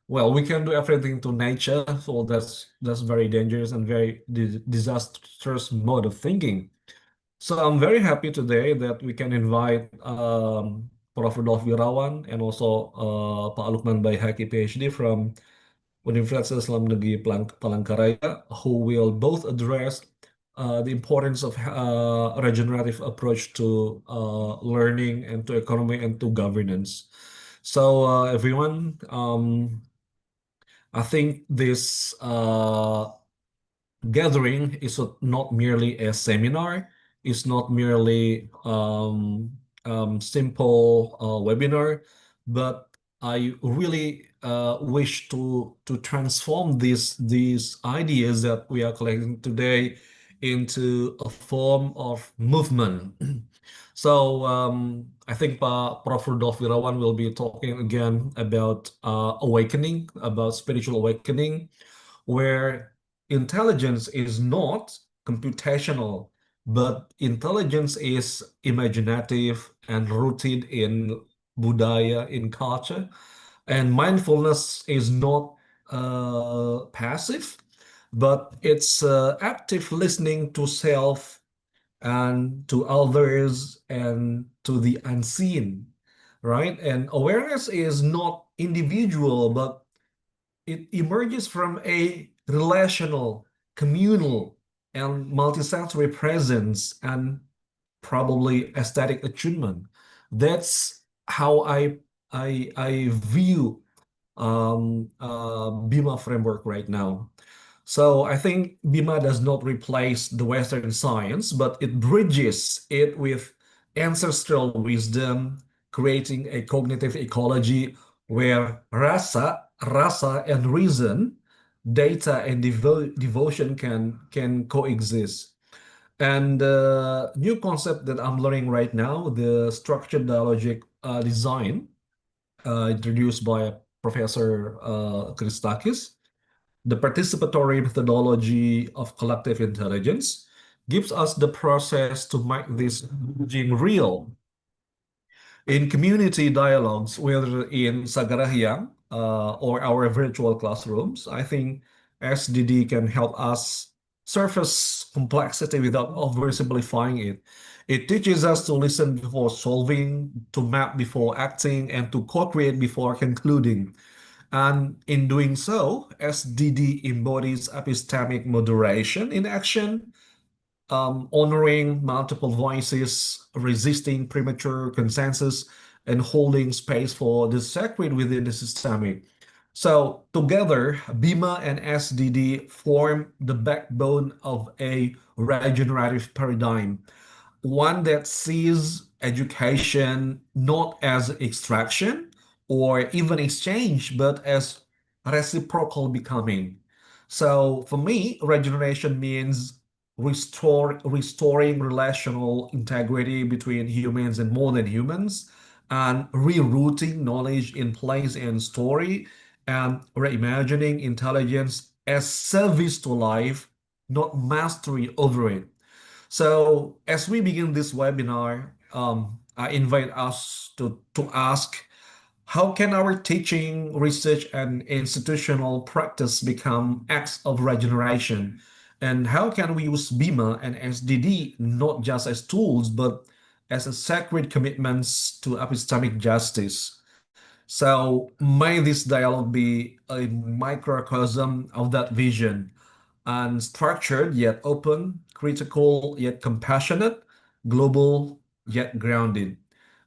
well, we can do everything to nature, so that's very dangerous and very disastrous mode of thinking. So I'm very happy today that we can invite Prof. Rudolf Wirawan and also Pak Luqman Baehaqi, Ph.D. from Universitas Islam Negeri Palangkaraya, who will both address the importance of regenerative approach to learning and to economy and to governance. So everyone, I think this gathering is not merely a seminar, it's not merely simple webinar, but I really wish to transform these ideas that we are collecting today into a form of movement. So I think Prof. Rudolf Wirawan will be talking again about awakening, about spiritual awakening, where intelligence is not computational, but intelligence is imaginative and rooted in budaya, in culture. And mindfulness is not passive, but it's active listening to self and to others and to the unseen, right? And awareness is not individual, but it emerges from a relational, communal, and multisensory presence and probably aesthetic attunement. That's how I view Bima framework right now. So I think Bima does not replace the Western science, but it bridges it with ancestral wisdom, creating a cognitive ecology where rasa and reason, data and devotion can coexist. And the new concept that I'm learning right now, the structured dialogic design, introduced by Professor Christakis, the participatory methodology of collective intelligence, gives us the process to make this bridging real in community dialogues, whether in Sagarahyang or our virtual classrooms. I think SDD can help us surface complexity without oversimplifying it. It teaches us to listen before solving, to map before acting, and to co-create before concluding. And in doing so, SDD embodies epistemic moderation in action, honoring multiple voices, resisting premature consensus, and holding space for the sacred within the systemic. So together, Bima and SDD form the backbone of a regenerative paradigm, one that sees education not as extraction or even exchange, but as reciprocal becoming. So for me, regeneration means restoring relational integrity between humans and more than humans, and rerouting knowledge in place and story, and reimagining intelligence as service to life, not mastery over it. So as we begin this webinar, I invite us to ask, how can our teaching, research, and institutional practice become acts of regeneration? And how can we use BIMA and SDD not just as tools, but as a sacred commitments to epistemic justice? So may this dialogue be a microcosm of that vision, unstructured yet open, critical yet compassionate, global yet grounded.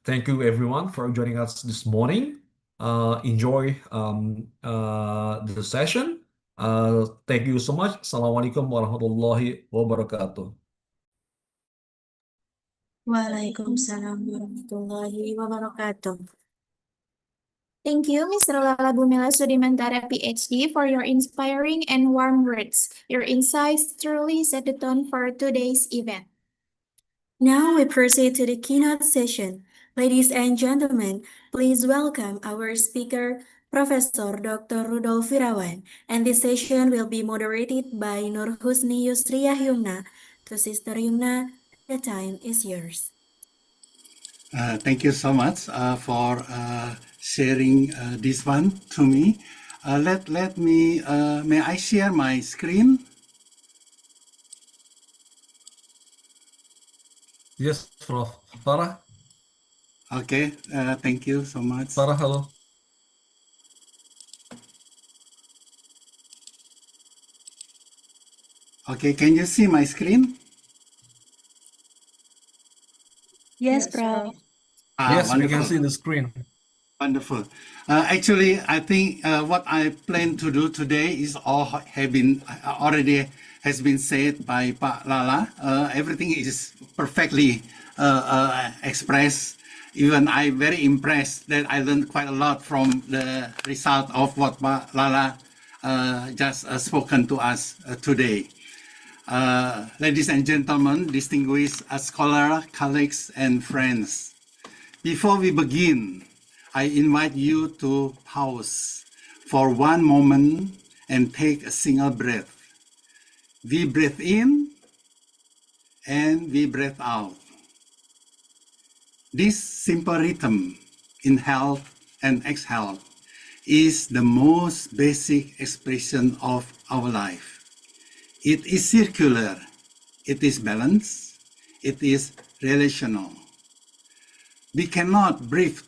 Thank you everyone for joining us this morning. Enjoy the session. Thank you so much. Assalamualaikum warahmatullahi wabarakatuh. Waalaikumsalam warahmatullahi wabarakatuh. Thank you, Mr. Lala Bumila Sudimantara, Ph.D., for your inspiring and warm words. Your insights truly set the tone for today's event. Now we proceed to the keynote session. Ladies and gentlemen, please welcome our speaker, Professor Dr. Rudolf Wirawan, and this session will be moderated by Nur Husni Yusriyah Yumna. To Sister Yumna, the time is yours. Thank you so much for sharing this one to me. Let me, may I share my screen? Yes, Prof. Farah? Okay, thank you so much. Farah, halo. Okay, can you see my screen? Yes, Prof. Yes, we can Wonderful. see the screen. Wonderful. Actually, I think what I plan to do today is all have been already has been said by Pak Lala. Everything is perfectly expressed. Even I very impressed that I learned quite a lot from the result of what Pak Lala just spoken to us today. Ladies and gentlemen, distinguished scholars, colleagues, and friends. Before we begin, I invite you to pause for one moment and take a single breath. We breathe in and we breathe out. This simple rhythm, inhale and exhale, is the most basic expression of our life. It is circular, it is balanced, it is relational. We cannot breathe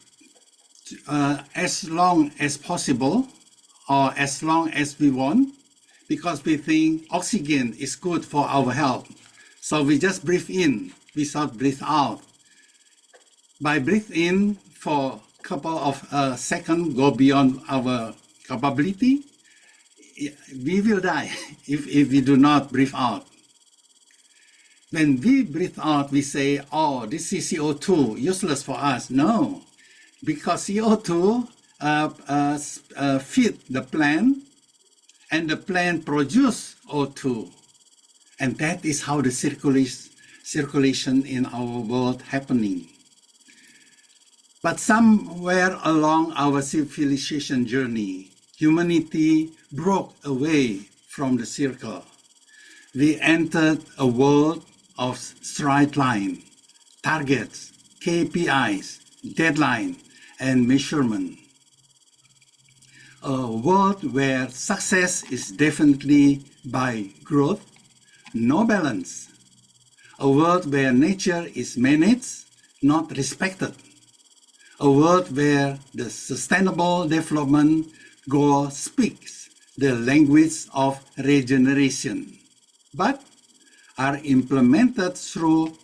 as long as possible or as long as we want because we think oxygen is good for our health. So we just breathe in without breathe out. By breathe in for a couple of seconds, go beyond our capability, we will die if we do not breathe out. When we breathe out, we say, oh, this is CO2, useless for us. No, because CO2 feed the plant and the plant produce O2. And that is how the circulation in our world happening. But somewhere along our civilization journey, humanity broke away from the circle. We entered a world of straight line, targets, KPIs, deadline, and measurement. A world where success is definitely by growth, no balance. A world where nature is managed, not respected. A world where the Sustainable Development Goal speaks the language of regeneration, but are implemented through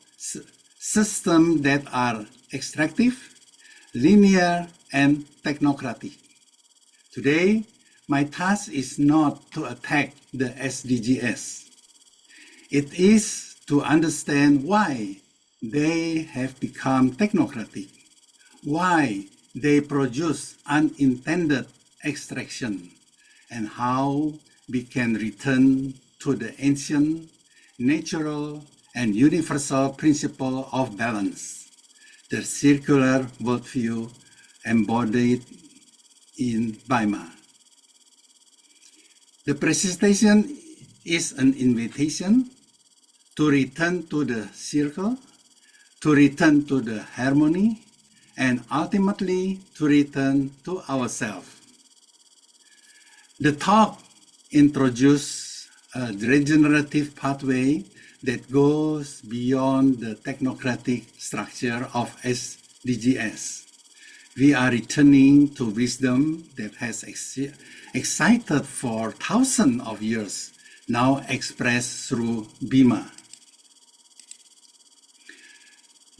systems that are extractive, linear, and technocratic. Today, my task is not to attack the SDGs. It is to understand why they have become technocratic, why they produce unintended extraction, and how we can return to the ancient, natural, and universal principle of balance, the circular worldview embodied in BIMA. The presentation is an invitation to return to the circle, to return to the harmony, and ultimately to return to ourselves. The talk introduces a regenerative pathway that goes beyond the technocratic structure of SDGs. We are returning to wisdom that has excited for thousands of years, now expressed through BIMA.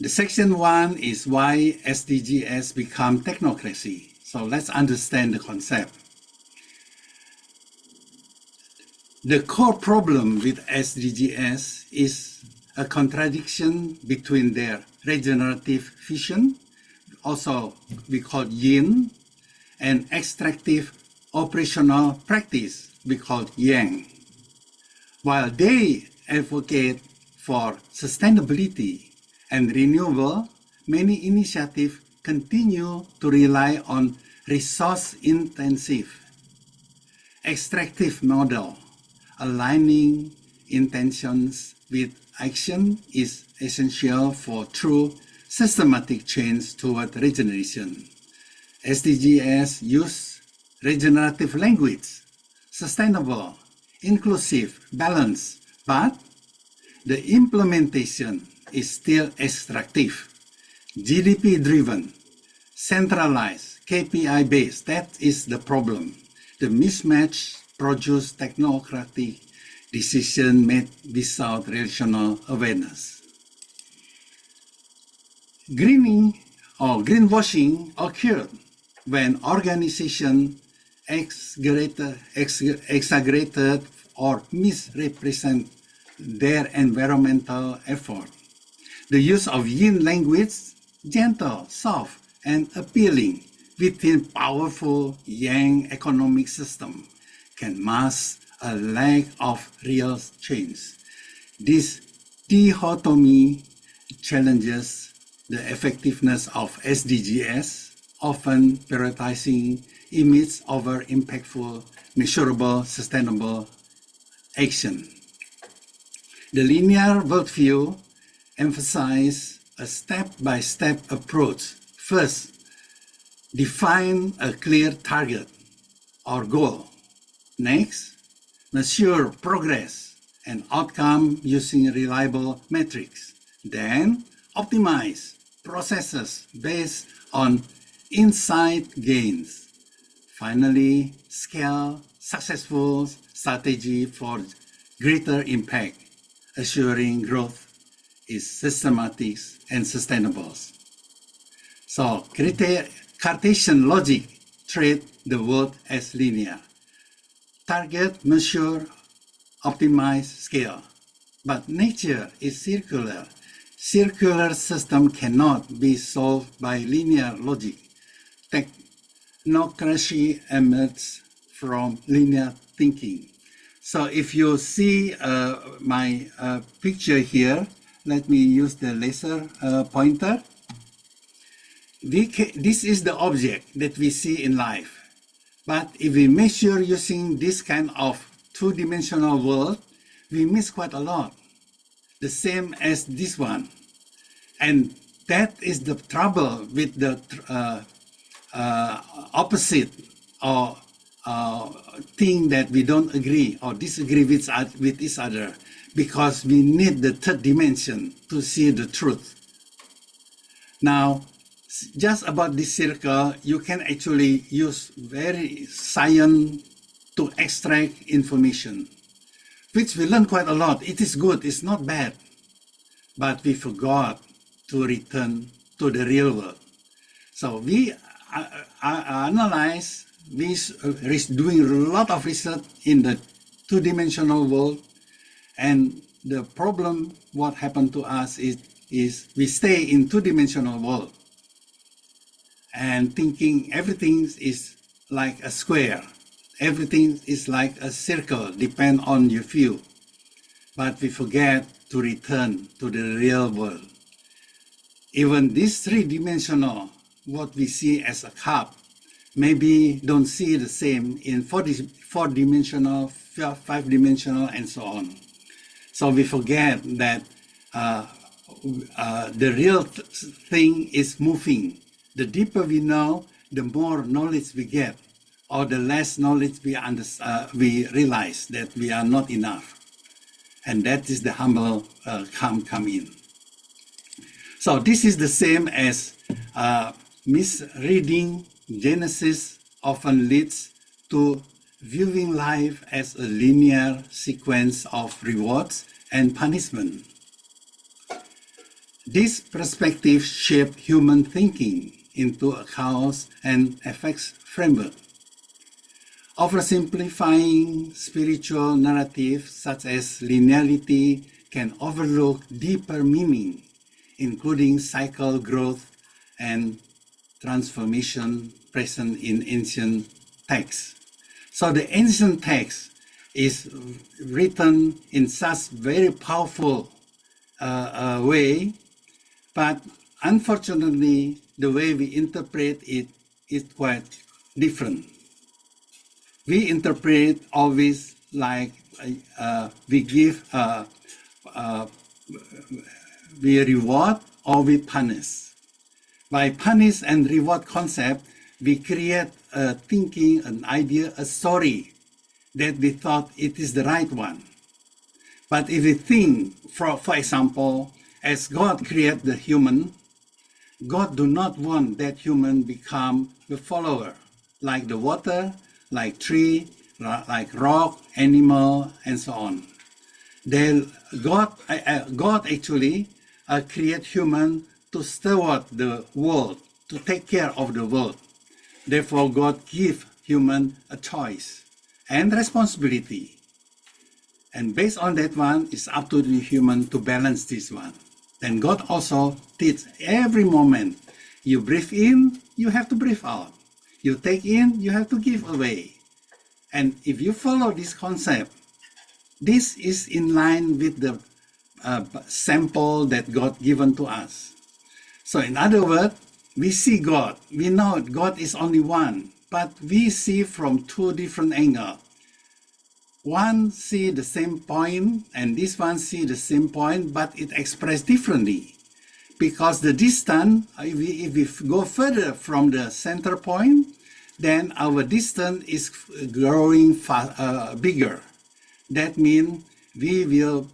The section 1 is why SDGs become technocracy. So let's understand the concept. The core problem with SDGs is a contradiction between their regenerative vision, also we call yin, and extractive operational practice we call yang. While they advocate for sustainability and renewable, many initiatives continue to rely on resource-intensive, extractive model. Aligning intentions with action is essential for true systematic change toward regeneration. SDGs use regenerative language, sustainable, inclusive, balanced, but the implementation is still extractive, GDP-driven, centralized, KPI-based. That is the problem. The mismatch produces technocratic decision made without relational awareness. Greening or greenwashing occurred when organizations exaggerated or misrepresent their environmental effort. The use of yin language, gentle, soft, and appealing within powerful yang economic system, can mask a lack of real change. This dichotomy challenges the effectiveness of SDGs, often prioritizing image over impactful, measurable, sustainable action. The linear worldview emphasizes a step-by-step approach. First, define a clear target or goal. Next, measure progress and outcome using reliable metrics. Then, optimize processes based on insight gains. Finally, scale successful strategy for greater impact, assuring growth is systematic and sustainable. So, Cartesian logic treats the world as linear. Target, measure, optimize, scale. But nature is circular. Circular system cannot be solved by linear logic. Technocracy emerges from linear thinking. So if you see my picture here, let me use the laser pointer. This is the object that we see in life. But if we measure using this kind of two-dimensional world, we miss quite a lot. The same as this one. And that is the trouble with the opposite or thing that we don't agree or disagree with each other, because we need the third dimension to see the truth. Now, just about this circle, you can actually use very science to extract information, which we learn quite a lot. It is good, it's not bad, but we forgot to return to the real world. So we analyze this, doing a lot of research in the two-dimensional world, and the problem, what happened to us is we stay in two-dimensional world and thinking everything is like a square, everything is like a circle, depend on your view. But we forget to return to the real world. Even this three-dimensional, what we see as a cup, maybe don't see the same in four-dimensional, five-dimensional, and so on. So we forget that the real thing is moving. The deeper we know, the more knowledge we get, or the less knowledge we realize that we are not enough. And that is the humble come in. So this is the same as misreading Genesis often leads to viewing life as a linear sequence of rewards and punishment. This perspective shaped human thinking into a cause and effects framework. Oversimplifying spiritual narratives such as linearity can overlook deeper meaning, including cycle growth and transformation present in ancient texts. So the ancient text is written in such very powerful way, but unfortunately, the way we interpret it is quite different. We interpret always like we give, we reward or we punish. By punish and reward concept, we create a thinking, an idea, a story that we thought it is the right one. But if we think, for example, as God created the human, God do not want that human become the follower, like the water, like tree, like rock, animal, and so on. Then God actually create human to steward the world, to take care of the world. Therefore, God give human a choice and responsibility. And based on that one, it's up to the human to balance this one. Then God also teach every moment. You breathe in, you have to breathe out. You take in, you have to give away. And if you follow this concept, this is in line with the sample that God given to us. So in other words, we see God. We know God is only one, but we see from two different angles. One see the same point, and this one see the same point, but it expressed differently. Because the distance, if we go further from the center point, then our distance is growing bigger. That means we will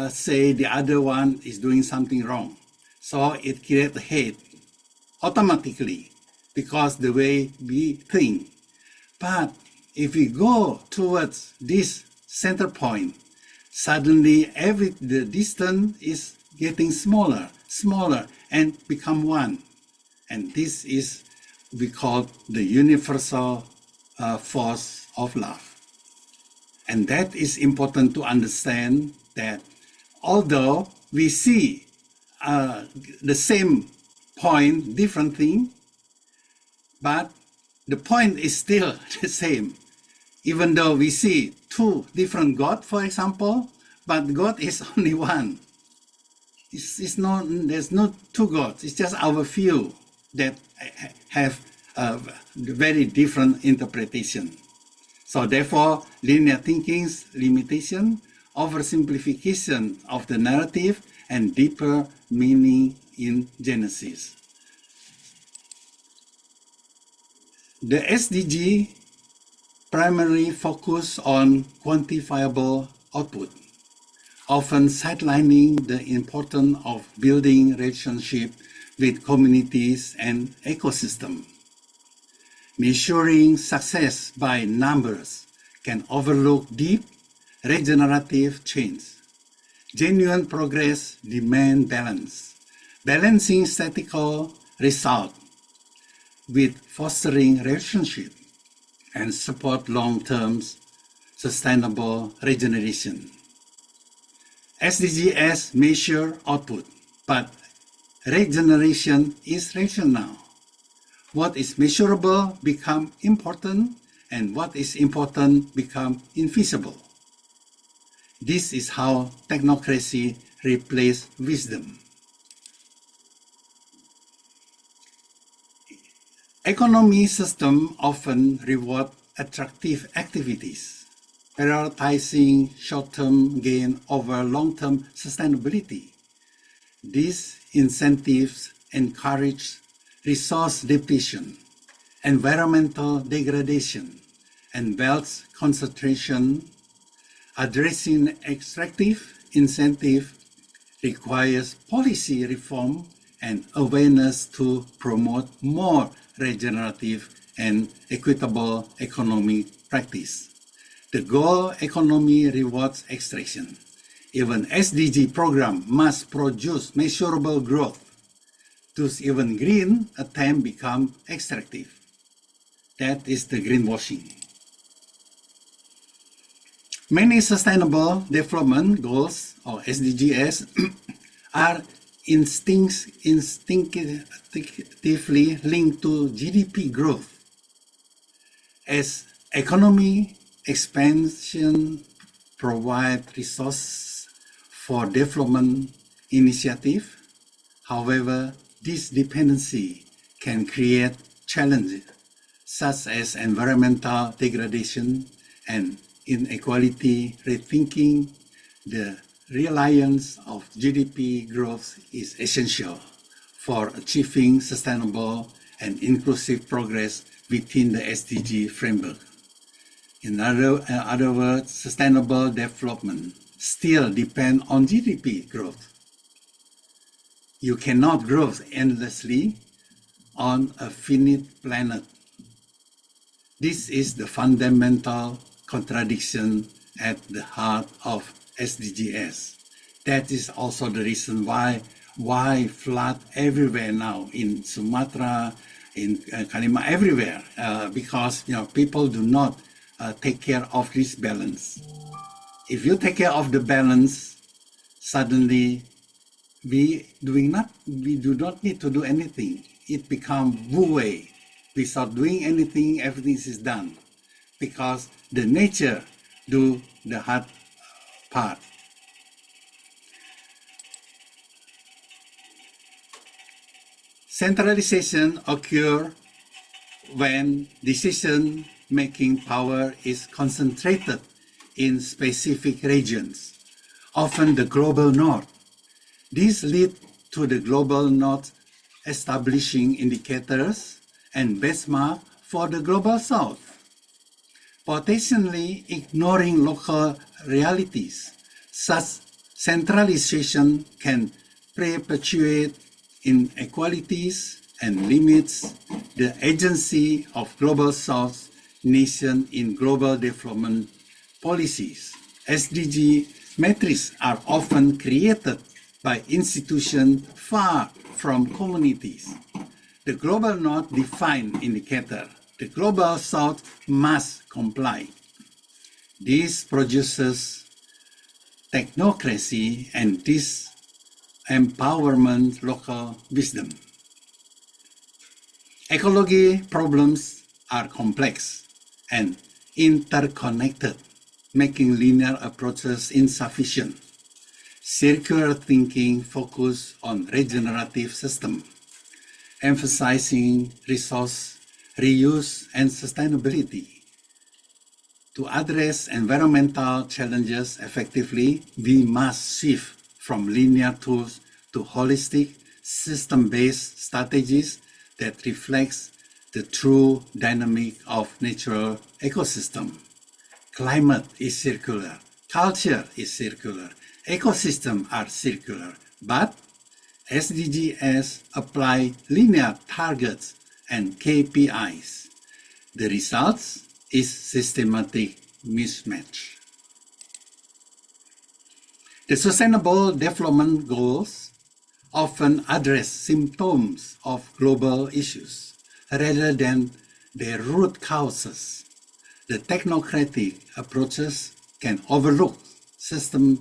say the other one is doing something wrong. So it creates hate automatically because the way we think. But if we go towards this center point, suddenly the distance is getting smaller, and become one. And this is we call the universal force of love. And that is important to understand that although we see the same point, different thing, but the point is still the same. Even though we see two different gods, for example, but God is only one. There's no two gods. It's just our view that have a very different interpretation. So therefore, linear thinking's limitation, oversimplification of the narrative, and deeper meaning in Genesis. The SDG primarily focus on quantifiable output, often sidelining the importance of building relationship with communities and ecosystem. Measuring success by numbers can overlook deep regenerative change. Genuine progress demands balance, balancing statistical results with fostering relationship and support long-term sustainable regeneration. SDGs measure output, but regeneration is rational. What is measurable become important, and what is important become invisible. This is how technocracy replaces wisdom. Economy systems often reward attractive activities, prioritizing short-term gain over long-term sustainability. These incentives encourage resource depletion, environmental degradation, and wealth concentration. Addressing extractive incentive requires policy reform and awareness to promote more regenerative and equitable economic practice. The goal economy rewards extraction. Even SDG program must produce measurable growth. Thus even green attempt become extractive. That is the greenwashing. Many sustainable development goals, or SDGs, are instinctively linked to GDP growth. As economy expansion provide resources for development initiative, however, this dependency can create challenges such as environmental degradation and inequality. Rethinking the reliance of GDP growth is essential for achieving sustainable and inclusive progress within the SDG framework. In other words, sustainable development still depends on GDP growth. You cannot grow endlessly on a finite planet. This is the fundamental contradiction at the heart of SDGs. That is also the reason why flood everywhere now in Sumatra, in Kalimantan, everywhere, because people do not take care of this balance. If you take care of the balance, suddenly we do not need to do anything. It becomes wu-wei. Without doing anything, everything is done, because the nature do the hard part. Centralization occurs when decision-making power is concentrated in specific regions, often the global north. This leads to the global north establishing indicators and benchmarks for the global south, potentially ignoring local realities. Such centralization can perpetuate inequalities and limits the agency of global south nations in global development policies. SDG metrics are often created by institutions far from communities. The global north defines indicator. The global south must comply. This produces technocracy and disempowerment local wisdom. Ecology problems are complex and interconnected, making linear approaches insufficient. Circular thinking focuses on regenerative system, emphasizing resource reuse and sustainability. To address environmental challenges effectively, we must shift from linear tools to holistic, system-based strategies that reflects the true dynamic of natural ecosystem. Climate is circular, culture is circular, ecosystems are circular, but SDGs apply linear targets and KPIs. The result is systematic mismatch. The Sustainable Development Goals often address symptoms of global issues rather than their root causes. The technocratic approaches can overlook systemic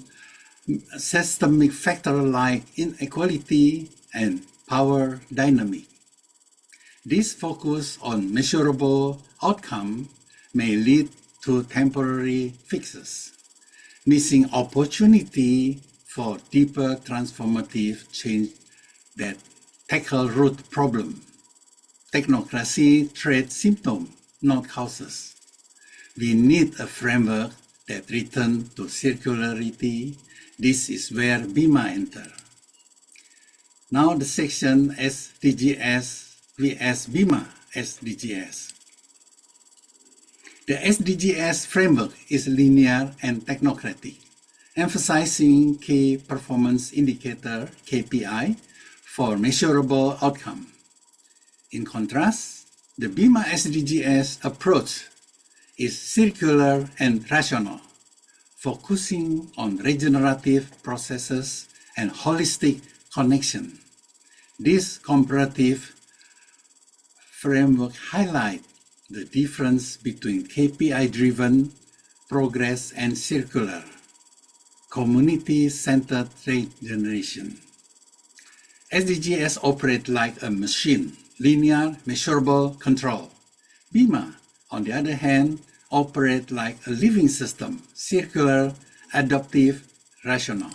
factors like inequality and power dynamic. This focus on measurable outcome may lead to temporary fixes, missing opportunity for deeper transformative change that tackle root problem. Technocracy treats symptoms, not causes. We need a framework that returns to circularity. This is where BIMA enters. Now the section SDGs vs BIMA SDGs. The SDGs framework is linear and technocratic, emphasizing key performance indicator KPI for measurable outcome. In contrast, the BIMA SDGs approach is circular and rational, focusing on regenerative processes and holistic connection. This comparative framework highlights the difference between KPI-driven progress and circular, community-centered regeneration. SDGs operate like a machine, linear, measurable, control. BIMA, on the other hand, operate like a living system, circular, adaptive, rational.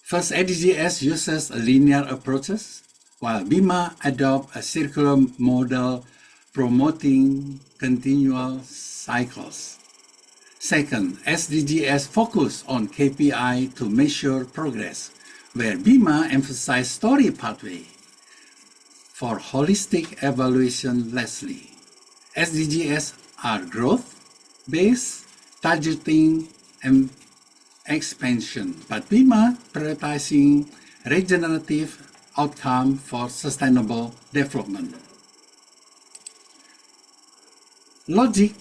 First, SDGs uses a linear approaches, while BIMA adopts a circular model promoting continual cycles. Second, SDGs focus on KPI to measure progress, where BIMA emphasizes story pathway. for holistic evaluation lastly. SDGs are growth-based, targeting, and expansion, but BIMA prioritizing regenerative outcome for sustainable development. Logic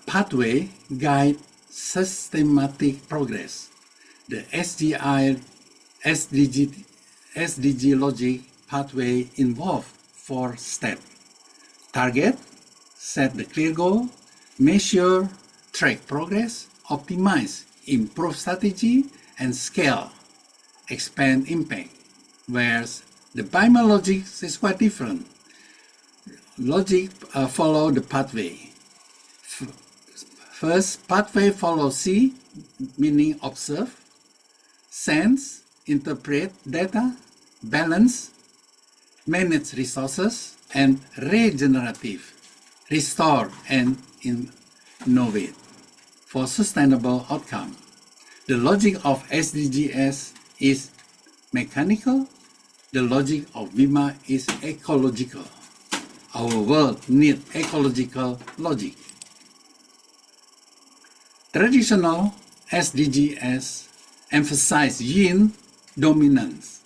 pathway guide systematic progress. The SDG logic pathway involve 4 steps. Target, set the clear goal, measure, track progress, optimize, improve strategy, and scale, expand impact. Whereas the BIMA logic is quite different. Logic follow the pathway. First, pathway follow C, meaning observe, sense, interpret data, balance, manage resources, and regenerative, restore and innovate for sustainable outcome. The logic of SDGs is mechanical. The logic of BIMA is ecological. Our world needs ecological logic. Traditional SDGs emphasize yin dominance,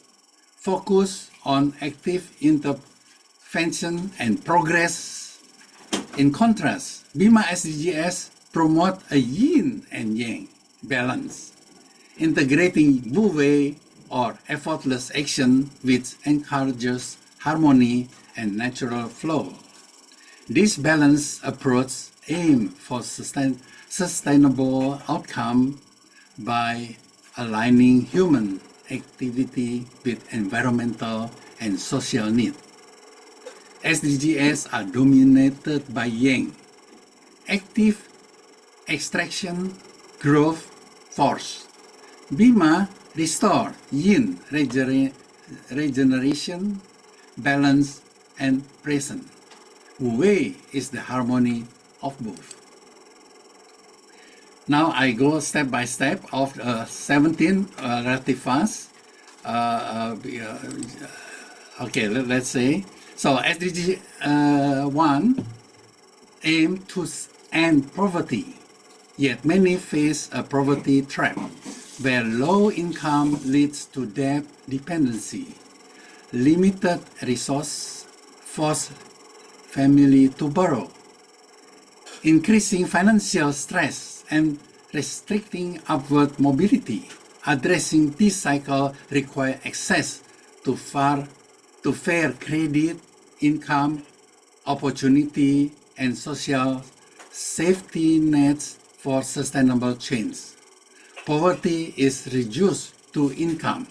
focus on active intervention and progress. In contrast, BIMA SDGs promote a yin and yang balance, integrating wu-wei or effortless action which encourages harmony and natural flow. This balanced approach aims for sustainable outcome by aligning human activity with environmental and social needs. SDGs are dominated by yang, active extraction, growth, force. BIMA restore yin, regeneration, balance, and present. Wu-wei is the harmony of both. Now I go step by step of 17 relatively fast. Okay, let's say. So SDG 1 aim to end poverty, yet many face a poverty trap, where low income leads to debt dependency, limited resource force family to borrow, increasing financial stress and restricting upward mobility. Addressing this cycle requires access to fair credit, income, opportunity, and social safety nets for sustainable change. Poverty is reduced to income.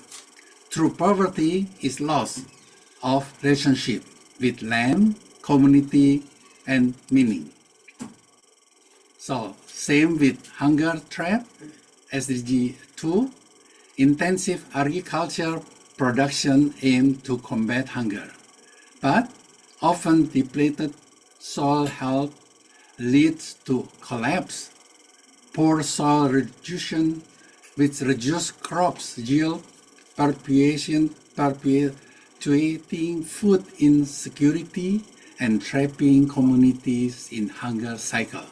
True poverty is loss of relationship with land, community, and meaning. So, same with hunger trap, SDG 2, intensive agriculture production aim to combat hunger, but often depleted soil health leads to collapse, poor soil reduction, which reduce crops yield, perpetuating food insecurity, and trapping communities in hunger cycle.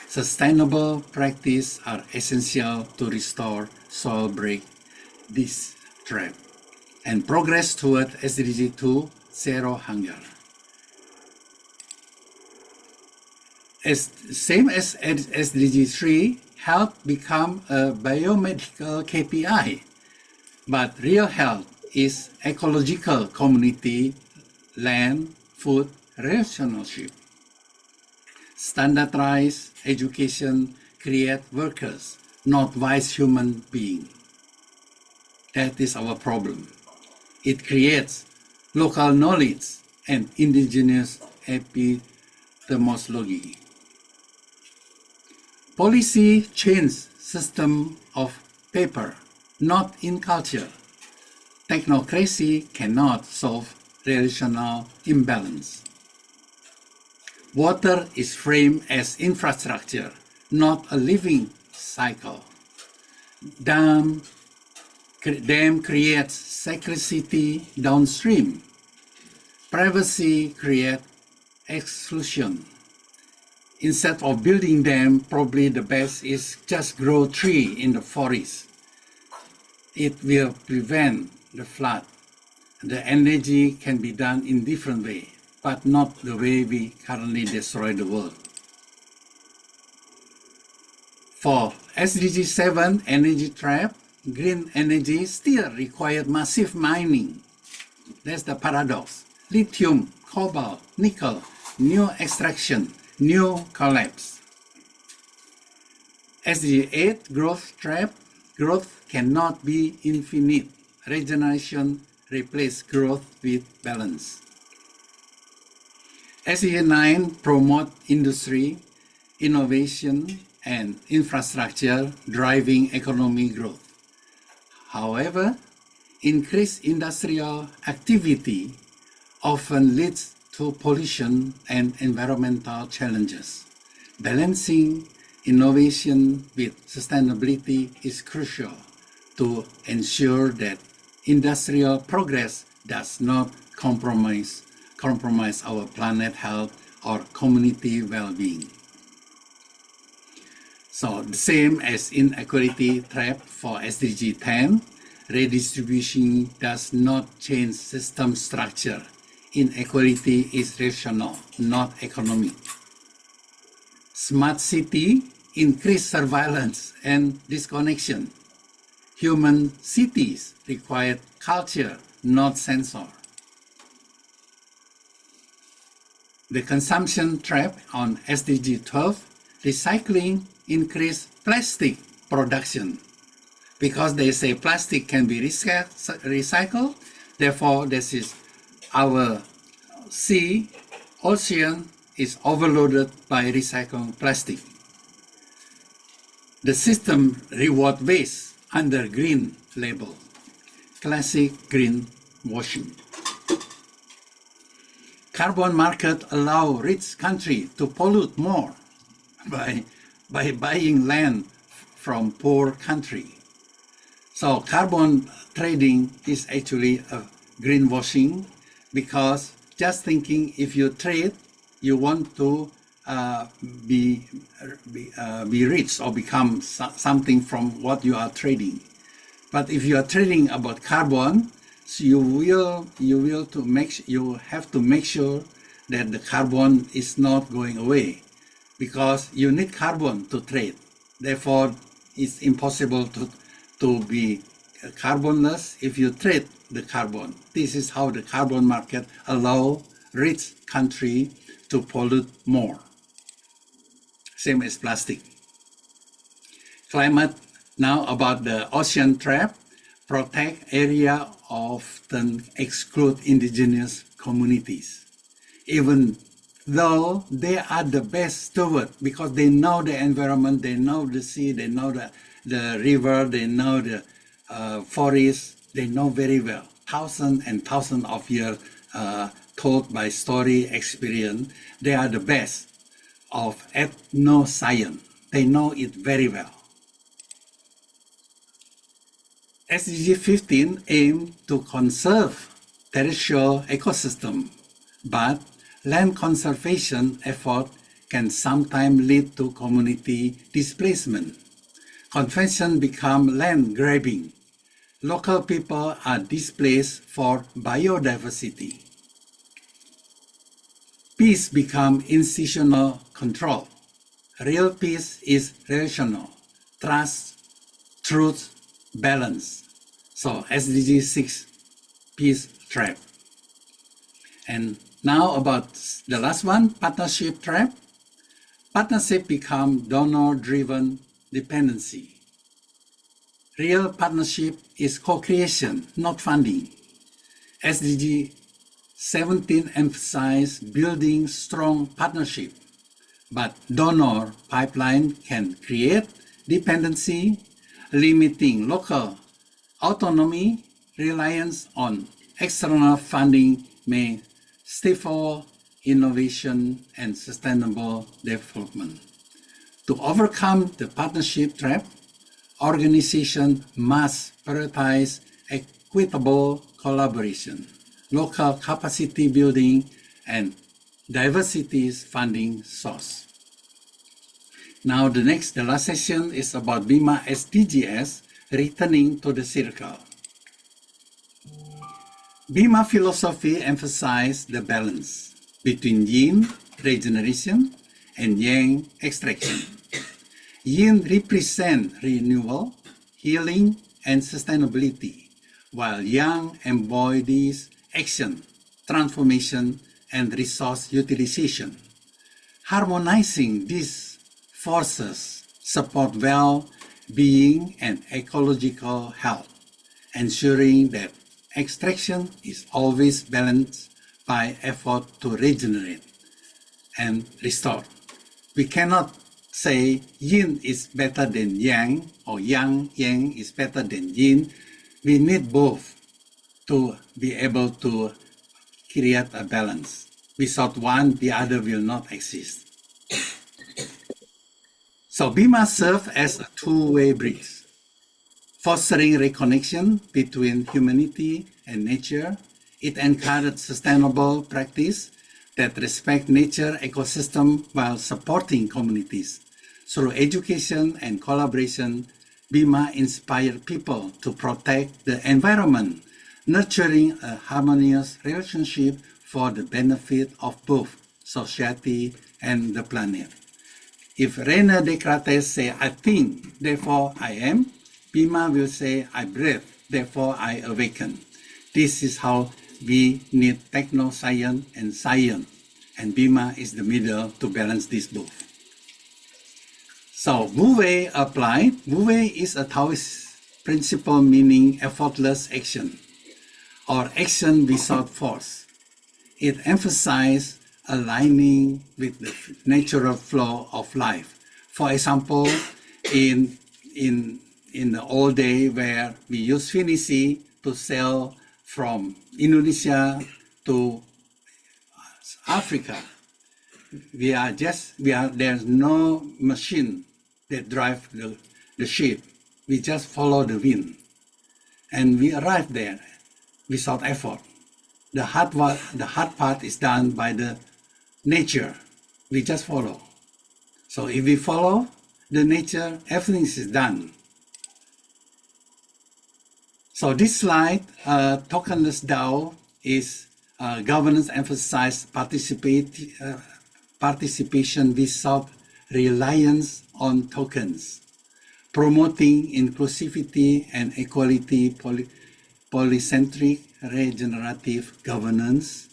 Sustainable practices are essential to restore soil break this trap and progress toward SDG 2, zero hunger. Same as SDG 3, health become a biomedical KPI, but real health is ecological community, land, food, relationship. Standardized education create workers, not wise human beings. That is our problem. It creates local knowledge and indigenous epistemology. Policy change system of paper, not in culture. Technocracy cannot solve relational imbalance. Water is framed as infrastructure, not a living cycle. Dam creates scarcity downstream. Privacy creates exclusion. Instead of building them, probably the best is just grow tree in the forest. It will prevent the flood. The energy can be done in different way, but not the way we currently destroy the world. For SDG 7 energy trap, green energy still requires massive mining. That's the paradox. Lithium, cobalt, nickel, new extraction, new collapse. SDG 8 growth trap, growth cannot be infinite. Regeneration replaces growth with balance. SDG 9 promote industry, innovation, and infrastructure driving economic growth. However, increased industrial activity often leads to pollution and environmental challenges. Balancing innovation with sustainability is crucial to ensure that industrial progress does not compromise our planet health or community well-being. So the same as inequality trap for SDG 10, redistribution does not change system structure. Inequality is rational, not economic. Smart city increase surveillance and disconnection. Human cities require culture, not censor. The consumption trap on SDG 12, recycling increase plastic production. Because they say plastic can be recycled, therefore this is our sea, ocean is overloaded by recycled plastic. The system reward waste under green label, classic green washing. Carbon market allow rich country to pollute more by buying land from poor country. So carbon trading is actually a greenwashing, because just thinking if you trade, you want to be rich or become something from what you are trading. But if you are trading about carbon, so you have to make sure that the carbon is not going away, because you need carbon to trade. Therefore, it's impossible to be carbonless if you trade the carbon. This is how the carbon market allow rich country to pollute more. Same as plastic. Climate, now about the ocean trap, protect area often exclude indigenous communities, even though they are the best steward, because they know the environment, they know the sea, they know the river, they know the forest, they know very well. Thousands and thousands of years told by story, experience, they are the best of ethno-science. They know it very well. SDG 15 aims to conserve terrestrial ecosystem, but land conservation effort can sometimes lead to community displacement. Convention become land grabbing. Local people are displaced for biodiversity. Peace become institutional control. Real peace is relational, trust, truth, balance. So SDG 6, peace trap. And now about the last one, partnership trap. Partnership become donor-driven dependency. Real partnership is co-creation, not funding. SDG 17 emphasize building strong partnership, but donor pipeline can create dependency, limiting local autonomy. Reliance on external funding may stifle innovation and sustainable development. To overcome the partnership trap, organizations must prioritize equitable collaboration, local capacity building, and diversity funding source. Now the last session is about Bima SDGs, returning to the circle. Bima philosophy emphasizes the balance between yin, regeneration, and yang, extraction. Yin represents renewal, healing, and sustainability, while yang embodies action, transformation, and resource utilization. Harmonizing these forces support well-being and ecological health, ensuring that extraction is always balanced by effort to regenerate and restore. We cannot say yin is better than yang or yang is better than yin. We need both to be able to create a balance. Without one, the other will not exist. So Bima serves as a two-way bridge, fostering reconnection between humanity and nature. It encourages sustainable practice that respect nature ecosystem while supporting communities. Through education and collaboration, Bima inspires people to protect the environment, nurturing a harmonious relationship for the benefit of both society and the planet. If René Descartes say, I think, therefore I am, Bima will say, I breathe, therefore I awaken. This is how we need techno-science and science, and Bima is the middle to balance this both. So Wu Wei applied. Wu Wei is a Taoist principle meaning effortless action, or action without force. It emphasizes aligning with the natural flow of life. For example, in the old day where we use Finisi to sail from Indonesia to Africa, there's no machine that drives the ship. We just follow the wind, and we arrive there without effort. The hard part is done by the nature. We just follow. So if we follow the nature, everything is done. So this slide, tokenless DAO is governance emphasize participation without reliance on tokens, promoting inclusivity and equality, polycentric regenerative governance,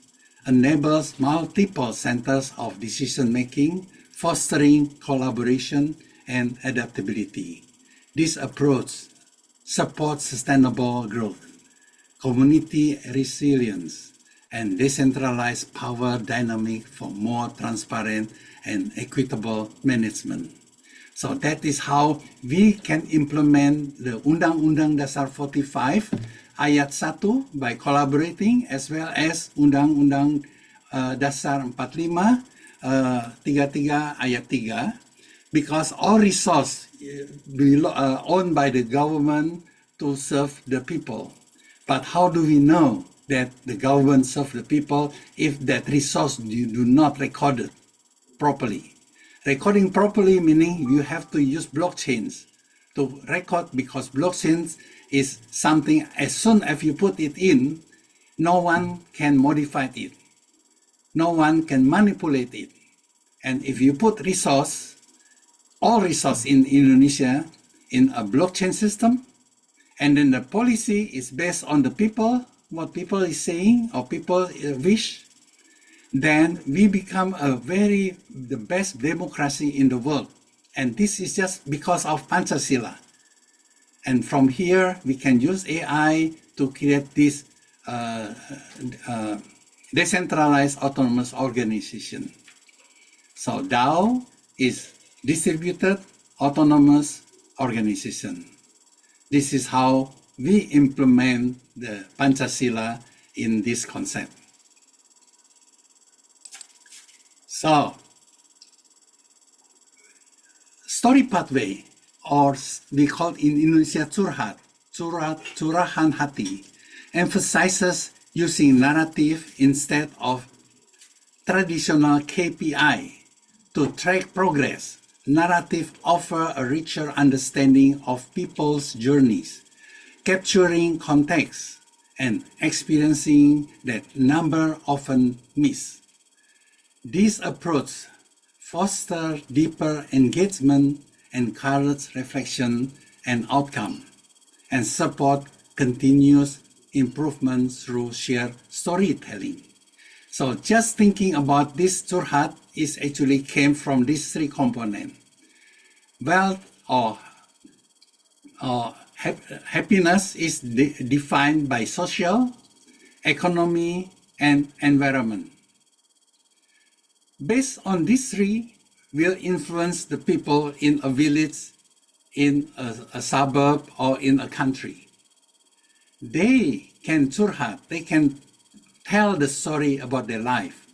enables multiple centers of decision-making, fostering collaboration and adaptability. This approach supports sustainable growth, community resilience, and decentralized power dynamic for more transparent and equitable management. So that is how we can implement the Undang-Undang Dasar 45 Ayat 1 by collaborating, as well as Undang-Undang Dasar 45 33 Ayat 3, because all resources owned by the government to serve the people. But how do we know that the government serves the people if that resource do not record it properly? Recording properly meaning you have to use blockchains to record, because blockchains is something as soon as you put it in, no one can modify it. No one can manipulate it. And if you put all resource in Indonesia in a blockchain system, and then the policy is based on the people, what people is saying or people wish, then we become the best democracy in the world. And this is just because of Pancasila. And from here, we can use AI to create this decentralized autonomous organization. So DAO is distributed autonomous organization. This is how we implement the Pancasila in this concept. So, story pathway, or we call in Indonesia curahan hati, emphasizes using narrative instead of traditional KPI to track progress. Narrative offer a richer understanding of people's journeys, capturing context and experiencing that number often miss. This approach fosters deeper engagement, encourages reflection and outcome, and support continuous improvement through shared storytelling. So just thinking about this curhat is actually came from these three components. Wealth or happiness is defined by social, economy, and environment. Based on these three, will influence the people in a village, in a suburb, or in a country. They can curhat, they can tell the story about their life.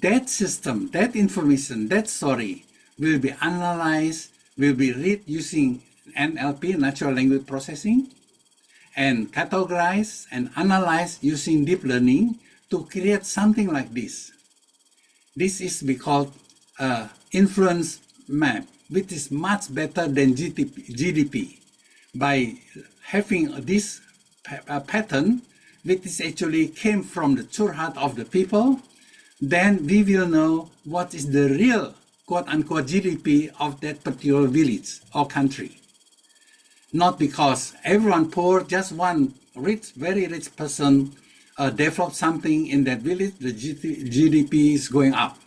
That system, that information, that story will be analyzed, will be read using NLP, natural language processing, and categorized and analyzed using deep learning to create something like this. This is called influence map, which is much better than GDP. By having this pattern, which is actually came from the curhat of the people, then we will know what is the real quote-unquote GDP of that particular village or country. Not because everyone poor, just one rich, very rich person develop something in that village, the GDP is going up,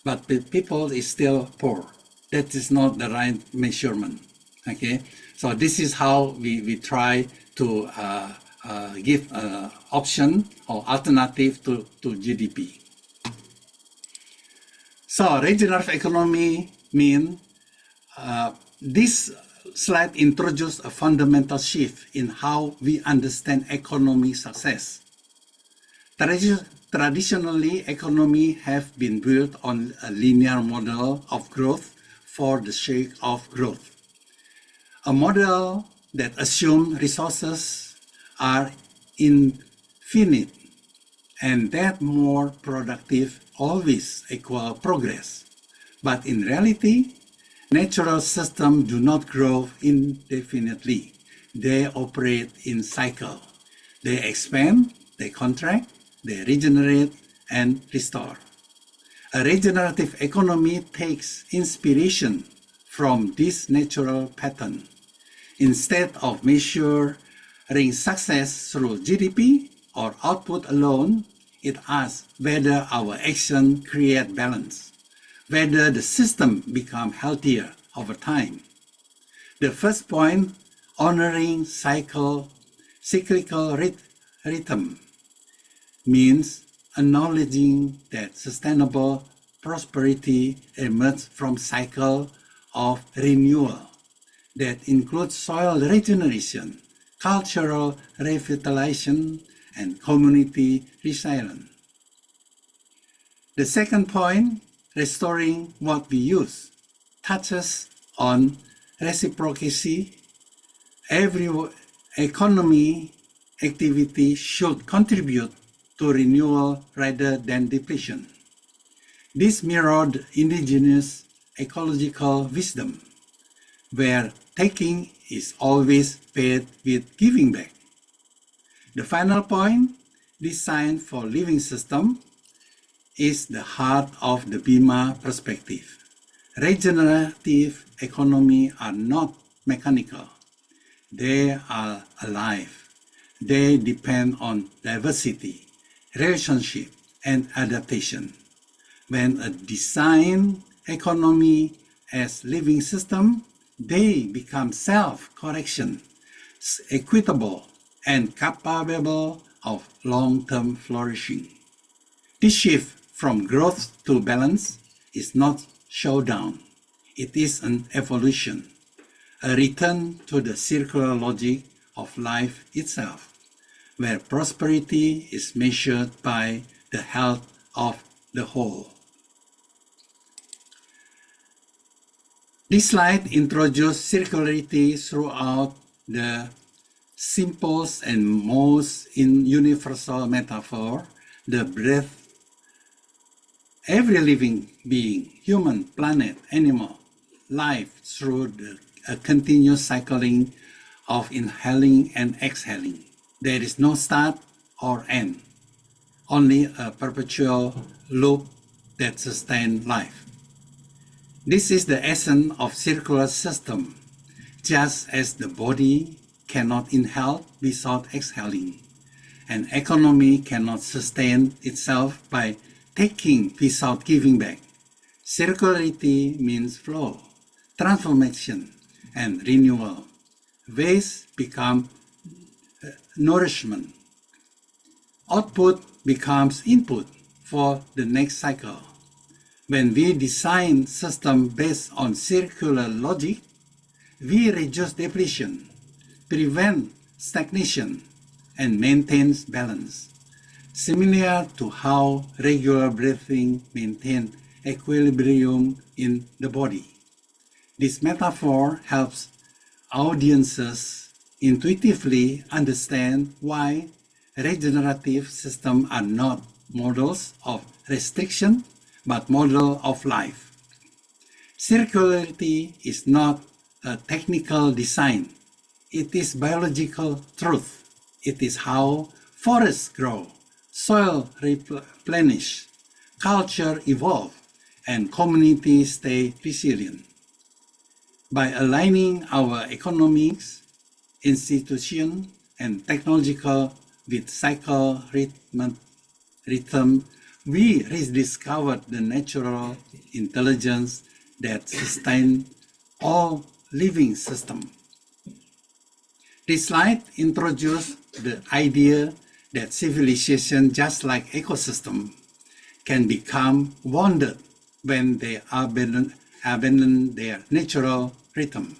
but the people is still poor. That is not the right measurement. Okay, so this is how we try to give option or alternative to GDP. So regenerative economy mean this slide introduces a fundamental shift in how we understand economic success. Traditionally, economy have been built on a linear model of growth for the sake of growth. A model that assumes resources are infinite and that more productive always equal progress. But in reality, natural systems do not grow indefinitely. They operate in cycle. They expand, they contract, they regenerate and restore. A regenerative economy takes inspiration from this natural pattern. Instead of measuring success through GDP or output alone, it asks whether our action create balance, whether the system become healthier over time. The first point, honoring cyclical rhythm, means acknowledging that sustainable prosperity emerges from cycle of renewal that includes soil regeneration, cultural revitalization, and community resilience. The second point, restoring what we use, touches on reciprocity. Every economy activity should contribute to renewal rather than depletion. This mirrored indigenous ecological wisdom, where taking is always paired with giving back. The final point, design for living system, is the heart of the Bima perspective. Regenerative economy are not mechanical. They are alive. They depend on diversity, relationship, and adaptation. When a design economy as living system, they become self-correction, equitable, and capable of long-term flourishing. This shift from growth to balance is not showdown. It is an evolution, a return to the circular logic of life itself, where prosperity is measured by the health of the whole. This slide introduces circularity throughout the simplest and most universal metaphor, the breath, every living being, human, planet, animal, life through a continuous cycling of inhaling and exhaling. There is no start or end, only a perpetual loop that sustains life. This is the essence of circular system, just as the body cannot inhale without exhaling. An economy cannot sustain itself by taking without giving back. Circularity means flow, transformation, and renewal. Waste becomes nourishment. Output becomes input for the next cycle. When we design systems based on circular logic, we reduce depletion, prevent stagnation, and maintain balance. Similar to how regular breathing maintains equilibrium in the body. This metaphor helps audiences intuitively understand why regenerative systems are not models of restriction, but models of life. Circularity is not a technical design. It is biological truth. It is how forests grow, soil replenish, culture evolve, and communities stay resilient. By aligning our economics, institution, and technological with cycle rhythm, we rediscovered the natural intelligence that sustains all living systems. This slide introduces the idea that civilization, just like ecosystem, can become wounded when they abandon their natural rhythm.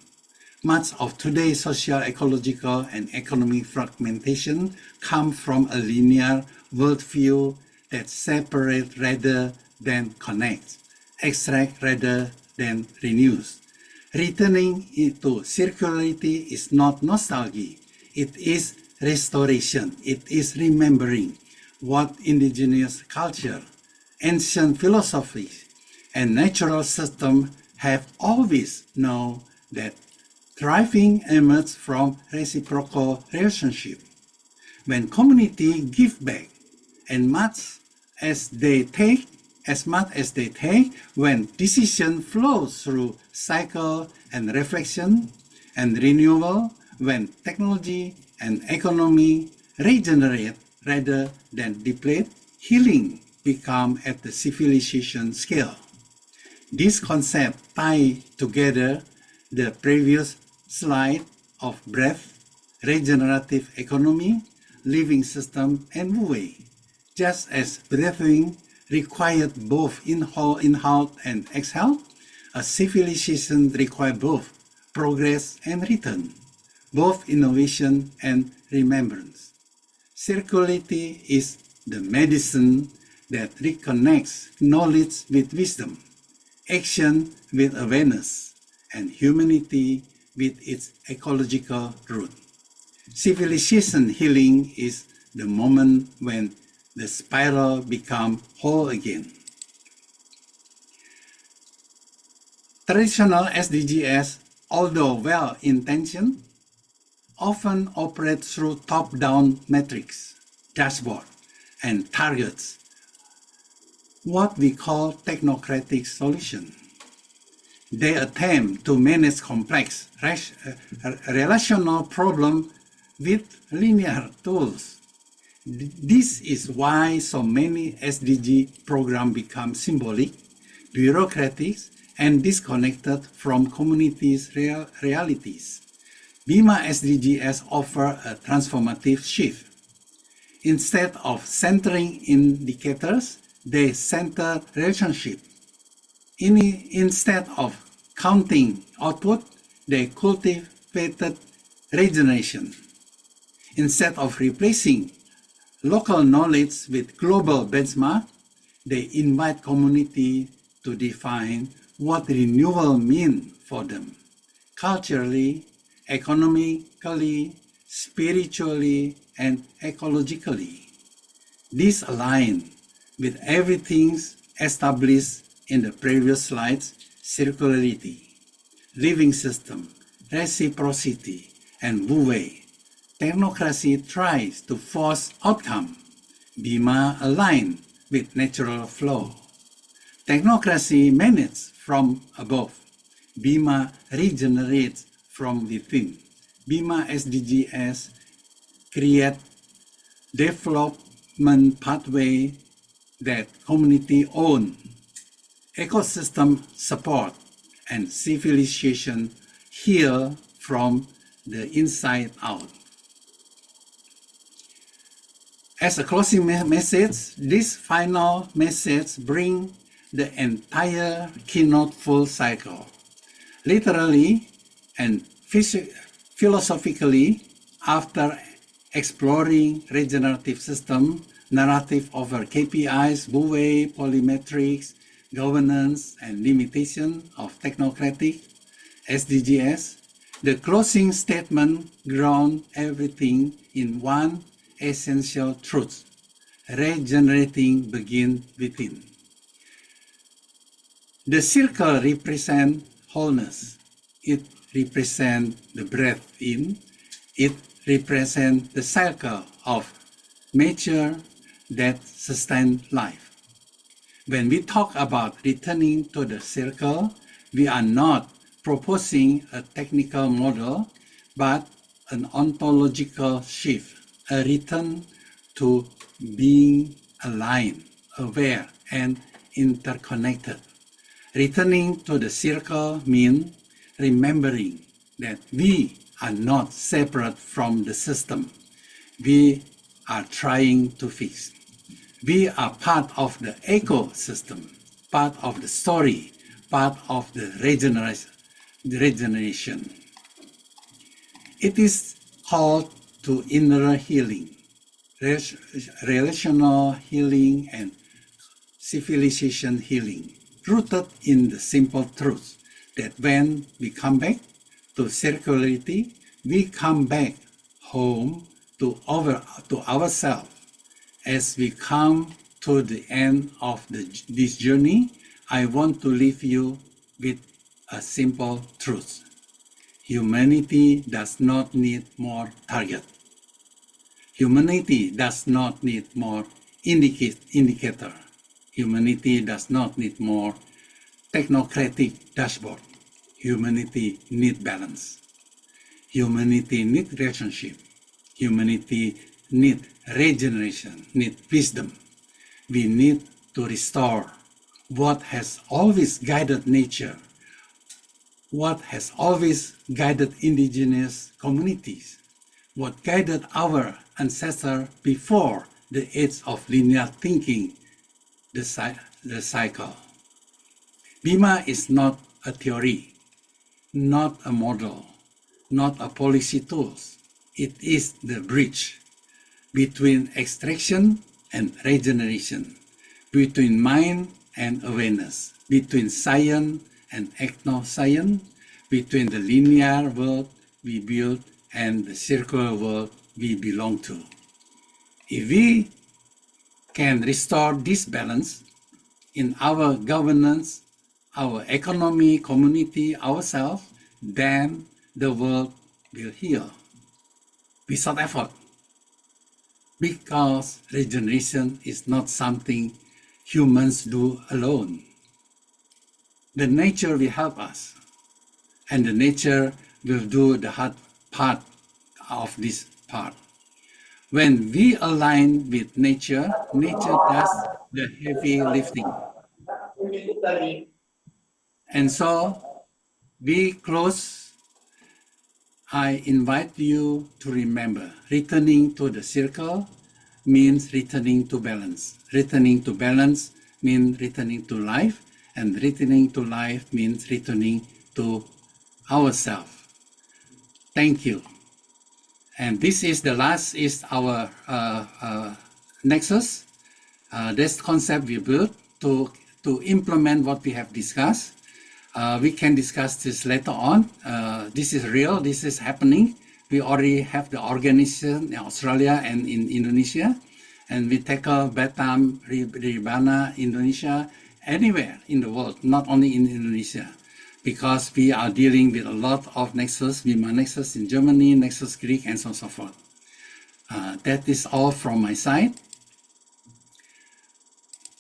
Much of today's social, ecological, and economic fragmentation comes from a linear worldview that separates rather than connects, extracts rather than renews. Returning to circularity is not nostalgia, it is restoration, it is remembering what indigenous culture, ancient philosophies, and natural systems have always known, that thriving emerges from reciprocal relationship. When communities give back and much as they take, when decision flows through cycle and reflection and renewal, when technology and economy regenerate rather than deplete, healing becomes at the civilization scale. This concept ties together the previous slide of breath, regenerative economy, living system, and Wu. Just as breathing required both inhale and exhale, a civilization requires both progress and return, both innovation and remembrance. Circularity is the medicine that reconnects knowledge with wisdom, action with awareness, and humanity with its ecological root. Civilization healing is the moment when the spiral becomes whole again. Traditional SDGs, although well-intentioned, often operate through top-down metrics, dashboard, and targets, what we call technocratic solution. They attempt to manage complex relational problems with linear tools. This is why so many SDG programs become symbolic, bureaucratic, and disconnected from communities' realities. BIMA SDGs offer a transformative shift. Instead of centering indicators, they center relationship. Instead of counting output, they cultivated regeneration. Instead of replacing local knowledge with global benchmark, they invite community to define what renewal means for them, culturally, economically, spiritually, and ecologically. This aligns with everything established in the previous slides: circularity, living system, reciprocity, and wu-wei. Technocracy tries to force outcome. Bima align with natural flow. Technocracy manages from above. Bima regenerates from within. Bima SDGs create development pathway that community own. Ecosystem support and civilization heal from the inside out. As a closing message, this final message brings the entire keynote full cycle. Literally and philosophically, after exploring regenerative system, narrative over KPIs, wu-wei, polymetrics, governance, and limitation of technocratic SDGs, the closing statement ground everything in one essential truth: regenerating begins within. The circle represents wholeness. It represents the breath in. It represents the cycle of nature that sustains life. When we talk about returning to the circle, we are not proposing a technical model, but an ontological shift, a return to being aligned, aware, and interconnected. Returning to the circle means remembering that we are not separate from the system we are trying to fix. We are part of the ecosystem, part of the story, part of the regeneration. It is called to inner healing, relational healing, and civilization healing, rooted in the simple truth that when we come back to circularity, we come back home to ourselves. As we come to the end of this journey, I want to leave you with a simple truth. Humanity does not need more target. Humanity does not need more indicator. Humanity does not need more technocratic dashboard. Humanity needs balance. Humanity needs relationship. Humanity needs regeneration, needs wisdom. We need to restore what has always guided nature, what has always guided indigenous communities, what guided our ancestors before the age of linear thinking, the cycle. Bima is not a theory, not a model, not a policy tool. It is the bridge between extraction and regeneration, between mind and awareness, between science and ethno-science, between the linear world we build and the circular world we belong to. If we can restore this balance in our governance, our economy, community, ourselves, then the world will heal without effort. Because regeneration is not something humans do alone. The nature will help us, and the nature will do the hard part of this part. When we align with nature, nature does the heavy lifting. And so we close. I invite you to remember, returning to the circle means returning to balance. Returning to balance means returning to life, and returning to life means returning to ourselves. Thank you. And this is the last, is our nexus. This concept we built to implement what we have discussed. We can discuss this later on. This is real, this is happening. we already have the organization in Australia and in Indonesia, and we tackle Batam, Ribana, Indonesia, anywhere in the world, not only in Indonesia, because we are dealing with a lot of nexus, BIMA nexus in Germany, nexus Greek, and so on and so forth. That is all from my side.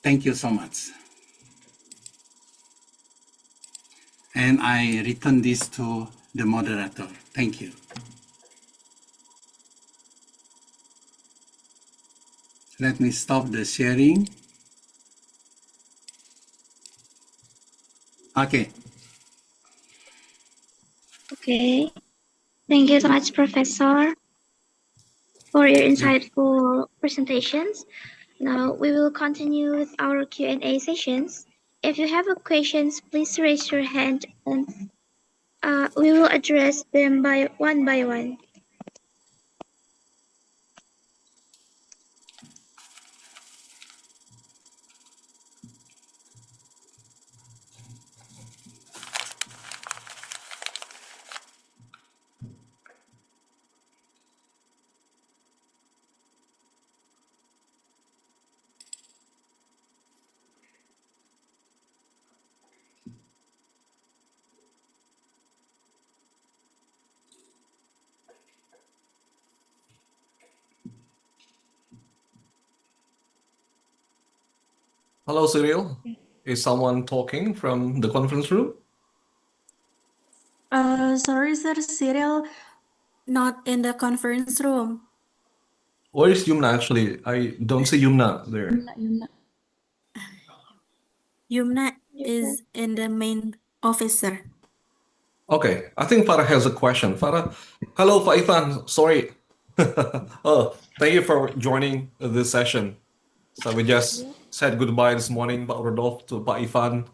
Thank you so much. And I return this to the moderator. Thank you. Let me stop the sharing. Okay. Okay. Thank you so much, Professor, for your insightful presentations. Now we will continue with our Q&A sessions. If you have a questions, please raise your hand and we will address them by one. Hello, Cyril. Is someone talking from the conference room? Sorry, Sir Cyril, not in the conference room. Where is Yumna actually? I don't see Yumna there. Yumna is in the main office, sir. Okay, I think Farah has a question. Farah, hello, Pak Ivan. Sorry. Oh, thank you for joining this session. So we just said goodbye this morning, Pak Rudolf, to Pak Ivan.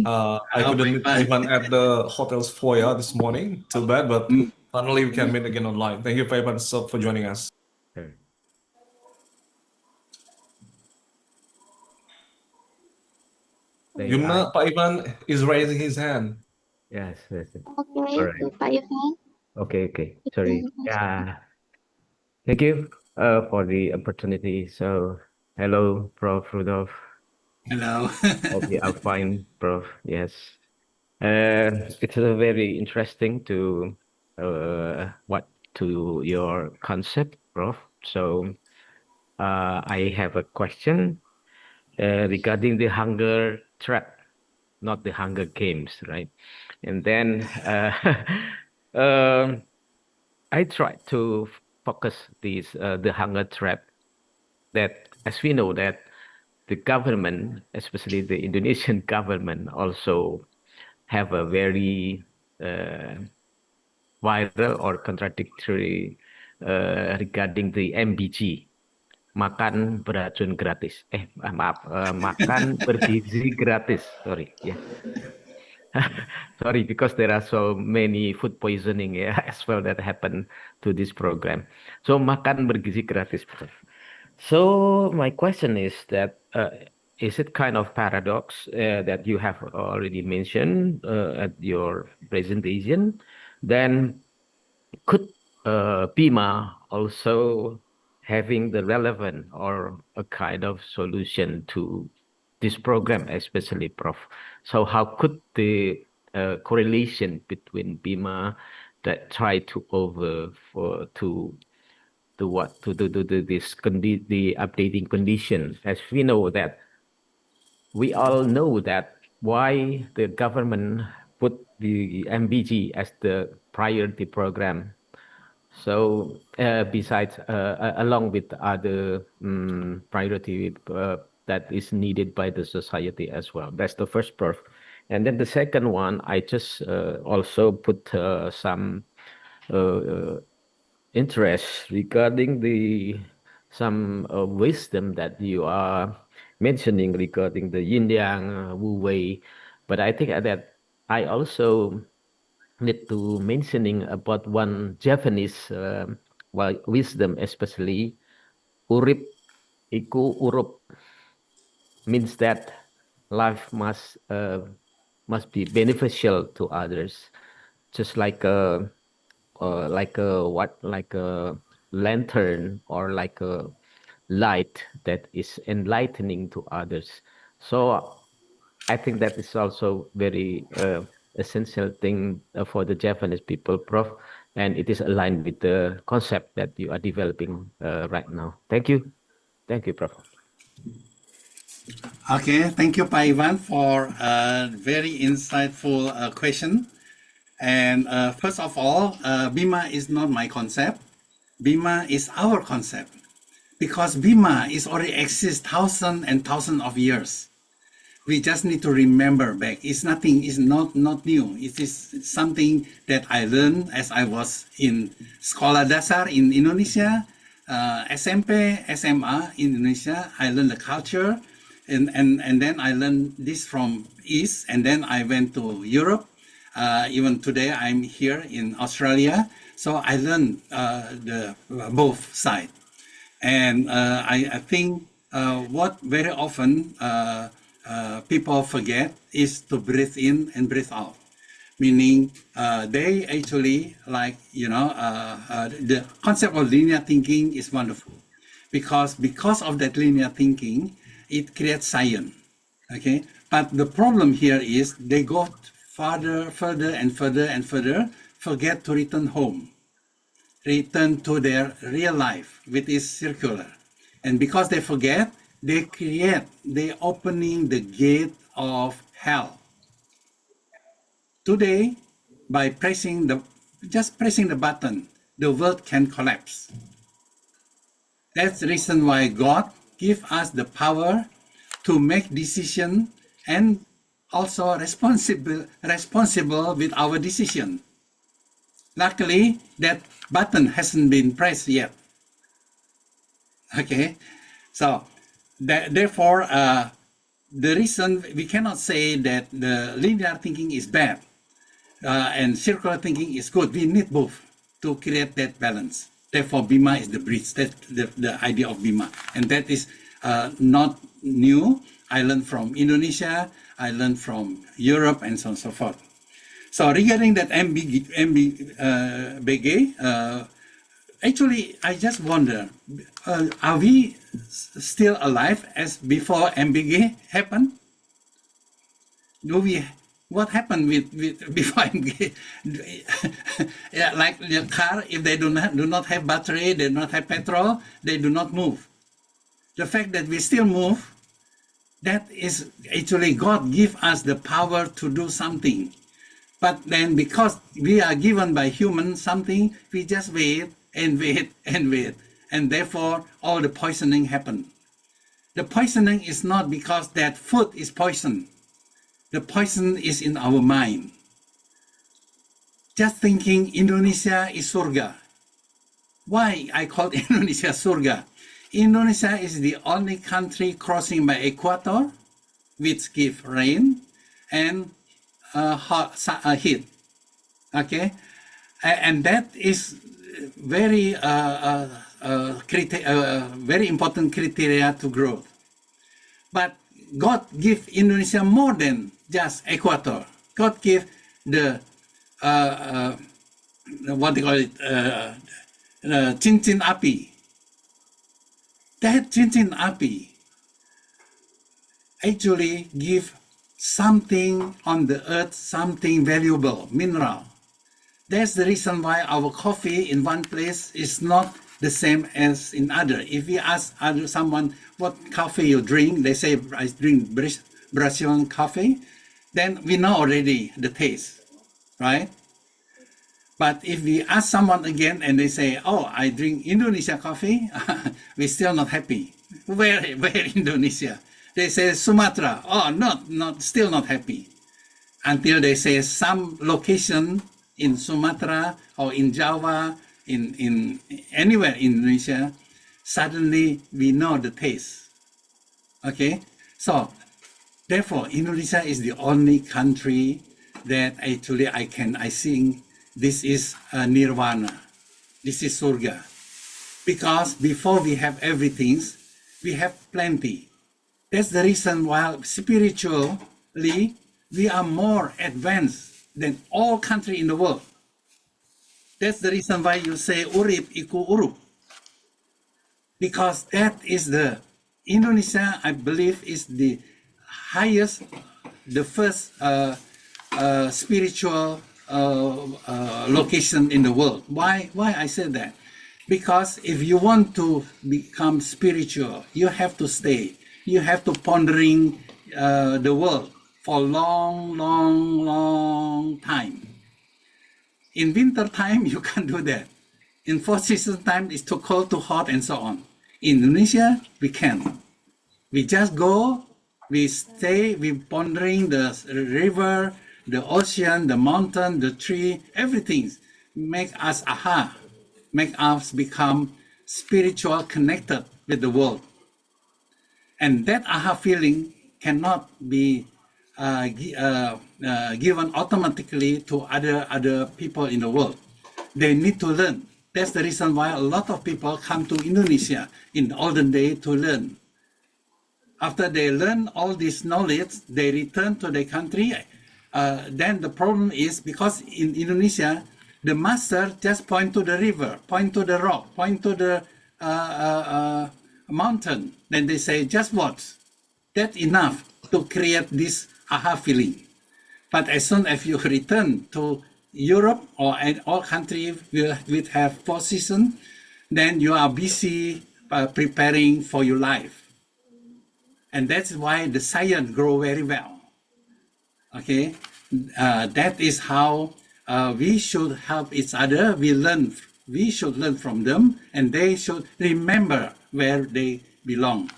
I couldn't meet Pak Ivan at the hotel's foyer this morning. Too bad, but finally we can meet again online. Thank you, Pak Ivan, so for joining us. Yumna, Pak Ivan is raising his hand. Yes. Okay, All right. Pak Ivan. Okay. Sorry. Yeah. Thank you for the opportunity. So, hello, Prof. Rudolf. Hello. Hope you are fine, Prof. Yes. It's very interesting to your concept, Prof. So, I have a question regarding the hunger trap, not the Hunger Games, right? And then I try to focus the hunger trap that, as we know, that the government, especially the Indonesian government, also have a very viral or contradictory regarding the MBG, makan beracun gratis. Makan bergizi gratis. Sorry, yeah. Sorry, because there are so many food poisoning as well that happen to this program. So makan bergizi gratis. So my question is that is it kind of paradox that you have already mentioned at your presentation? Then could BIMA also having the relevant or a kind of solution to this program, especially Prof? So how could the correlation between BIMA that try to the updating condition, as we know that we all know that why the government put the MBG as the priority program. So besides, along with other priority that is needed by the society as well. That's the first part. And then the second one, I just also put some interest regarding some wisdom that you are mentioning regarding the yin yang wu wei, but I think that I also need to mentioning about one Japanese wisdom, especially urip iku urup, means that life must be beneficial to others, just like like a what, like a lantern or like a light that is enlightening to others. So I think that is also very essential thing for the Japanese people, Prof. And it is aligned with the concept that you are developing right now. Thank you. Thank you, Prof. Okay, thank you, Pak Ivan, for a very insightful question. And first of all, Bima is not my concept. Bima is our concept, because Bima is already exists thousands and thousands of years. We just need to remember back. It's nothing. It's not new. It is something that I learned as I was in Sekolah Dasar in Indonesia, SMP, SMA in Indonesia. I learned the culture, and then I learned this from East, and then I went to Europe. Even today, I'm here in Australia. So I learned the both sides. And I think what very often people forget is to breathe in and breathe out. Meaning they actually like, the concept of linear thinking is wonderful. Because of that linear thinking, it creates science, okay? But the problem here is they go further and further, forget to return home. Return to their real life, which is circular. And because they forget, they opening the gate of hell. Today, by just pressing the button, the world can collapse. That's the reason why God gives us the power to make decision and also responsible with our decision. Luckily, that button hasn't been pressed yet. Okay, so therefore, the reason we cannot say that the linear thinking is bad and circular thinking is good. We need both to create that balance. Therefore, Bima is the bridge. That's the idea of Bima, and that is not new. I learned from Indonesia. I learned from Europe, and so on and so forth. So regarding that MBG, actually, I just wonder, are we still alive as before MBG happened? What happened with before MBG? Yeah, like the car, if they do not have battery, they do not have petrol, they do not move. The fact that we still move, that is actually God give us the power to do something. But then because we are given by human something, we just wait and wait and wait. And therefore, all the poisoning happen. The poisoning is not because that food is poison. The poison is in our mind. Just thinking Indonesia is surga. Why I call Indonesia surga? Indonesia is the only country crossing by equator, which give rain and heat. Okay, and that is very very important criteria to growth. But God give Indonesia more than just equator. God give the what they call it, cincin api. That cincin api actually give something on the earth, something valuable, mineral. That's the reason why our coffee in one place is not the same as in other. If we ask someone what coffee you drink, they say I drink Brazilian coffee, then we know already the taste, right? But if we ask someone again and they say, oh, I drink Indonesia coffee, we're still not happy. Where Indonesia? They say Sumatra. Oh, still not happy. Until they say some location in Sumatra or in Java, in anywhere in Indonesia, suddenly we know the taste. Okay? So, therefore, Indonesia is the only country that actually I think this is nirvana. This is surga. Because before we have everything, we have plenty. That's the reason why spiritually we are more advanced than all countries in the world. That's the reason why you say urip iku urup. Because that is the, Indonesia, I believe, is the highest, the first spiritual location in the world. Why I said that? Because if you want to become spiritual, you have to stay. You have to pondering the world for long time. In winter time, you can't do that. In four season time, it's too cold, too hot, and so on. In Indonesia, we can. We just go, we stay, we pondering the river, the ocean, the mountain, the tree, everything make us aha, make us become spiritual connected with the world. And that aha feeling cannot be given automatically to other people in the world. They need to learn. That's the reason why a lot of people come to Indonesia in the olden day to learn. After they learn all this knowledge, they return to their country. Then the problem is, because in Indonesia, the master just point to the river, point to the rock, point to the mountain. Then they say, just watch. That's enough to create this aha feeling. But as soon as you return to Europe or all countries which have four seasons, then you are busy preparing for your life. And that's why the science grow very well. Okay, that is how we should help each other. We should learn from them, and they should remember where they belong.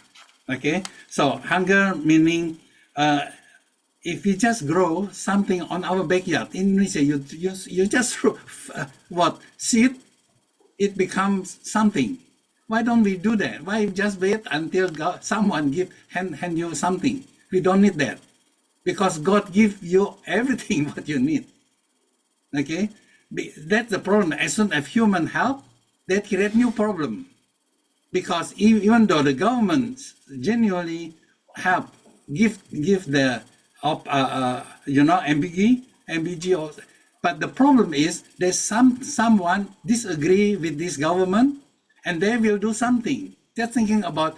Okay, so hunger meaning if we just grow something on our backyard in Indonesia, you just seed, it becomes something. Why don't we do that? Why just wait until someone hand you something? We don't need that, because God gives you everything what you need. Okay, that's the problem. As soon as human help, that create new problem, because even though the government genuinely help, give the MBG, but the problem is there's someone disagree with this government, and they will do something. They're thinking about,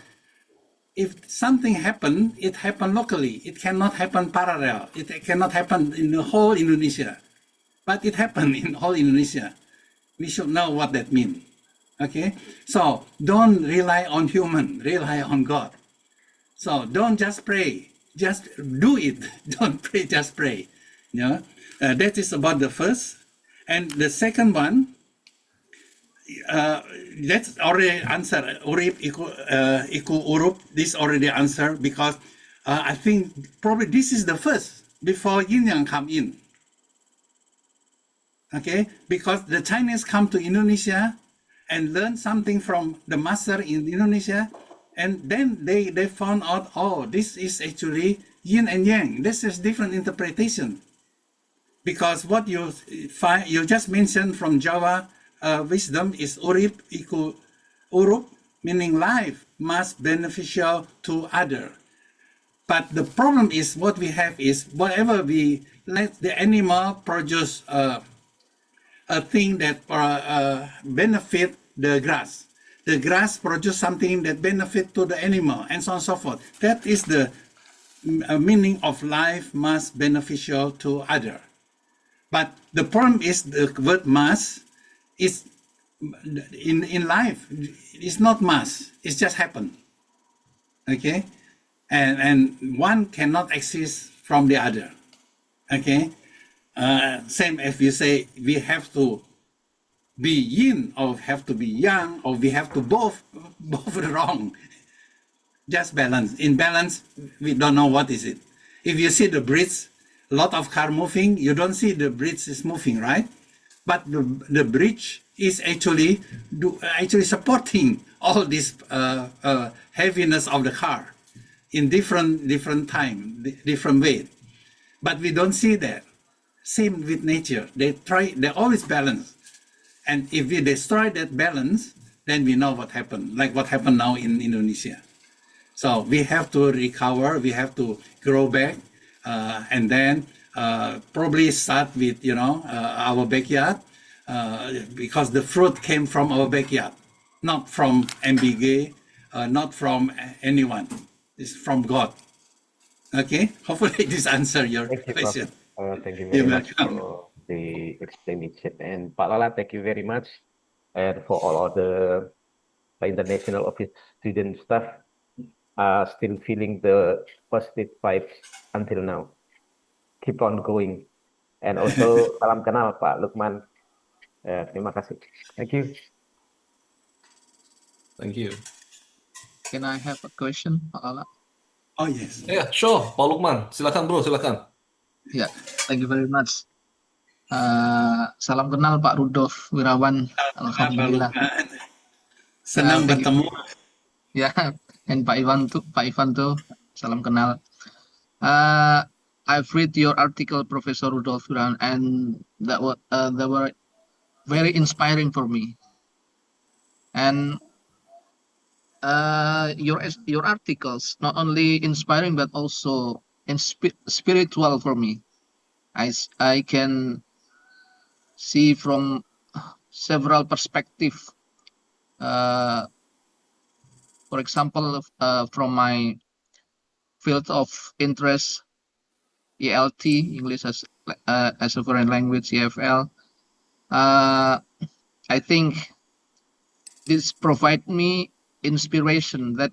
if something happen, it happen locally. It cannot happen parallel. It cannot happen in the whole Indonesia, but it happened in whole Indonesia. We should know what that means. Okay, so don't rely on human, rely on God. So don't just pray, just do it. Don't pray, just pray. That is about the first. And the second one, let's already answer urip iku urup. This already answered, because I think probably this is the first before yin yang come in. Okay, because the Chinese come to Indonesia and learn something from the master in Indonesia, and then they found out, oh, this is actually yin and yang. This is different interpretation, because what you find, you just mentioned from Java wisdom is urip iku urup, meaning life must beneficial to other. But the problem is, what we have is, whatever we let the animal produce a thing that benefit the grass. The grass produce something that benefit to the animal, and so on and so forth. That is the meaning of life must beneficial to other. But the problem is, the word must is in life. It's not must. It's just happen. Okay, and one cannot exist from the other. Okay. Same as you say, we have to be yin or have to be yang, or we have to both wrong. Just balance. In balance, we don't know what is it. If you see the bridge, a lot of car moving, you don't see the bridge is moving, right? But the bridge is actually supporting all this heaviness of the car in different time, different way. But we don't see that. Same with nature. They always balance. And if we destroy that balance, then we know what happened, like what happened now in Indonesia. So we have to recover, we have to grow back, and then probably start with, our backyard, because the fruit came from our backyard, not from MBG, not from anyone. It's from God. Okay, hopefully this answer your Thank you, Prof. question. Thank you You're very much welcome. for the explanation. And Pak Lala, thank you very much. And for all the international office student staff, still feeling the positive vibes until now. Keep on going. And also, salam kenal Pak Luqman. Terima kasih. Thank you. Thank you. Can I have a question, Pak Lala? Oh yes. Yeah, sure, Pak Luqman. Silakan bro, silakan. Yeah, thank you very much. Salam kenal Pak Rudolf Wirawan. Alhamdulillah. Senang Thank you. bertemu. Yeah, and Pak Ivan tuh, salam kenal. I've read your article, Professor Rudolf Wirawan, and that were very inspiring for me. And your articles not only inspiring but also spiritual for me. I can see from several perspectives. For example, from my field of interest, ELT, English as a foreign language, EFL. I think this provide me inspiration that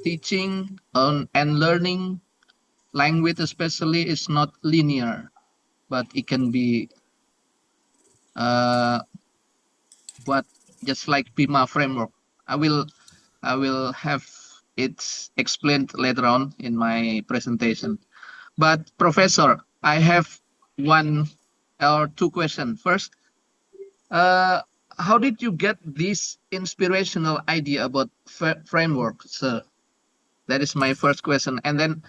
teaching and learning language especially is not linear, but it can be just like BIMA framework. I will have it explained later on in my presentation. But Professor, I have one or two questions. First, how did you get this inspirational idea about framework, sir? That is my first question. And then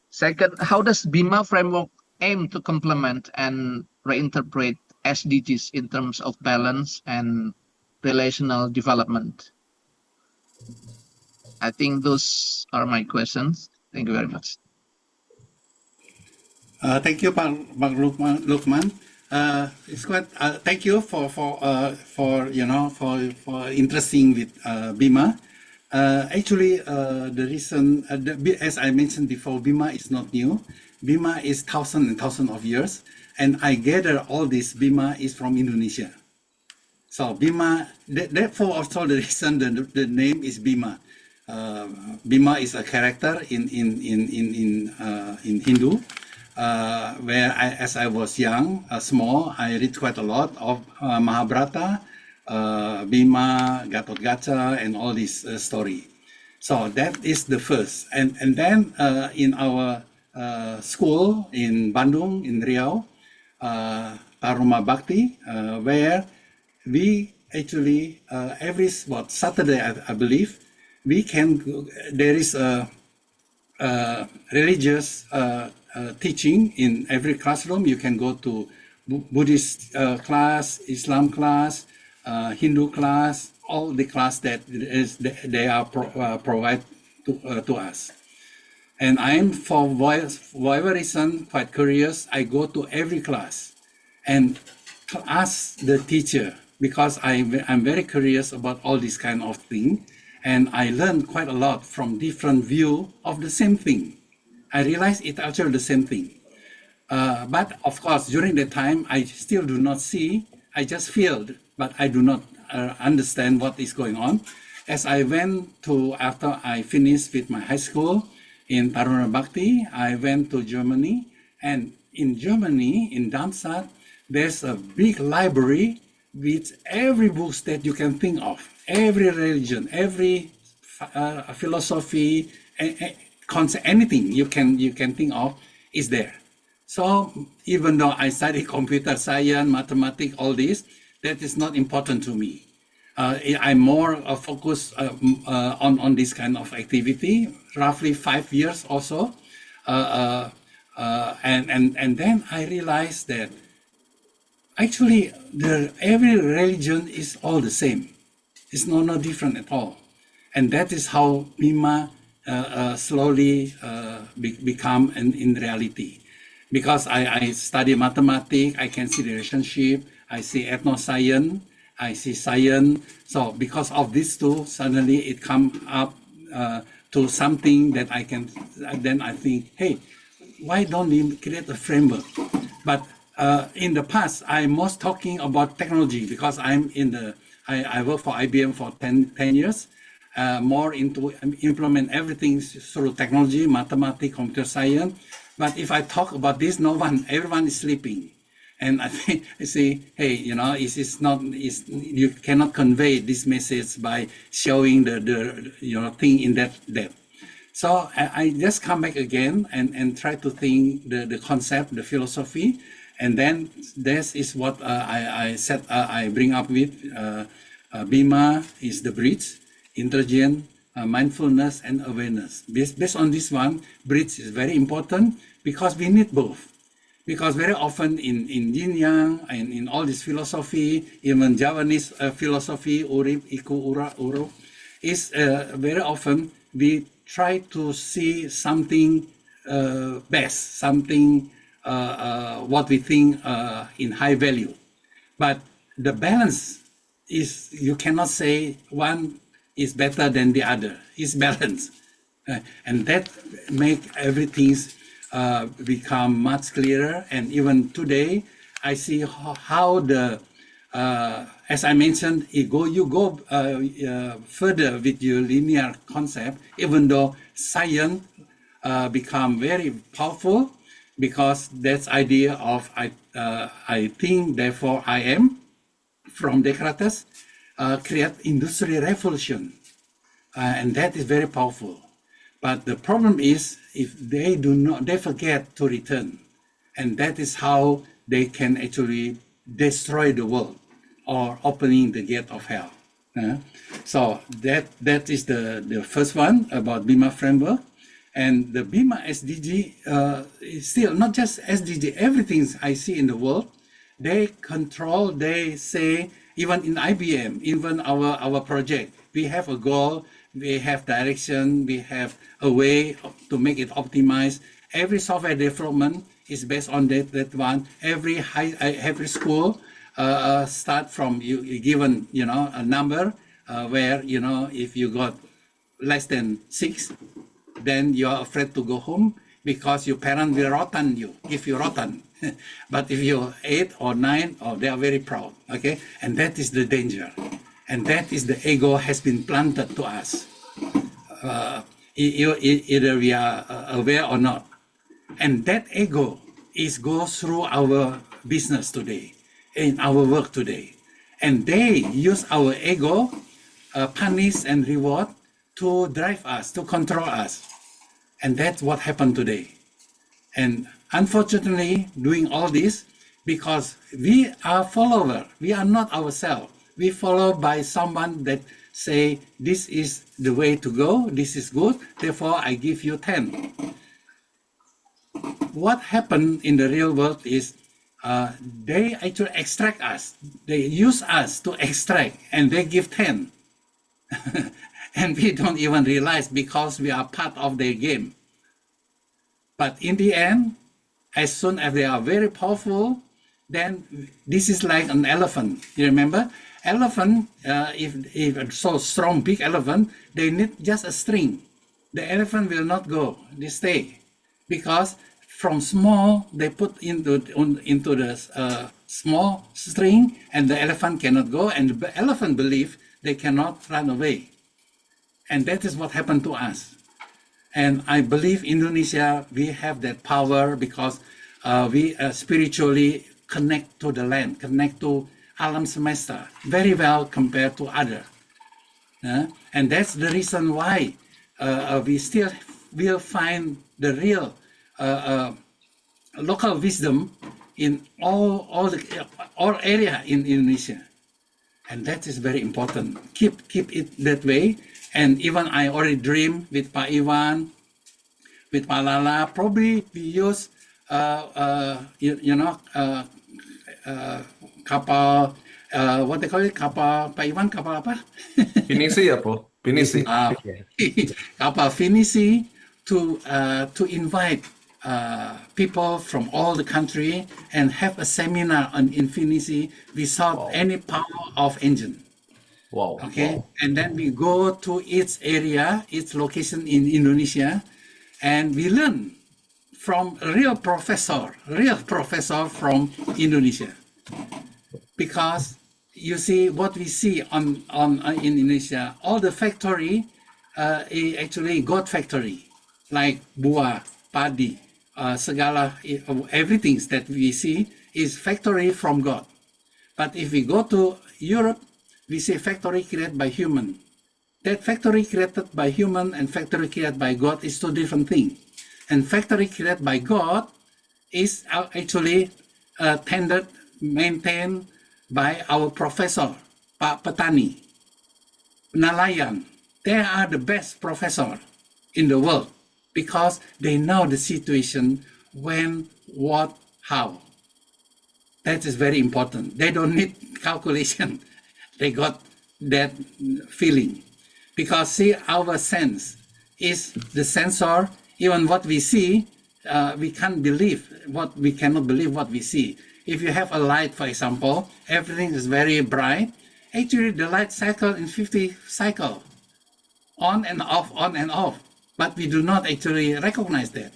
second, how does BIMA framework aim to complement and reinterpret SDGs in terms of balance and relational development? I think those are my questions. Thank you very much. Thank you, Pak Luqman. It's quite. Thank you for interesting with BIMA. Actually, the reason, as I mentioned before, BIMA is not new. BIMA is thousands and thousands of years, and I gather all this BIMA is from Indonesia. So BIMA, therefore also the reason the name is BIMA. BIMA is a character in Hindu. Where as I was young, small, I read quite a lot of Mahabharata, Bhima, Gatotkaca, and all this story. So that is the first. And then in our school in Bandung, in Riau, Taruma Bhakti, where we actually, every Saturday, I believe, there is a religious teaching in every classroom. You can go to Buddhist class, Islam class, Hindu class, all the class that they are provide to us. And I am, for whatever reason, quite curious. I go to every class and ask the teacher, because I'm very curious about all this kind of thing. And I learned quite a lot from different view of the same thing. I realized it's actually the same thing. But of course, during the time, I still do not see. I just feel, but I do not understand what is going on. As I went to, after I finished with my high school in Taruna Bhakti, I went to Germany. And in Germany, in Darmstadt, there's a big library with every books that you can think of. Every religion, every philosophy, concept, anything you can think of is there. So even though I study computer science, mathematics, all this, that is not important to me. I'm more focused on this kind of activity, roughly 5 years or so. And then I realized that actually every religion is all the same. It's not different at all. And that is how Bhima slowly become in reality. Because I study mathematics, I can see the relationship. I see ethnoscience, I see science. So because of these two, suddenly it come up to something that I can, then I think, hey, why don't we create a framework? But in the past, I'm most talking about technology because I work for IBM for 10 years, more into implement everything through technology, mathematics, computer science. But if I talk about this, everyone is sleeping. And I think I say, hey, you cannot convey this message by showing the thing in that depth. So I just come back again and try to think the concept, the philosophy, and then this is what I said. I bring up with BIMA is the bridge, intelligence, mindfulness, and awareness. Based on this one, bridge is very important because we need both. Because very often in Yin Yang and in all this philosophy, even Javanese philosophy, Urip, Iku, Ura, Uru, is very often we try to see something best, something what we think in high value. But the balance is, you cannot say one is better than the other. It's balance. And that make everything become much clearer. And even today, I see how the, as I mentioned, you go further with your linear concept, even though science become very powerful, because that's idea of I think, therefore I am, from Descartes, create industrial revolution. And that is very powerful. But the problem is, if they forget to return. And that is how they can actually destroy the world or opening the gate of hell. So that is the first one about BIMA framework. And the BIMA SDG is still not just SDG, everything I see in the world, they control, they say, even in IBM, even our project, we have a goal, we have direction, we have a way to make it optimized. Every software development is based on that one. Every school start from you given a number where if you got less than 6, then you are afraid to go home because your parents will rotten you, if you rotten. But if you're 8 or 9, they are very proud, okay? And that is the danger. And that is the ego has been planted to us. Either we are aware or not. And that ego goes through our business today, in our work today. And they use our ego, punish and reward to drive us, to control us. And that's what happened today. And unfortunately, doing all this, because we are followers, we are not ourselves. We follow by someone that say, this is the way to go, this is good, therefore I give you 10. What happened in the real world is they actually extract us. They use us to extract, and they give 10. And we don't even realize because we are part of their game. But in the end, as soon as they are very powerful, then this is like an elephant. You remember? Elephant, if a so strong, big elephant, they need just a string. The elephant will not go, they stay. Because from small, they put into the small string, and the elephant cannot go, and the elephant believe they cannot run away. And that is what happened to us. And I believe Indonesia, we have that power because we spiritually connect to the land, connect to alam semesta very well compared to other. And that's the reason why we still will find the real local wisdom in all area in Indonesia. And that is very important. Keep it that way. And even I already dream with Pak Iwan, with Pak Lala, probably we use, kapal, what they call it, kapal, Pak Iwan, kapal apa? Pinisi ya, Po? Pinisi. Kapal Finisi to invite people from all the country and have a seminar on infinity without any power of engine. Wow. Okay, Wow. and then we go to its area, its location in Indonesia, and we learn from a real professor from Indonesia. Because you see what we see on in Indonesia, all the factory is actually God factory, like buah, padi, segala, everything that we see is factory from God. But if we go to Europe, we see factory created by human. That factory created by human and factory created by God is two different things. And factory created by God is actually tended, maintained by our professor, Pak Petani, Nelayan. They are the best professor in the world because they know the situation, when, what, how. That is very important. They don't need calculation. They got that feeling. Because see, our sense is the sensor. Even what we see, we cannot believe what we see. If you have a light, for example, everything is very bright. Actually, the light cycle in 50 cycle, on and off, on and off. But we do not actually recognize that.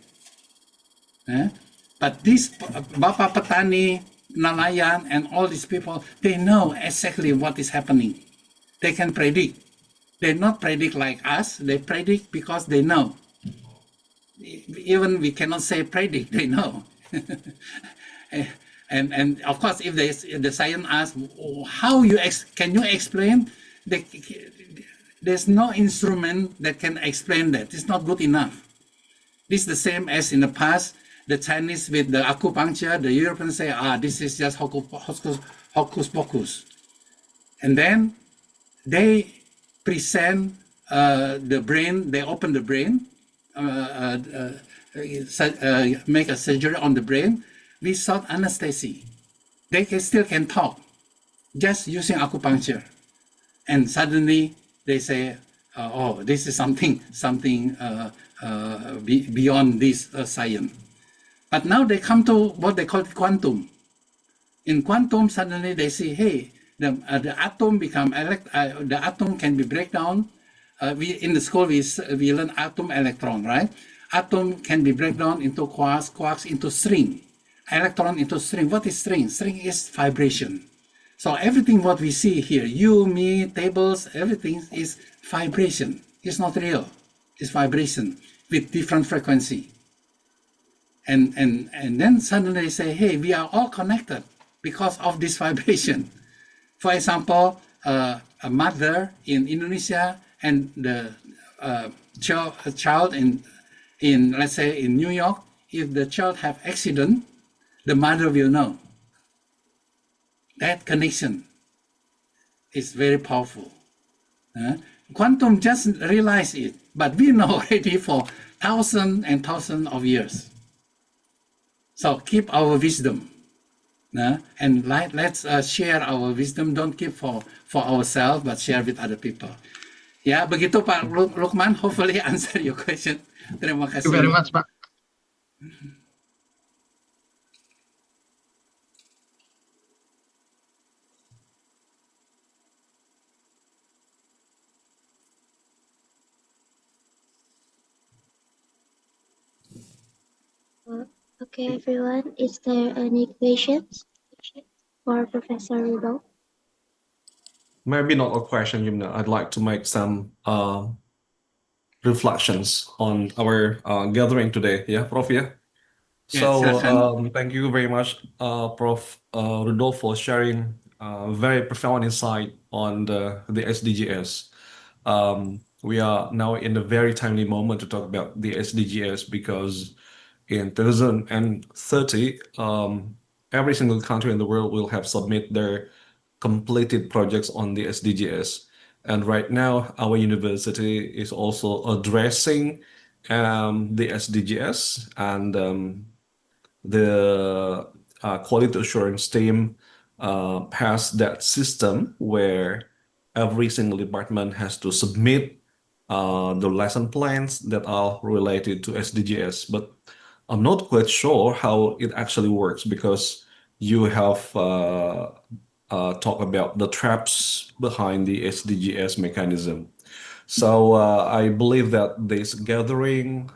But this Bapak Petani, Nelayan, and all these people, they know exactly what is happening. They can predict. They not predict like us. They predict because they know. Even we cannot say predict, they know. and of course, if the science asks, how can you explain? There's no instrument that can explain that. It's not good enough. This is the same as in the past, the Chinese with the acupuncture, the Europeans say, this is just hocus pocus. And then they present the brain, they open the brain, make a surgery on the brain without anesthesia. They still can talk, just using acupuncture. And suddenly they say, this is something beyond this science. But now they come to what they call quantum. In quantum, suddenly they see, hey, the atom the atom can be break down. In the school we learn atom electron, right? Atom can be break down into quarks, quarks into string, electron into string. What is string? String is vibration. So everything what we see here, you, me, tables, everything is vibration. It's not real. It's vibration with different frequency. And then suddenly they say, hey, we are all connected because of this vibration. For example, a mother in Indonesia and the child in let's say in New York, if the child have accident, the mother will know. That connection is very powerful. Quantum just realized it, but we know already for thousands and thousands of years. So keep our wisdom. And let's share our wisdom. Don't keep for ourselves, but share with other people. Ya, begitu Pak Luqman. Hopefully answer your question. Terima Thank you very kasih. much, Pak. Okay, everyone. Is there any questions for Professor Rudolf? Maybe not a question, Yumna. I'd like to make some reflections on our gathering today. Yeah, Prof. Yeah. Ya, So silakan. thank you very much, Prof. Rudolf, for sharing very profound insight on the SDGs. We are now in a very timely moment to talk about the SDGs because in 2030, every single country in the world will have submit their completed projects on the SDGs. And right now, our university is also addressing the SDGs, and the quality assurance team has that system where every single department has to submit the lesson plans that are related to SDGs. But I'm not quite sure how it actually works because you have talked about the traps behind the SDGs mechanism. So I believe that this gathering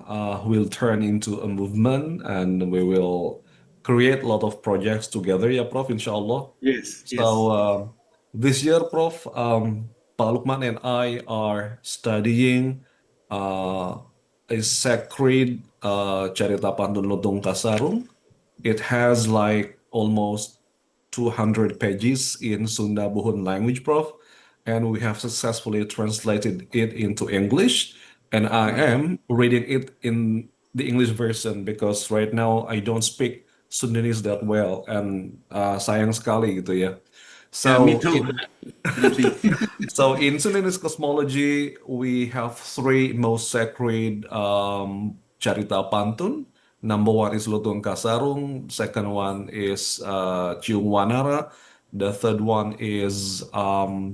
will turn into a movement and we will create a lot of projects together, ya Prof, inshallah. Yes, yes. So this year, Prof, Pak Luqman and I are studying uh, a sacred Carita Pantun Lutung Kasarung. It has like almost 200 pages in Sunda Buhun language, Prof, and we have successfully translated it into English. And I Wow. am reading it in the English version because right now I don't speak Sundanese that well, and sayang sekali gitu ya. Yeah, me So too. in Definitely. so in Sundanese cosmology, we have three most sacred Carita Pantun. Number one is Lutung Kasarung. Second one is Ciung Wanara. The third one is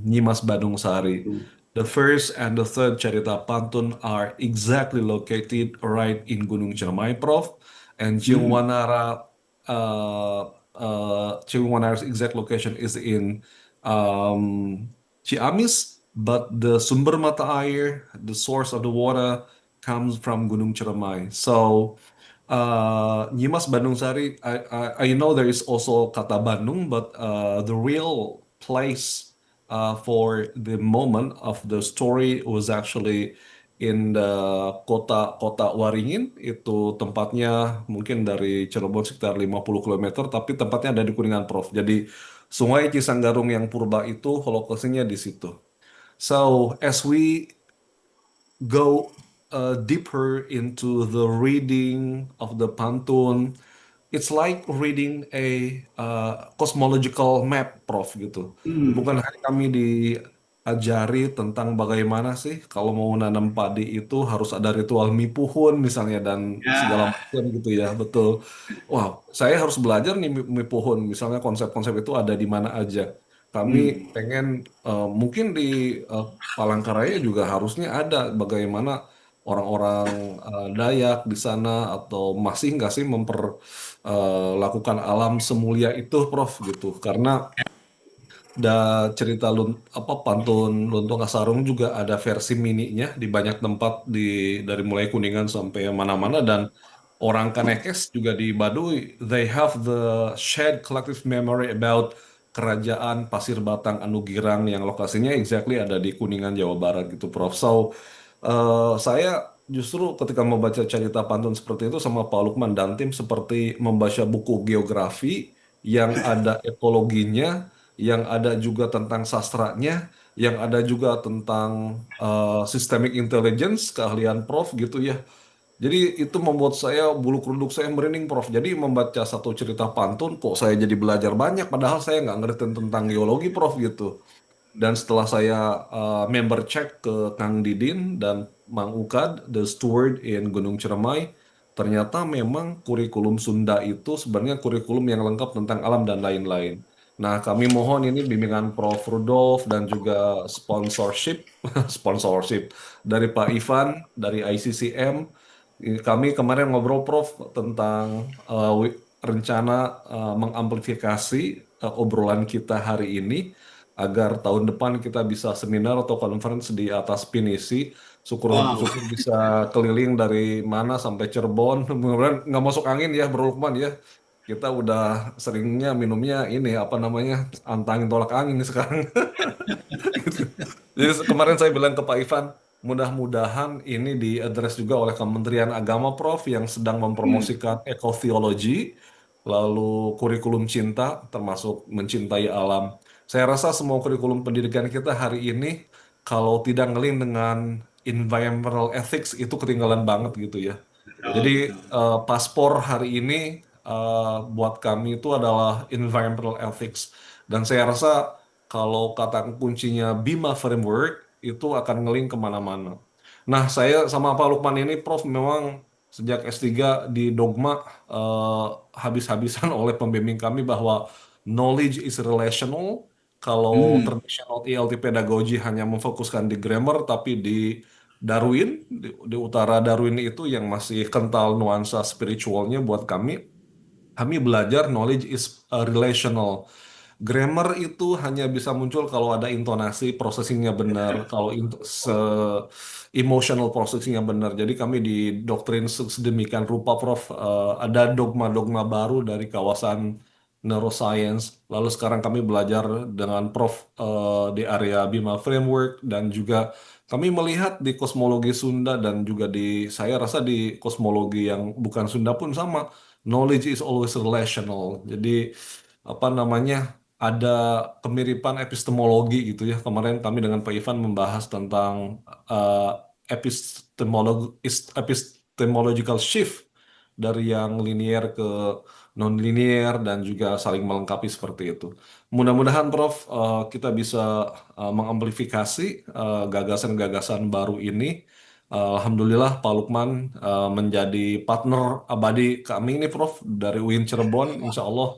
Nyimas Badung Sari. The first and the third Carita Pantun are exactly located right in Gunung Ciremai, Prof. And Mm. Ciung Wanara's exact location is in um, Ciamis, but the sumber mata air, the source of the water, comes from Gunung Ciremai. So, Nyimas Bandung Sari, I know there is also Kata Bandung, but the real place for the moment of the story was actually in the kota Waringin. Itu tempatnya mungkin dari Cirebon sekitar 50 kilometer, tapi tempatnya ada di Kuningan, Prof. Jadi Sungai Cisanggarung yang purba itu lokasinya di situ. So as we go deeper into the reading of the pantun, it's like reading a cosmological map, Prof, gitu. Mm. Bukan hanya kami diajari tentang bagaimana sih kalau mau nanam padi itu harus ada ritual mipuhun misalnya dan segala Yeah. macam gitu ya, betul. Wow, saya harus belajar nih mipuhun, misalnya konsep-konsep itu ada di mana aja. Kami Mm. pengen mungkin di eh, Palangkaraya juga harusnya ada bagaimana orang-orang Dayak di sana atau masih nggak sih lakukan alam semulia itu, Prof, gitu. Karena cerita pantun Luntung Kasarung juga ada versi mininya di banyak tempat dari mulai Kuningan sampai mana-mana dan orang Kanekes juga di Baduy they have the shared collective memory about kerajaan Pasir Batang Anu Girang yang lokasinya exactly ada di Kuningan Jawa Barat gitu, Prof. So saya justru ketika membaca cerita pantun seperti itu sama Pak Lukman dan tim seperti membaca buku geografi yang ada ekologinya, yang ada juga tentang sastranya, yang ada juga tentang systemic intelligence, keahlian Prof gitu ya. Jadi itu membuat saya bulu kuduk saya merinding, Prof. Jadi membaca satu cerita pantun kok saya jadi belajar banyak, padahal saya nggak ngerti tentang geologi, Prof gitu. Dan setelah saya member check ke Kang Didin dan Mang Ukad, the steward in Gunung Ciremai, ternyata memang kurikulum Sunda itu sebenarnya kurikulum yang lengkap tentang alam dan lain-lain. Nah, kami mohon ini bimbingan Prof. Rudolf dan juga sponsorship, sponsorship dari Pak Ivan, dari ICCM. Kami kemarin ngobrol, Prof, tentang rencana mengamplifikasi obrolan kita hari ini agar tahun depan kita bisa seminar atau conference di atas pinisi. Wow. Syukur-syukur bisa keliling dari mana sampai Cirebon. Mudah-mudahan nggak masuk angin ya, Bro Lukman ya. Kita udah seringnya minumnya ini apa namanya antangin tolak angin nih sekarang. Jadi kemarin saya bilang ke Pak Ivan, mudah-mudahan ini diadres juga oleh Kementerian Agama, Prof, yang sedang Mm. mempromosikan ekoteologi, lalu kurikulum cinta, termasuk mencintai alam. Saya rasa semua kurikulum pendidikan kita hari ini, kalau tidak ngelin dengan environmental ethics, itu ketinggalan banget gitu ya. Betul, Jadi betul. paspor hari ini buat kami itu adalah environmental ethics. Dan saya rasa kalau kata kuncinya Bima Framework itu akan ngeling kemana-mana. Nah, saya sama Pak Lukman ini, Prof, memang sejak S3 di dogma eh, habis-habisan oleh pembimbing kami bahwa knowledge is relational. Kalau Mm. traditional ELT pedagogy hanya memfokuskan di grammar, tapi di Darwin di utara Darwin itu yang masih kental nuansa spiritualnya buat kami. Kami belajar knowledge is relational. Grammar itu hanya bisa muncul kalau ada intonasi, processingnya benar, kalau emotional processingnya benar. Jadi kami didoktrin sedemikian rupa, Prof. Ada dogma-dogma baru dari kawasan neuroscience. Lalu sekarang kami belajar dengan Prof di area Bima Framework dan juga kami melihat di kosmologi Sunda dan juga saya rasa di kosmologi yang bukan Sunda pun sama. Knowledge is always relational. Jadi apa namanya ada kemiripan epistemologi gitu ya. Kemarin kami dengan Pak Ivan membahas tentang epistemological shift dari yang linier ke non-linier dan juga saling melengkapi seperti itu. Mudah-mudahan Prof kita bisa mengamplifikasi gagasan-gagasan baru ini. Alhamdulillah Pak Luqman menjadi partner abadi kami ini Prof dari UIN Cirebon. Insya Allah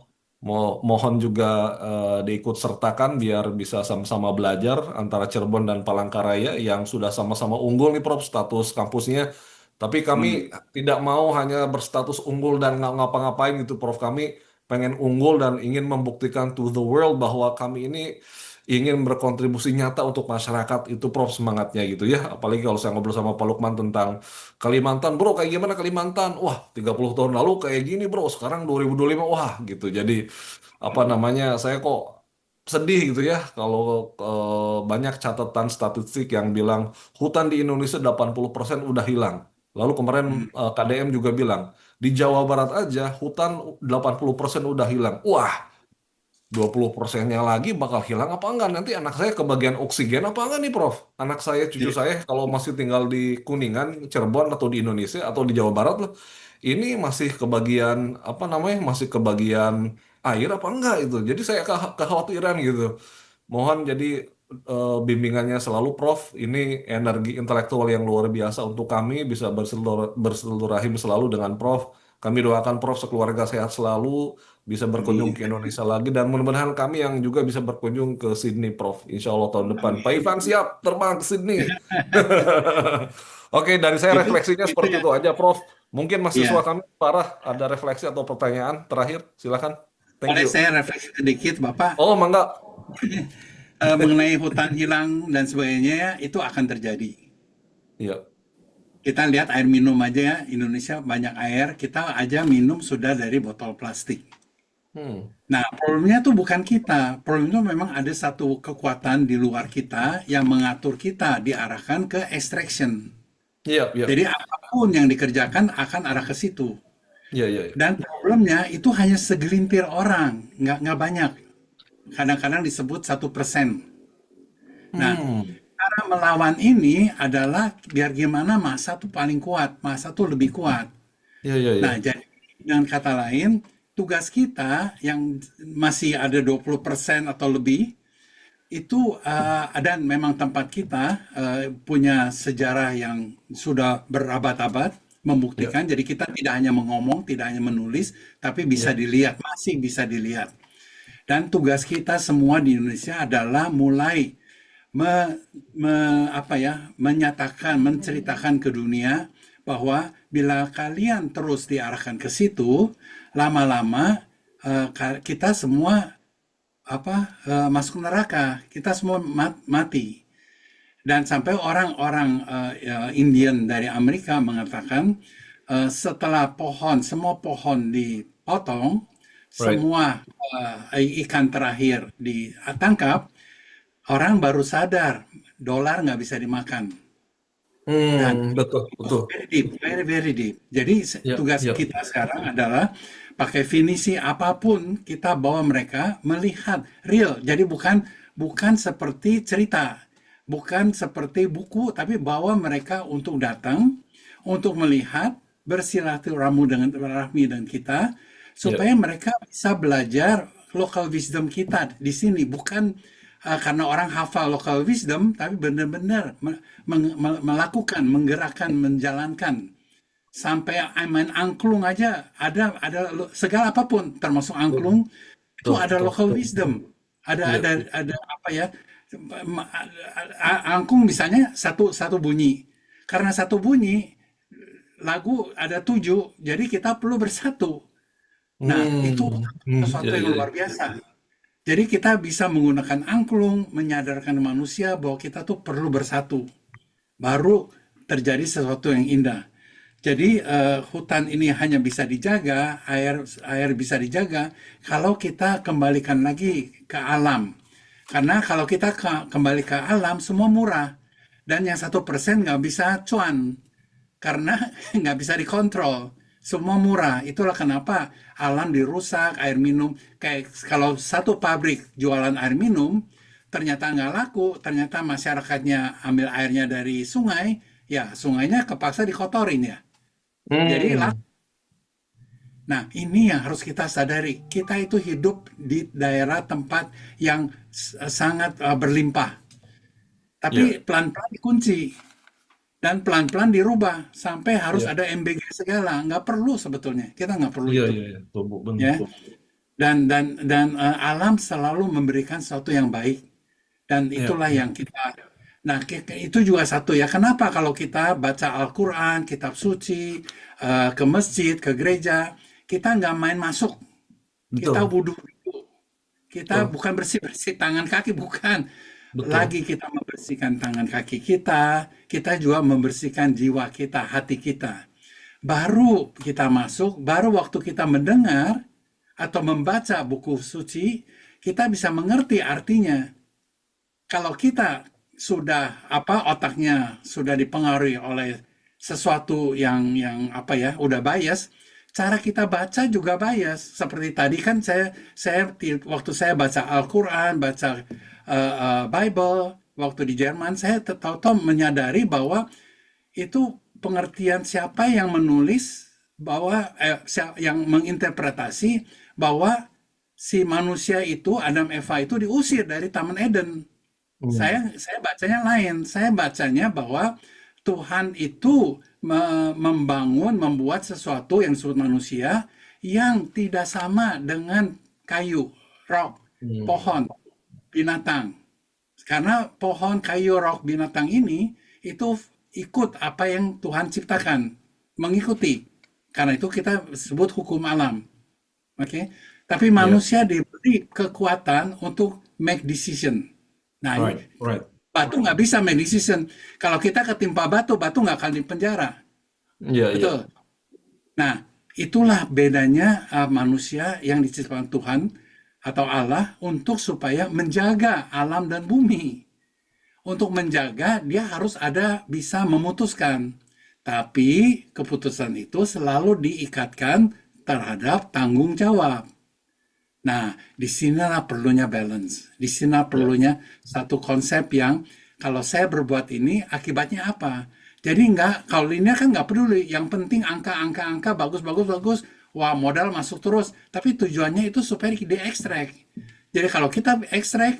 mohon juga diikut sertakan biar bisa sama-sama belajar antara Cirebon dan Palangkaraya yang sudah sama-sama unggul nih Prof status kampusnya. Tapi kami tidak mau hanya berstatus unggul dan nggak ngapa-ngapain gitu Prof. Kami pengen unggul dan ingin membuktikan to the world bahwa kami ini ingin berkontribusi nyata untuk masyarakat. Itu Prof semangatnya gitu ya. Apalagi kalau saya ngobrol sama Pak Lukman tentang Kalimantan, bro kayak gimana Kalimantan? Wah 30 tahun lalu kayak gini bro, sekarang 2025 wah gitu. Jadi apa namanya saya kok sedih gitu ya kalau banyak catatan statistik yang bilang hutan di Indonesia 80% udah hilang. Lalu kemarin KDM juga bilang di Jawa Barat aja hutan 80% udah hilang. Wah, 20%-nya lagi bakal hilang apa enggak? Nanti anak saya kebagian oksigen apa enggak nih, Prof? Anak saya, cucu saya kalau masih tinggal di Kuningan, Cirebon atau di Indonesia atau di Jawa Barat lah, ini masih kebagian apa namanya? Masih kebagian air apa enggak itu? Jadi saya kekhawatiran gitu. Mohon jadi bimbingannya selalu Prof. Ini energi intelektual yang luar biasa untuk kami bisa bersilaturahim selalu dengan Prof. Kami doakan Prof sekeluarga sehat selalu, bisa berkunjung ke Indonesia lagi dan mudah-mudahan kami yang juga bisa berkunjung ke Sydney, Prof. Insya Allah tahun depan. Pak Ivan siap terbang ke Sydney. Oke, dari saya refleksinya seperti itu aja, Prof. Mungkin mahasiswa kami parah ada refleksi atau pertanyaan terakhir, silakan. Thank Boleh you. saya refleksi sedikit, Bapak? Oh, mangga. Mengenai hutan hilang dan sebagainya, itu akan terjadi. Iya. Kita lihat air minum aja ya, Indonesia banyak air, kita aja minum sudah dari botol plastik. Nah, problemnya tuh bukan kita. Problemnya memang ada satu kekuatan di luar kita yang mengatur kita diarahkan ke extraction. Iya, iya. Jadi apapun yang dikerjakan akan arah ke situ. Iya, iya. Dan problemnya itu hanya segelintir orang, nggak banyak. Kadang-kadang disebut 1%. Nah, cara melawan ini adalah biar gimana massa tuh paling kuat, massa tuh lebih kuat. Iya, iya, iya. Nah, jadi dengan kata lain, tugas kita yang masih ada 20% atau lebih, itu dan memang tempat kita punya sejarah yang sudah berabad-abad membuktikan. Jadi kita tidak hanya mengomong, tidak hanya menulis, tapi bisa dilihat, masih bisa dilihat. Dan tugas kita semua di Indonesia adalah mulai menyatakan, menceritakan ke dunia bahwa bila kalian terus diarahkan ke situ, lama-lama kita semua masuk neraka, kita semua mati. Dan sampai orang-orang Indian dari Amerika mengatakan setelah semua pohon dipotong, semua ikan terakhir ditangkap, orang baru sadar dolar nggak bisa dimakan. Dan betul, betul. Very, very deep. Jadi tugas kita sekarang adalah pakai definisi apapun kita bawa mereka melihat real. Jadi bukan seperti cerita, bukan seperti buku, tapi bawa mereka untuk datang, untuk melihat, bersilaturahmi dengan kita, supaya mereka bisa belajar local wisdom kita di sini. Bukan karena orang hafal local wisdom, tapi benar-benar melakukan, menggerakkan, menjalankan. Sampai main angklung aja ada segala apapun termasuk angklung itu ada local wisdom. Ada apa ya? Angklung misalnya satu bunyi. Karena satu bunyi, lagu ada 7, jadi kita perlu bersatu. Nah, itu sesuatu Ya, yang ya, luar biasa. Jadi kita bisa menggunakan angklung, menyadarkan manusia bahwa kita tuh perlu bersatu. Baru terjadi sesuatu yang indah. Jadi hutan ini hanya bisa dijaga, air bisa dijaga kalau kita kembalikan lagi ke alam. Karena kalau kita kembali ke alam, semua murah. Dan yang 1% nggak bisa cuan. Karena nggak bisa dikontrol. Semua murah. Itulah kenapa alam dirusak, air minum. Kayak kalau satu pabrik jualan air minum, ternyata nggak laku, ternyata masyarakatnya ambil airnya dari sungai, ya sungainya kepaksa dikotorin ya. Jadi laku. Nah, ini yang harus kita sadari. Kita itu hidup di daerah tempat yang sangat berlimpah. Tapi pelan-pelan dikunci. Dan pelan-pelan dirubah sampai harus ada MBG segala. Nggak perlu sebetulnya. Kita nggak perlu itu. Ya. Dan alam selalu memberikan sesuatu yang baik. Dan itulah yang kita. Nah, itu juga satu ya. Kenapa kalau kita baca Al-Quran, kitab suci, ke masjid, ke gereja, kita nggak main masuk. Kita wudhu. Kita bukan bersih-bersih tangan kaki, bukan. Lagi kita membersihkan tangan kaki kita juga membersihkan jiwa kita, hati kita. Baru kita masuk, baru waktu kita mendengar atau membaca buku suci, kita bisa mengerti artinya. Kalau kita sudah otaknya sudah dipengaruhi oleh sesuatu yang udah bias, cara kita baca juga bias. Seperti tadi kan saya waktu saya baca Al-Quran, baca Bible, waktu di Jerman, saya tahu-tahu menyadari bahwa itu pengertian siapa yang menulis, bahwa yang menginterpretasi bahwa si manusia itu, Adam Eva itu diusir dari Taman Eden. Saya bacanya lain. Saya bacanya bahwa Tuhan itu membuat sesuatu yang disebut manusia yang tidak sama dengan kayu, rock, pohon, binatang. Karena pohon, kayu, rock, binatang ini itu ikut apa yang Tuhan ciptakan, mengikuti. Karena itu kita sebut hukum alam. Oke? Tapi manusia diberi kekuatan untuk make decision. Nah, batu nggak bisa make decision. Kalau kita ketimpa batu nggak akan dipenjara. Betul. Nah, itulah bedanya manusia yang diciptakan Tuhan atau Allah untuk supaya menjaga alam dan bumi. Untuk menjaga, dia harus bisa memutuskan. Tapi keputusan itu selalu diikatkan terhadap tanggung jawab. Nah, disinilah perlunya balance. Disinilah perlunya satu konsep yang kalau saya berbuat ini, akibatnya apa? Jadi kalau linear kan nggak peduli. Yang penting angka, bagus. Wah, modal masuk terus. Tapi tujuannya itu supaya diekstrak. Jadi kalau kita ekstrak,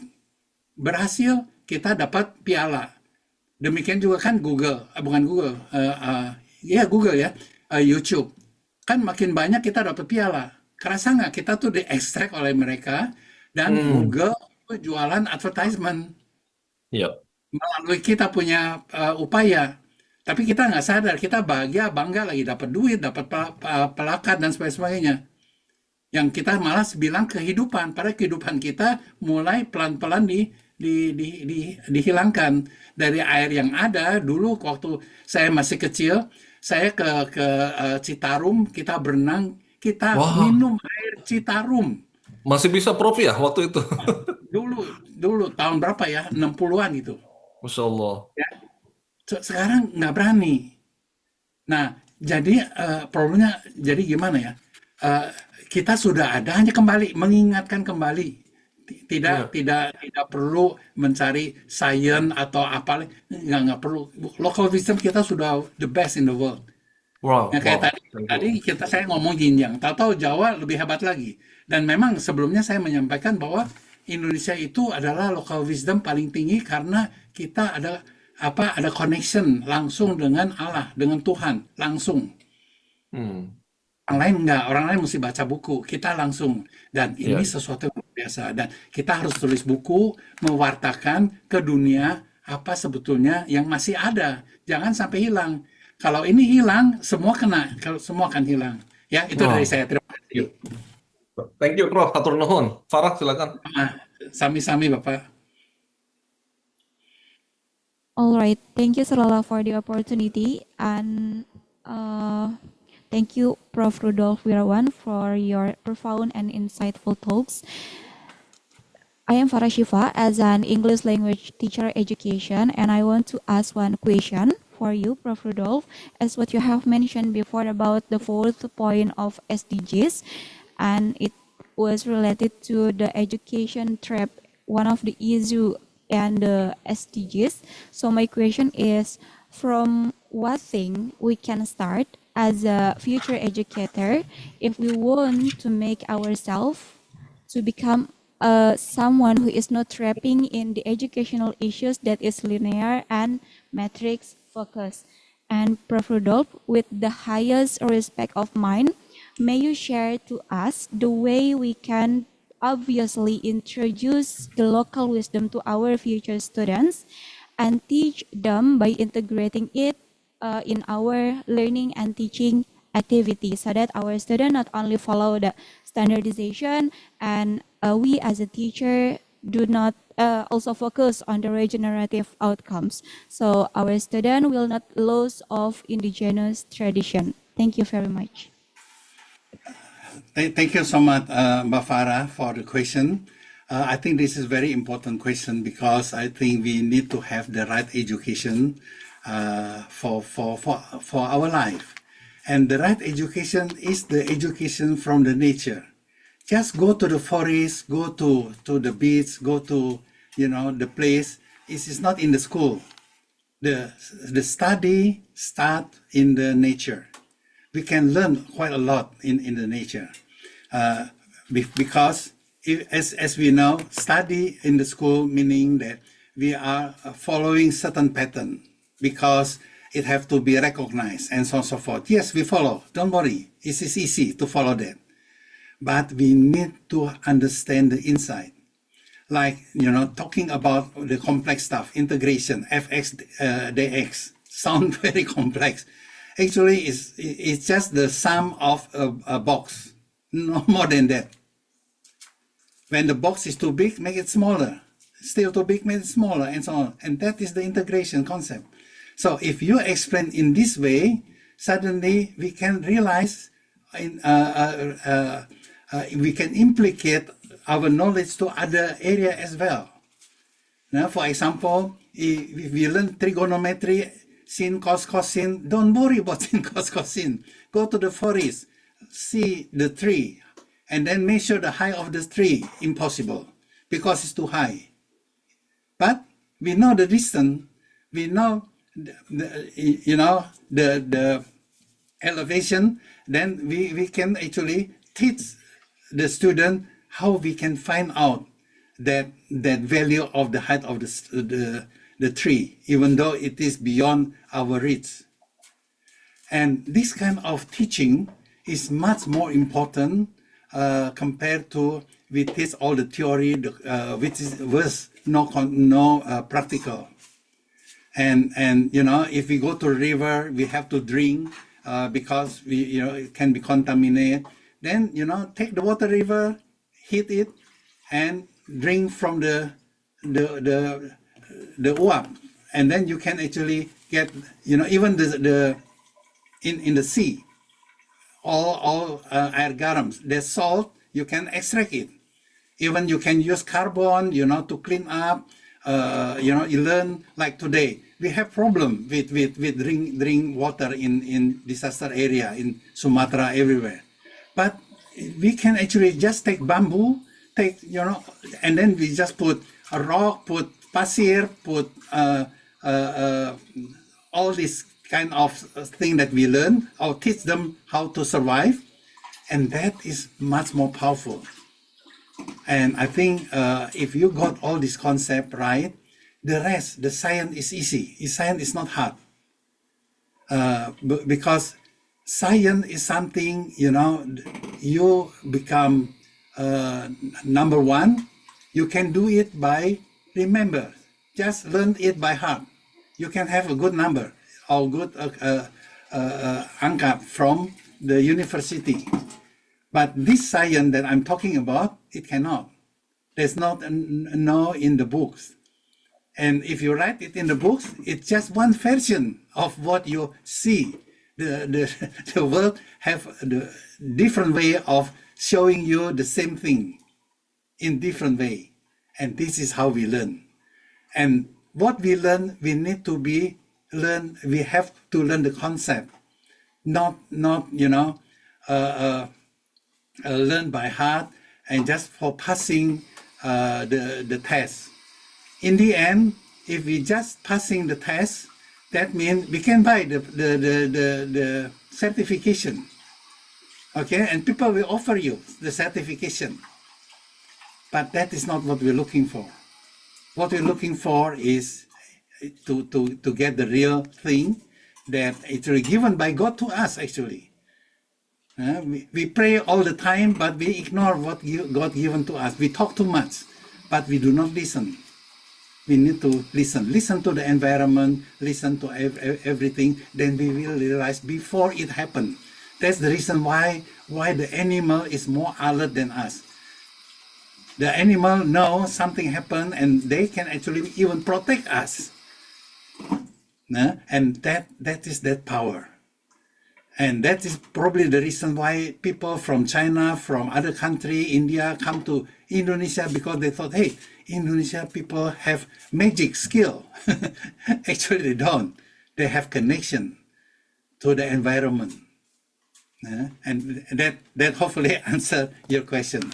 berhasil, kita dapat piala. Demikian juga kan Google, bukan Google, Google ya, YouTube. Kan makin banyak kita dapat piala. Kerasa nggak kita tuh diekstrak oleh mereka dan Google itu jualan advertisement melalui kita punya upaya. Tapi kita nggak sadar, kita bahagia, bangga lagi dapat duit, dapat pelakat dan sebagainya. Yang kita malas bilang kehidupan, pada kehidupan kita mulai pelan-pelan dihilangkan dari air yang ada. Dulu waktu saya masih kecil, saya ke Citarum, kita berenang, kita minum air Citarum. Masih bisa Prof ya waktu itu? Dulu tahun berapa ya? 60-an gitu. Masya Allah. Ya. Sekarang nggak berani. Nah, jadi problemnya jadi gimana ya? Kita sudah ada, hanya kembali mengingatkan kembali. Tidak perlu mencari sains atau apa, nggak perlu. Local wisdom kita sudah the best in the world. Kayak tadi saya ngomong yin yang, tahu-tahu Jawa lebih hebat lagi. Dan memang sebelumnya saya menyampaikan bahwa Indonesia itu adalah local wisdom paling tinggi karena kita ada connection langsung dengan Allah, dengan Tuhan langsung. Orang lain enggak, orang lain mesti baca buku, kita langsung. Dan ini sesuatu yang luar biasa. Dan kita harus tulis buku, mewartakan ke dunia apa sebetulnya yang masih ada. Jangan sampai hilang. Kalau ini hilang, semua kena. Kalau semua akan hilang. Ya, itu dari Oh, saya. Terima kasih. thank you, Prof. Hatur nuhun. Farah, silakan. Sami-sami, Bapak. All right, thank you, Sarala, for the opportunity, and thank you, Prof. Rudolf Wirawan, for your profound and insightful talks. I am Farah Shifa as an English language teacher education, and I want to ask one question for you, Prof. Rudolf, as what you have mentioned before about the fourth point of SDGs, and it was related to the education trap, one of the issue and the SDGs. So my question is, from what thing we can start as a future educator if we want to make ourselves to become someone who is not trapping in the educational issues that is linear and matrix focused. And Prof. Rudolf, with the highest respect of mine, may you share to us the way we can obviously introduce the local wisdom to our future students and teach them by integrating it in our learning and teaching activities, so that our students not only follow the standardization and we as a teacher do not also focus on the regenerative outcomes. So our student will not lose of indigenous tradition. Thank you very much. Thank you so much, Mbak Farah, for the question. I think this is a very important question because I think we need to have the right education for our life. And the right education is the education from the nature. Just go to the forest, go to the beach, go to, the place. It is not in the school. The study start in the nature. We can learn quite a lot in the nature because as we know, study in the school meaning that we are following certain pattern because it have to be recognized and so on and so forth. Yes, we follow. Don't worry. It is easy to follow that. But we need to understand the inside. Like, talking about the complex stuff, integration, fx, dx, sound very complex. Actually, it's just the sum of a box, no more than that. When the box is too big, make it smaller. Still too big, make it smaller, and so on. And that is the integration concept. So if you explain in this way, suddenly we can realize, we can implicate our knowledge to other area as well. Now, for example, if we learn trigonometry, sin, cos, cosine, don't worry about sin, cos, cosine. Go to the forest, see the tree, and then measure the height of the tree. Impossible, because it's too high. But we know the distance, we know the elevation, then we can actually teach the student how we can find out that value of the height of the tree, even though it is beyond our reach. And this kind of teaching is much more important compared to we teach all the theory, which was no practical. And if we go to a river, we have to drink because it can be contaminated. Then take the water river, heat it, and drink from the uap, and then you can actually get even in the sea, all air garams, the salt, you can extract it. Even you can use carbon to clean up. You learn, like today we have problem with drink water in disaster area in Sumatra, everywhere, but we can actually just take bamboo, and then we just put a rock, put pasir, put all this kind of thing that we learn, or teach them how to survive, and that is much more powerful. And I think if you got all this concept right, the rest, the science is easy. Science is not hard because science is something, you become number one. You can do it by remember just learn it by heart. You can have a good number or good angka from the university. But this science that I'm talking about, it cannot. There's not no in the books. And if you write it in the books, it's just one version of what you see. The world have the different way of showing you the same thing in different way. And this is how we learn. And what we learn, we need to we have to learn the concept, not learn by heart and just for passing the test. In the end, if we just passing the test, that means we can buy the certification. Okay, and people will offer you the certification. But that is not what we're looking for. What we're looking for is to get the real thing that it's really given by God to us, actually. We pray all the time, but we ignore what God given to us. We talk too much, but we do not listen. We need to listen. Listen to the environment, listen to everything, then we will realize before it happens. That's the reason why the animal is more alert than us. The animal knows something happened and they can actually even protect us. And that is that power. And that is probably the reason why people from China, from other country, India, come to Indonesia, because they thought, hey, Indonesia people have magic skill. Actually, they don't. They have connection to the environment. And that hopefully answer your question.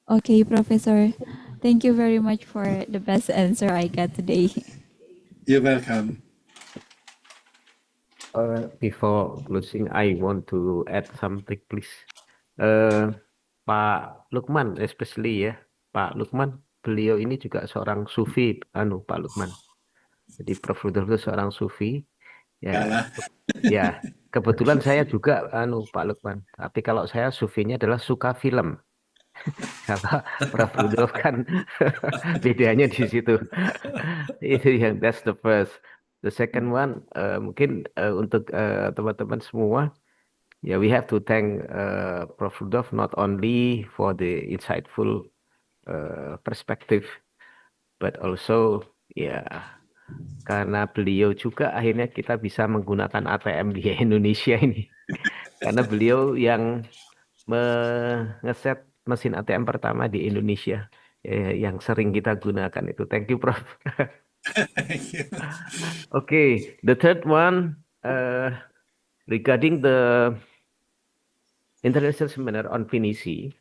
Okay, Professor. Thank you very much for the best answer I got today. You're welcome. Before closing, I want to add something, please. Pak Luqman, especially ya, Pak Luqman, beliau ini juga seorang sufi, Pak Luqman. Jadi Prof. Rudolf itu seorang sufi. Ya, ya. Kebetulan saya juga, Pak Luqman. Tapi kalau saya sufinya adalah suka film. Kalau Prof. Rudolf kan bedanya di situ. Itu yang that's the first. The second one, mungkin untuk teman-teman semua, ya we have to thank Prof. Rudolf not only for the insightful perspective, but also ya karena beliau juga akhirnya kita bisa menggunakan ATM di Indonesia ini. Karena beliau yang ngeset mesin ATM pertama di Indonesia yang sering kita gunakan itu. Thank you, Prof. Okay, the third one regarding the international seminar on finisi,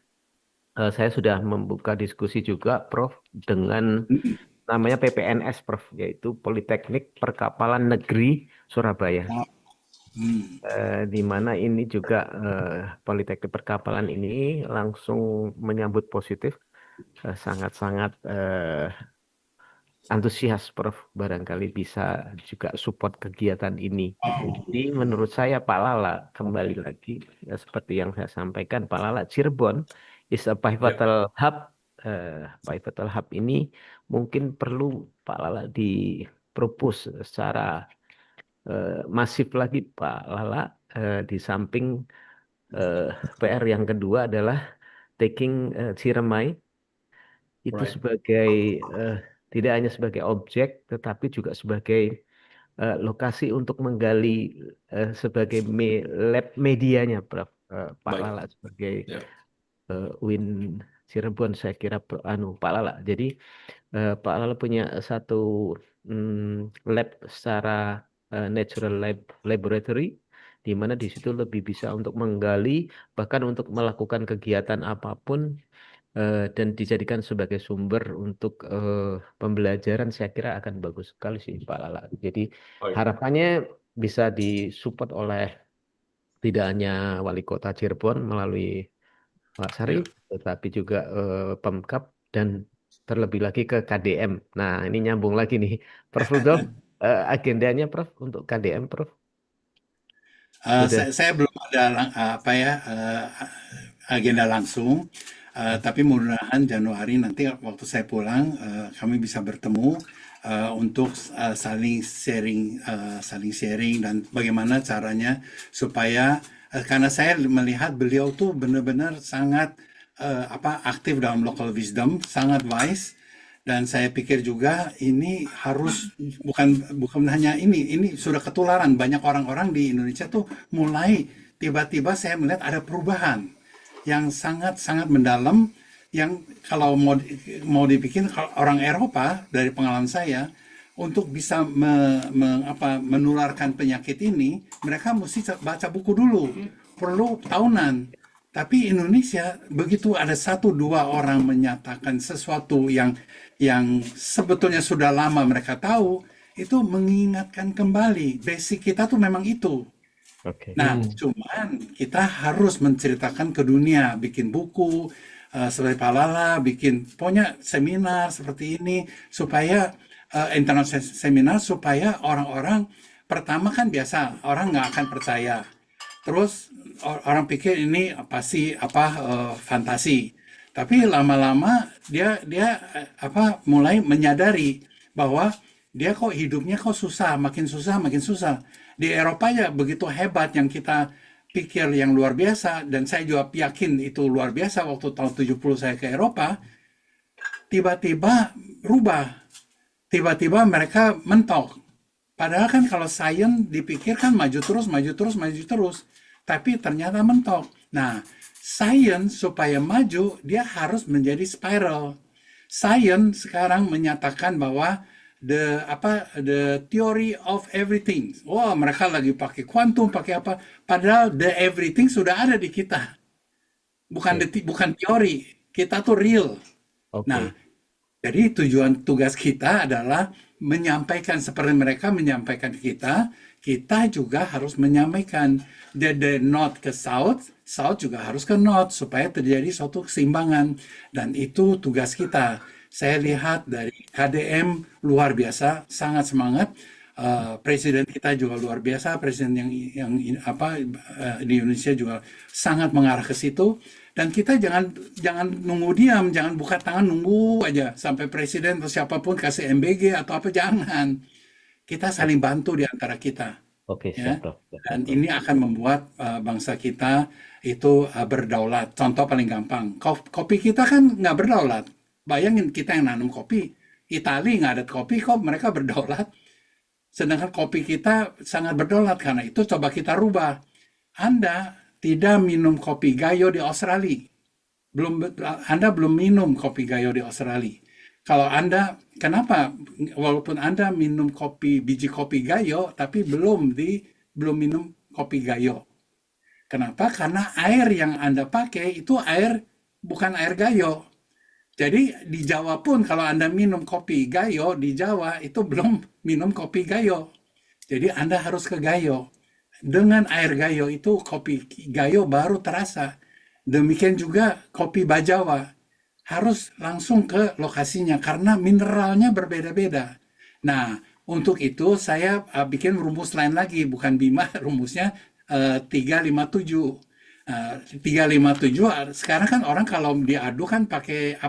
saya sudah membuka diskusi juga, Prof, dengan namanya PPNS, Prof, yaitu Politeknik Perkapalan Negeri Surabaya. Di mana ini juga Politeknik Perkapalan ini langsung menyambut positif, sangat-sangat antusias, Prof, barangkali bisa juga support kegiatan ini. Jadi menurut saya Pak Lala, kembali lagi seperti yang saya sampaikan, Pak Lala Cirebon is a pivotal hub. Pivotal hub ini mungkin perlu Pak Lala dipropose secara masif lagi, Pak Lala. Di samping PR yang kedua adalah taking Ciremai itu sebagai tidak hanya sebagai objek, tetapi juga sebagai lokasi untuk menggali sebagai lab medianya, Prof. Pak Lala sebagai UIN Cirebon, saya kira Pak Lala. Jadi Pak Lala punya satu lab secara natural laboratory, di mana di situ lebih bisa untuk menggali, bahkan untuk melakukan kegiatan apapun, dan dijadikan sebagai sumber untuk pembelajaran, saya kira akan bagus sekali sih Pak Lala. Jadi harapannya bisa disupport oleh tidak hanya Wali Kota Cirebon melalui Pak Sarif, tetapi juga Pemkab dan terlebih lagi ke KDM. Nah, ini nyambung lagi nih, Prof. Rudolf, agendanya Prof untuk KDM, Prof? Saya belum ada agenda langsung. Tapi mudah-mudahan Januari nanti waktu saya pulang kami bisa bertemu untuk saling sharing dan bagaimana caranya supaya karena saya melihat beliau tuh benar-benar sangat aktif dalam local wisdom, sangat wise. Dan saya pikir juga ini harus bukan hanya ini sudah ketularan, banyak orang-orang di Indonesia tuh mulai tiba-tiba saya melihat ada perubahan yang sangat-sangat mendalam, yang kalau mau dipikir orang Eropa dari pengalaman saya untuk bisa menularkan penyakit ini, mereka mesti baca buku dulu, perlu tahunan. Tapi Indonesia begitu ada 1-2 orang menyatakan sesuatu yang sebetulnya sudah lama mereka tahu, itu mengingatkan kembali basic kita tuh memang itu. Nah, cuman kita harus menceritakan ke dunia, bikin buku seperti Pak Lala, bikin pokoknya seminar seperti ini supaya international seminar supaya orang-orang pertama kan biasa orang nggak akan percaya. Terus orang pikir ini pasti fantasi. Tapi lama-lama dia mulai menyadari bahwa dia kok hidupnya kok susah, makin susah. Di Eropa ya begitu hebat yang kita pikir yang luar biasa, dan saya juga yakin itu luar biasa waktu tahun 70 saya ke Eropa, tiba-tiba rubah. Tiba-tiba mereka mentok. Padahal kan kalau sains dipikir kan maju terus. Tapi ternyata mentok. Nah, sains supaya maju, dia harus menjadi spiral. Sains sekarang menyatakan bahwa the theory of everything. Wah, mereka lagi pakai kuantum, pakai apa? Padahal the everything sudah ada di kita. Bukan teori. Kita tuh real. Nah, jadi tugas kita adalah menyampaikan seperti mereka menyampaikan kita juga harus menyampaikan the north ke south juga harus ke north supaya terjadi suatu keseimbangan, dan itu tugas kita. Saya lihat dari KDM luar biasa, sangat semangat. Presiden kita juga luar biasa, presiden yang di Indonesia juga sangat mengarah ke situ. Dan kita jangan nunggu diam, jangan buka tangan nunggu aja sampai presiden atau siapapun kasih MBG atau apa, jangan. Kita saling bantu di antara kita. Ya. Dan ini akan membuat bangsa kita itu berdaulat. Contoh paling gampang, kopi kita kan nggak berdaulat. Bayangin kita yang nanam kopi, Italia nggak ada kopi, kok mereka berdaulat. Sedangkan kopi kita sangat berdaulat, karena itu coba kita rubah. Anda tidak minum kopi gayo di Australia. Anda belum minum kopi gayo di Australia. Kalau Anda, kenapa? Walaupun Anda minum biji kopi gayo, tapi belum minum kopi gayo. Kenapa? Karena air yang Anda pakai itu bukan air gayo. Jadi di Jawa pun kalau Anda minum kopi gayo di Jawa itu belum minum kopi gayo. Jadi Anda harus ke gayo. Dengan air gayo itu kopi gayo baru terasa. Demikian juga kopi Bajawa. Harus langsung ke lokasinya karena mineralnya berbeda-beda. Nah, untuk itu saya bikin rumus lain lagi, bukan Bima, rumusnya 357. 357 sekarang kan orang kalau diadu kan pakai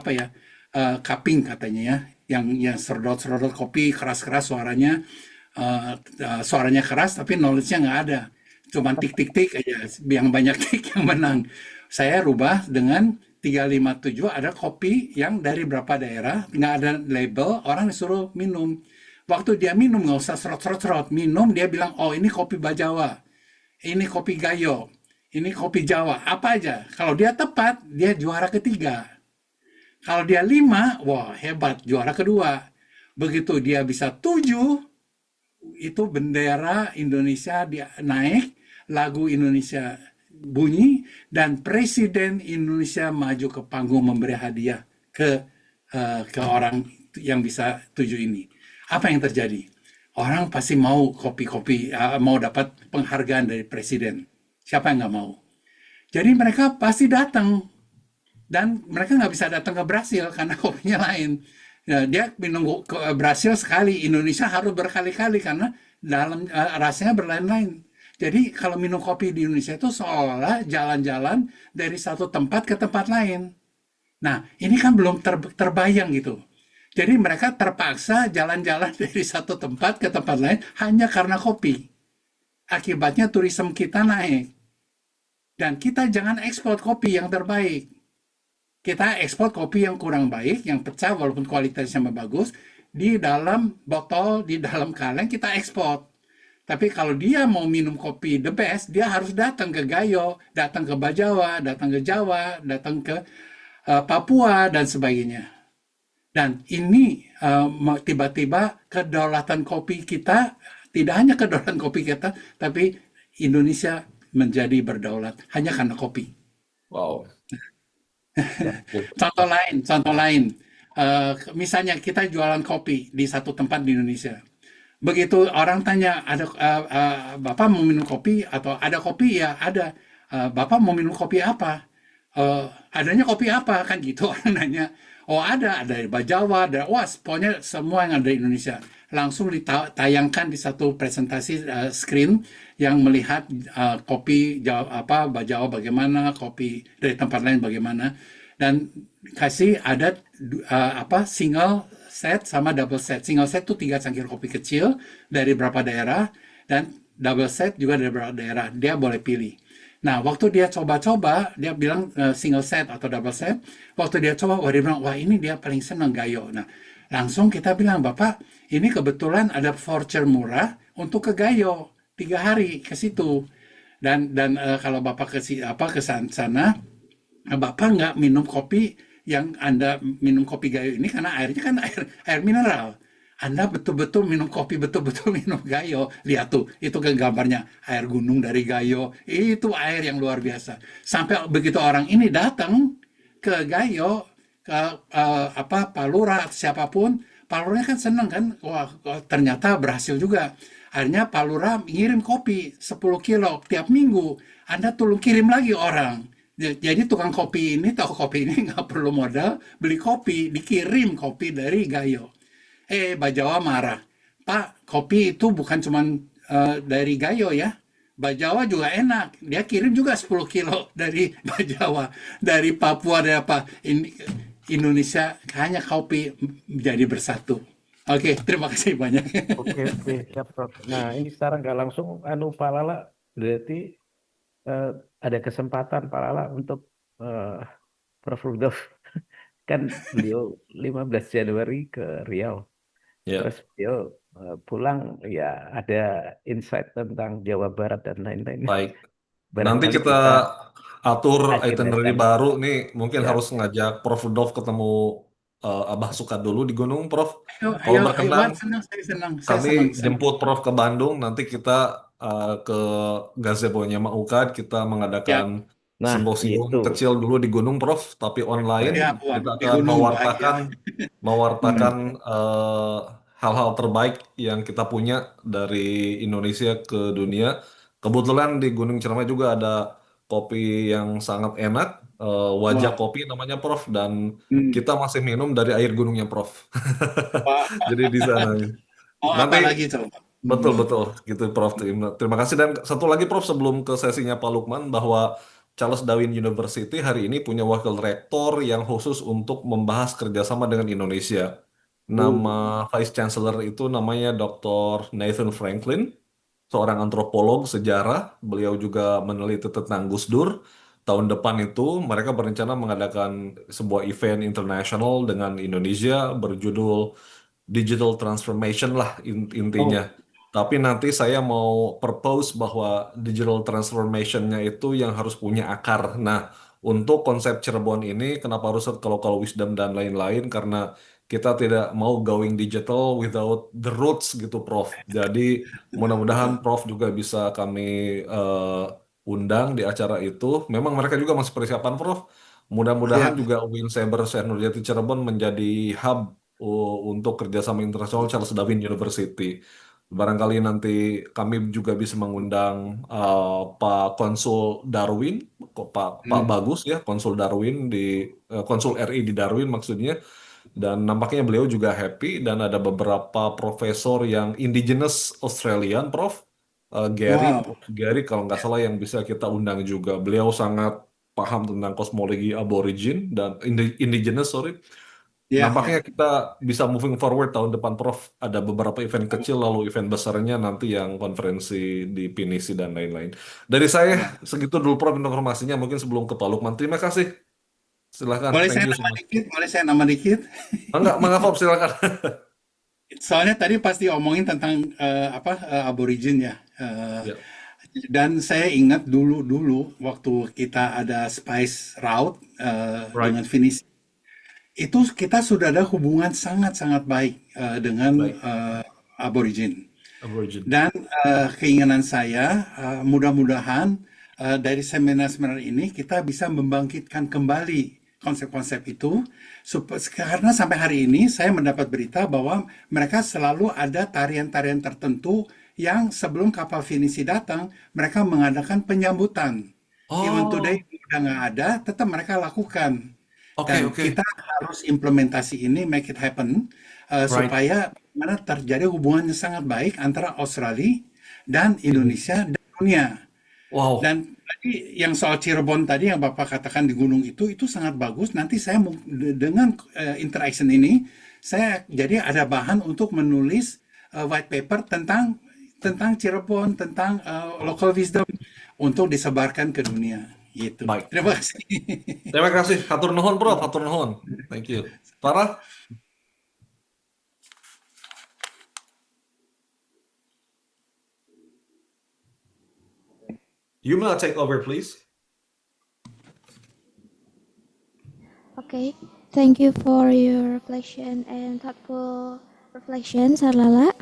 cupping katanya ya, yang serodot kopi keras-keras suaranya. Suaranya keras tapi knowledge-nya nggak ada, cuman tik-tik-tik aja, yang banyak tik yang menang. Saya rubah dengan 357, ada kopi yang dari berapa daerah, nggak ada label, orang disuruh minum. Waktu dia minum nggak usah serot-serot, minum dia bilang, oh ini kopi Bajawa, ini kopi Gayo, ini kopi Jawa, apa aja. Kalau dia tepat, dia juara ketiga. Kalau dia 5, wah hebat, juara kedua. Begitu dia bisa 7, itu bendera Indonesia dia naik, lagu Indonesia bunyi, dan Presiden Indonesia maju ke panggung memberi hadiah ke orang yang bisa 7 ini. Apa yang terjadi? Orang pasti mau kopi-kopi, mau dapat penghargaan dari Presiden. Siapa yang nggak mau? Jadi mereka pasti datang, dan mereka nggak bisa datang ke Brasil karena kopinya lain. Nah, dia minum ke Brasil sekali, Indonesia harus berkali-kali karena dalam rasanya berlain-lain. Jadi kalau minum kopi di Indonesia itu seolah jalan-jalan dari satu tempat ke tempat lain. Nah, ini kan belum terbayang gitu. Jadi mereka terpaksa jalan-jalan dari satu tempat ke tempat lain hanya karena kopi. Akibatnya turisme kita naik. Dan kita jangan ekspor kopi yang terbaik. Kita ekspor kopi yang kurang baik, yang pecah walaupun kualitasnya bagus, di dalam botol, di dalam kaleng kita ekspor. Tapi kalau dia mau minum kopi the best, dia harus datang ke Gayo, datang ke Bajawa, datang ke Jawa, datang ke Papua, dan sebagainya. Dan ini tiba-tiba kedaulatan kopi kita, tidak hanya kedaulatan kopi kita, tapi Indonesia menjadi berdaulat hanya karena kopi. Wow. Contoh lain, misalnya kita jualan kopi di satu tempat di Indonesia. Begitu orang tanya, Bapak mau minum kopi atau ada kopi? Ya ada. Bapak mau minum kopi apa? Adanya kopi apa? Kan gitu orang nanya. Oh ada Bajawa, wah pokoknya semua yang ada di Indonesia. Langsung ditayangkan di satu presentasi screen yang melihat kopi Bajawa bagaimana, kopi dari tempat lain bagaimana, dan kasih ada single set sama double set. Single set itu 3 cangkir kopi kecil dari berapa daerah, dan double set juga dari berapa daerah. Dia boleh pilih. Nah, waktu dia coba-coba, dia bilang single set atau double set. Waktu dia coba, dia bilang, wah ini dia paling senang Gayo. Nah, langsung kita bilang, Bapak, ini kebetulan ada voucher murah untuk ke Gayo 3 hari ke situ. Dan kalau Bapak ke sana, Bapak nggak minum kopi yang Anda minum kopi Gayo ini karena airnya kan air mineral. Anda betul-betul minum kopi, betul-betul minum Gayo. Lihat tuh, itu kan gambarnya air gunung dari Gayo. Itu air yang luar biasa. Sampai begitu orang ini datang ke Gayo, ke Pak Lurah, siapapun, Pak Lurahnya kan seneng kan, wah ternyata berhasil juga. Akhirnya Pak Lurah ngirim kopi 10 kilo tiap minggu. Anda tolong kirim lagi orang. Jadi tukang kopi ini, toko kopi ini nggak perlu modal, beli kopi, dikirim kopi dari Gayo. Bajawa marah. Pak, kopi itu bukan cuma dari Gayo ya. Bajawa juga enak. Dia kirim juga 10 kilo dari Bajawa. Dari Papua, dari apa. Indonesia hanya kopi menjadi bersatu. Oke, terima kasih banyak. Oke, siap, Prof. Nah, ini sekarang nggak langsung, Pak Lala, berarti ada kesempatan Pak Lala untuk Prof. Rudolf. Kan beliau 15 Januari ke Riau. Ya. Terus beliau pulang, ya ada insight tentang Jawa Barat dan lain-lain. Baik. Nanti Barangkali kita atur itinerary agendakan. baru nih. Mungkin Ya. harus ngajak Prof. Rudolf ketemu Abah Suka dulu di gunung, Prof. Kalau Ayo, berkenan, saya senang. kami jemput Prof ke Bandung. Nanti kita ke gazebo-nya Maukat. Kita mengadakan Nah, simposium itu. kecil dulu di gunung, Prof. Tapi online. Ya, Puan, Kita di akan gunung mewartakan hal-hal terbaik yang kita punya dari Indonesia ke dunia. Kebetulan di Gunung Ciremai juga ada kopi yang sangat enak, wajah Wah. kopi namanya, Prof. Dan Hmm. kita masih minum dari air gunungnya, Prof. Wah. Jadi di sana. Oh, Nanti apa lagi coba? betul gitu, Prof. Terima kasih. Dan satu lagi, Prof, sebelum ke sesinya Pak Luqman, bahwa Charles Darwin University hari ini punya wakil rektor yang khusus untuk membahas kerjasama dengan Indonesia. Nama Vice Chancellor itu namanya Dr. Nathan Franklin, seorang antropolog sejarah. Beliau juga meneliti tentang Gus Dur. Tahun depan itu mereka berencana mengadakan sebuah event internasional dengan Indonesia berjudul Digital Transformation lah intinya. Tapi nanti saya mau propose bahwa digital transformation-nya itu yang harus punya akar. Nah, untuk konsep Cirebon ini, kenapa harus kalau wisdom dan lain-lain? Karena kita tidak mau going digital without the roots gitu, Prof. Jadi mudah-mudahan Prof juga bisa kami undang di acara itu. Memang mereka juga masih persiapan, Prof. Mudah-mudahan Ya. juga UIN Cyber Syekh Nurjati Cirebon menjadi hub untuk kerjasama internasional Charles Darwin University. Barangkali nanti kami juga bisa mengundang Pak Konsul Darwin, Pak Bagus ya, Konsul Darwin Konsul RI di Darwin maksudnya. Dan nampaknya beliau juga happy dan ada beberapa profesor yang indigenous Australian, Prof. Gary, Wow. Prof. Gary kalau nggak salah yang bisa kita undang juga. Beliau sangat paham tentang kosmologi aborigin dan indigenous, sorry. Ya, Nampaknya kita bisa moving forward tahun depan, Prof. Ada beberapa event kecil, lalu event besarnya nanti yang konferensi di Pinisi dan lain-lain. Dari saya, segitu dulu Prof informasinya, mungkin sebelum ke Pak Luqman. Terima kasih. Silahkan, boleh thank saya you so nambah much. dikit? Boleh saya nambah dikit? Enggak, Prof, silakan. Soalnya tadi pasti omongin tentang aborigin ya. Ya, Dan saya ingat dulu waktu kita ada Spice Route right, dengan Finis, itu kita sudah ada hubungan sangat-sangat baik dengan baik, aborigin. aborigin. Dan keinginan saya mudah-mudahan dari seminar-seminar ini kita bisa membangkitkan kembali konsep-konsep itu karena sampai hari ini saya mendapat berita bahwa mereka selalu ada tarian-tarian tertentu yang sebelum kapal Finisi datang mereka mengadakan penyambutan. Even today Oh, udah nggak ada, tetap mereka lakukan. oke, Dan oke, kita harus implementasi ini, make it happen, right, supaya mana terjadi hubungan yang sangat baik antara Australia dan ini, Indonesia dan dunia. wow, Dan tadi yang soal Cirebon tadi yang Bapak katakan di gunung itu sangat bagus. Nanti saya dengan interaction ini, saya jadi ada bahan untuk menulis white paper tentang Cirebon, tentang local wisdom untuk disebarkan ke dunia. Gitu. baik. Terima kasih. Terima kasih, hatur nuhun, Prof, hatur nuhun. Thank you. Farah? You may take over, please. Okay, thank you for your reflection and thoughtful reflection, Sarlala.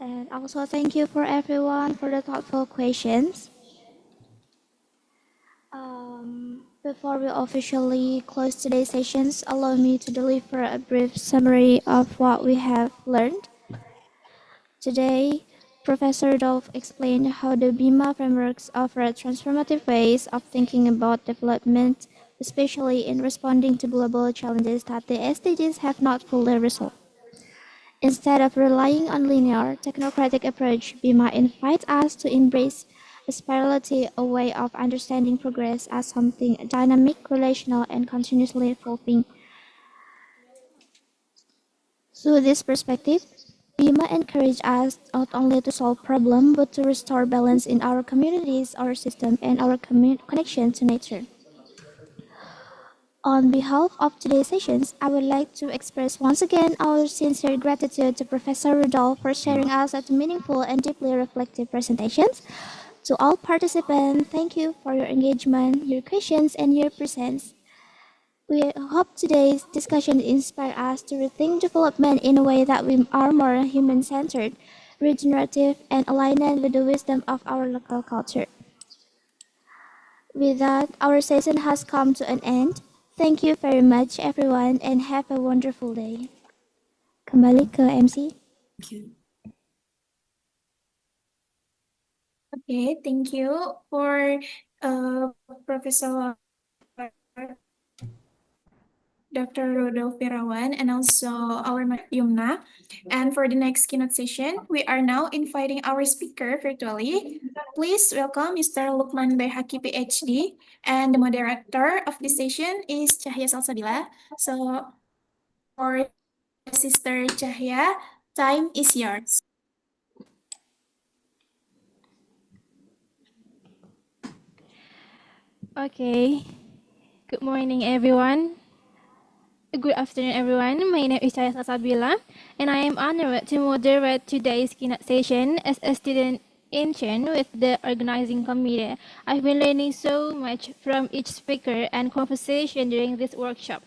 And also thank you for everyone for the thoughtful questions. Before we officially close today's sessions, allow me to deliver a brief summary of what we have learned. Today, Professor Rudolf explained how the BIMA frameworks offer transformative ways of thinking about development, especially in responding to global challenges that the SDGs have not fully resolved. Instead of relying on linear, technocratic approach, BIMA invites us to embrace a spirality, a way of understanding progress as something dynamic, relational, and continuously evolving. Through this perspective, BIMA encourages us not only to solve problems, but to restore balance in our communities, our system, and our connection to nature. On behalf of today's sessions, I would like to express once again our sincere gratitude to Professor Rudolf for sharing us such meaningful and deeply reflective presentations. To all participants, thank you for your engagement, your questions, and your presence. We hope today's discussion inspires us to rethink development in a way that we are more human-centered, regenerative, and aligned with the wisdom of our local culture. With that, our session has come to an end. Thank you very much, everyone, and have a wonderful day. Kembali ke MC. Thank you. Okay, thank you for Professor Dr. Rudolf Wirawan and also our Yumna. And for the next keynote session, we are now inviting our speaker virtually. Please welcome Mr. Luqman Baehaqi, Ph.D. And the moderator of this session is Cahya Salsabila. So for Sister Cahya, time is yours. Okay. Good morning, everyone. Good afternoon, everyone. My name is Cahya Salsabila, and I am honored to moderate today's keynote session as a student intern with the organizing committee. I've been learning so much from each speaker and conversation during this workshop.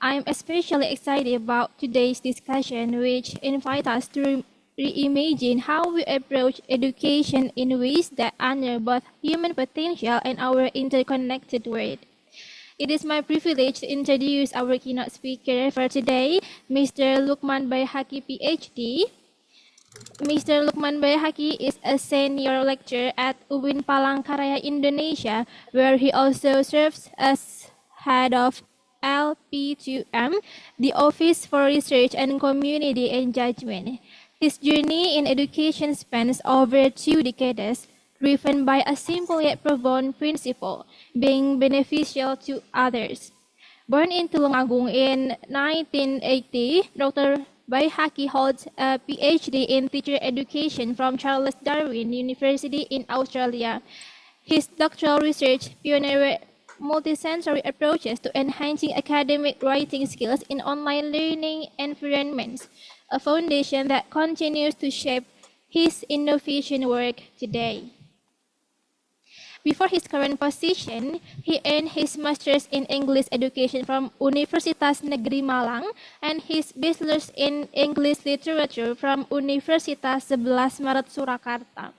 I'm especially excited about today's discussion, which invites us to reimagine how we approach education in ways that honor both human potential and our interconnected world. It is my privilege to introduce our keynote speaker for today, Mr. Luqman Baehaqi, Ph.D. Mr. Luqman Baehaqi is a senior lecturer at UIN Palangkaraya, Indonesia, where he also serves as head of LP2M, the Office for Research and Community Engagement. His journey in education spans over 2 decades, driven by a simple yet profound principle, being beneficial to others. Born in Tulungagung in 1980, Dr. Baehaqi holds a Ph.D. in teacher education from Charles Darwin University in Australia. His doctoral research pioneered multisensory approaches to enhancing academic writing skills in online learning environments, a foundation that continues to shape his innovation work today. Before his current position, he earned his master's in English education from Universitas Negeri Malang and his bachelor's in English literature from Universitas 11 Maret Surakarta.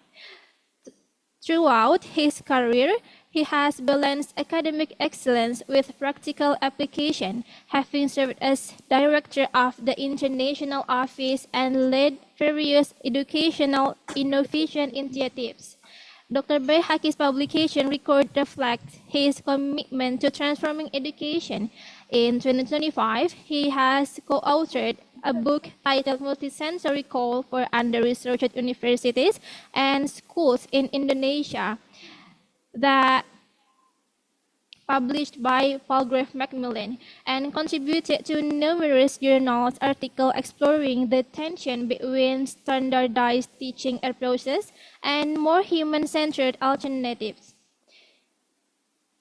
Throughout his career, he has balanced academic excellence with practical application, having served as director of the International Office and led various educational innovation initiatives. Dr. Baehaqi's publication record reflects his commitment to transforming education. In 2025, he has co-authored a book titled Multisensory Call for Under-Researched Universities and Schools in Indonesia that published by Palgrave Macmillan and contributed to numerous journals articles exploring the tension between standardized teaching approaches and more human-centered alternatives.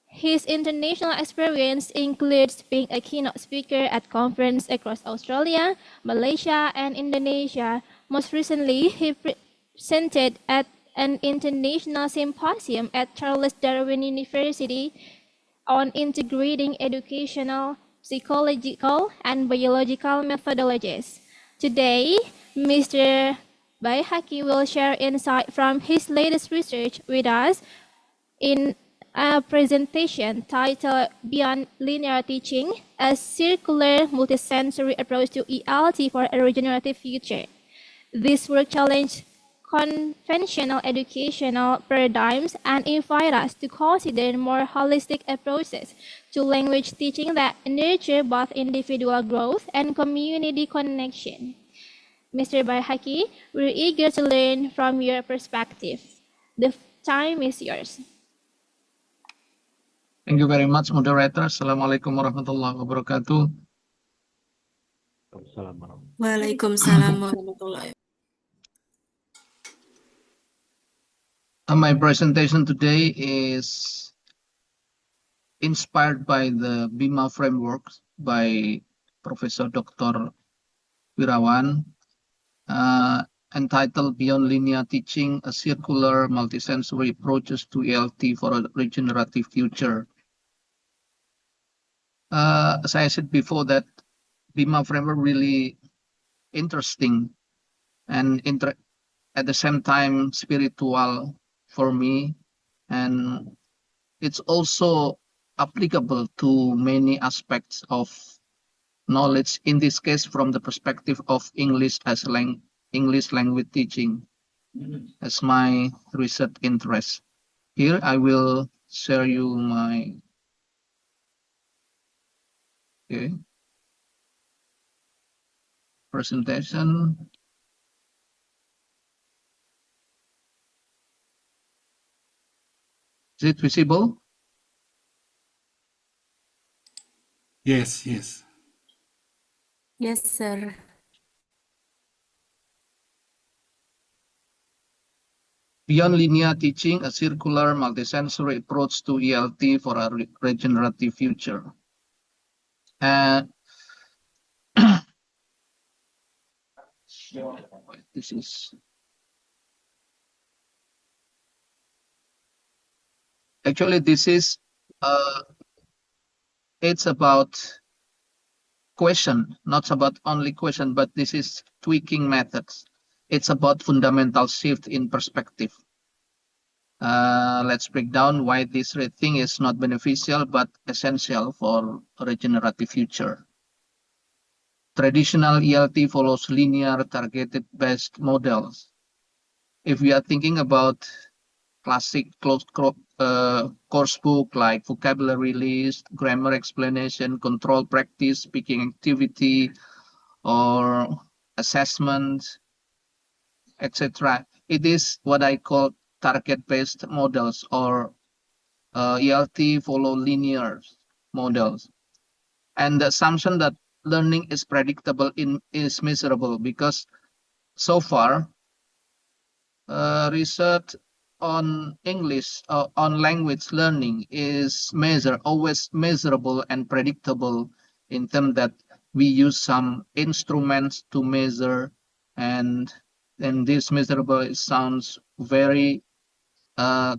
His international experience includes being a keynote speaker at conferences across Australia, Malaysia, and Indonesia. Most recently, he presented at an international symposium at Charles Darwin University on integrating educational, psychological, and biological methodologies. Today, Mr. Baehaqi will share insight from his latest research with us in a presentation titled Beyond Linear Teaching, a Circular Multisensory Approach to ELT for a Regenerative Future. This work challenged conventional educational paradigms and invite us to consider more holistic approaches to language teaching that nurture both individual growth and community connection. Mr. Baehaqi, we're eager to learn from your perspective. The time is yours. Thank you very much, moderator. Assalamualaikum warahmatullahi wabarakatuh. Waalaikumsalam warahmatullahi. My presentation today is inspired by the BIMA framework by Professor Dr. Wirawan, entitled Beyond Linear Teaching, a Circular Multisensory Approaches to ELT for a Regenerative Future. As I said before, that BIMA framework really interesting and at the same time spiritual for me, and it's also applicable to many aspects of knowledge, in this case from the perspective of English as English language teaching as my research interest. Here I will share you my presentation. Is it visible? Yes, yes. Yes, sir. Beyond Linear Teaching, a Circular Multisensory Approach to ELT for a Regenerative Future. This is actually it's about question, not about only question, but this is tweaking methods. It's about fundamental shift in perspective. Let's break down why this thing is not beneficial but essential for a regenerative future. Traditional ELT follows linear targeted-based models. If we are thinking about classic closed course book like vocabulary list, grammar explanation, control practice, speaking activity, or assessment, etc., it is what I call target-based models, or ELT follow linear models. And the assumption that learning is predictable is miserable, because so far research on English, on language learning is always measurable and predictable, in terms that we use some instruments to measure, and this measurable, it sounds very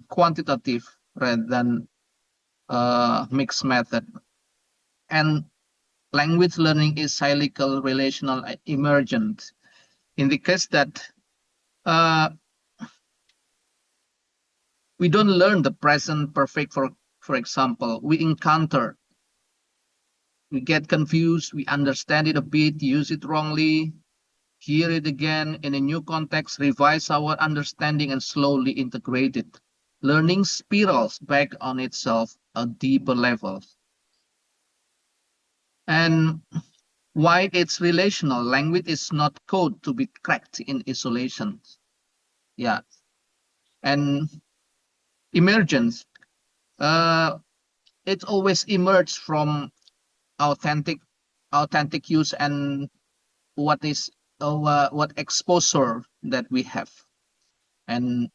quantitative rather than mixed method. And language learning is cyclical, relational, emergent. In the case that we don't learn the present perfect, for example, we encounter, we get confused, we understand it a bit, use it wrongly, hear it again in a new context, revise our understanding, and slowly integrate it. Learning spirals back on itself at deeper levels. And why it's relational? Language is not code to be cracked in isolation. Yeah. And emergence, it always emerges from authentic use and what exposure that we have. And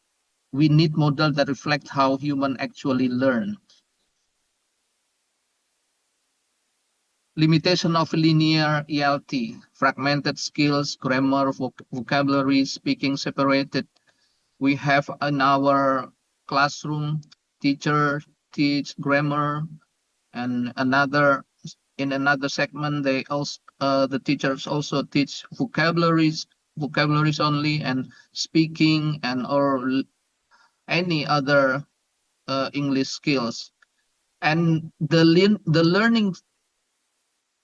we need models that reflect how humans actually learn. Limitation of linear ELT, fragmented skills, grammar, vocabulary, speaking separated. We have in our classroom, teacher teach grammar, and in another segment, they also the teachers also teach vocabularies only, and speaking and or any other English skills. And the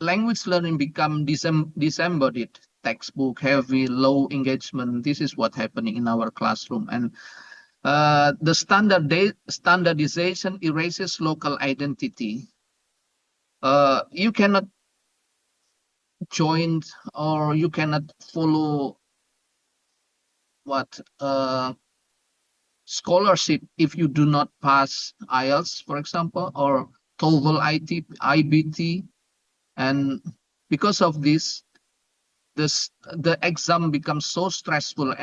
language learning become disembodied, textbook heavy, low engagement. This is what's happening in our classroom. And the standardization erases local identity. You cannot join, or you cannot follow scholarship if you do not pass IELTS, for example, or TOEFL, IBT. And because of this, the exam becomes so stressful,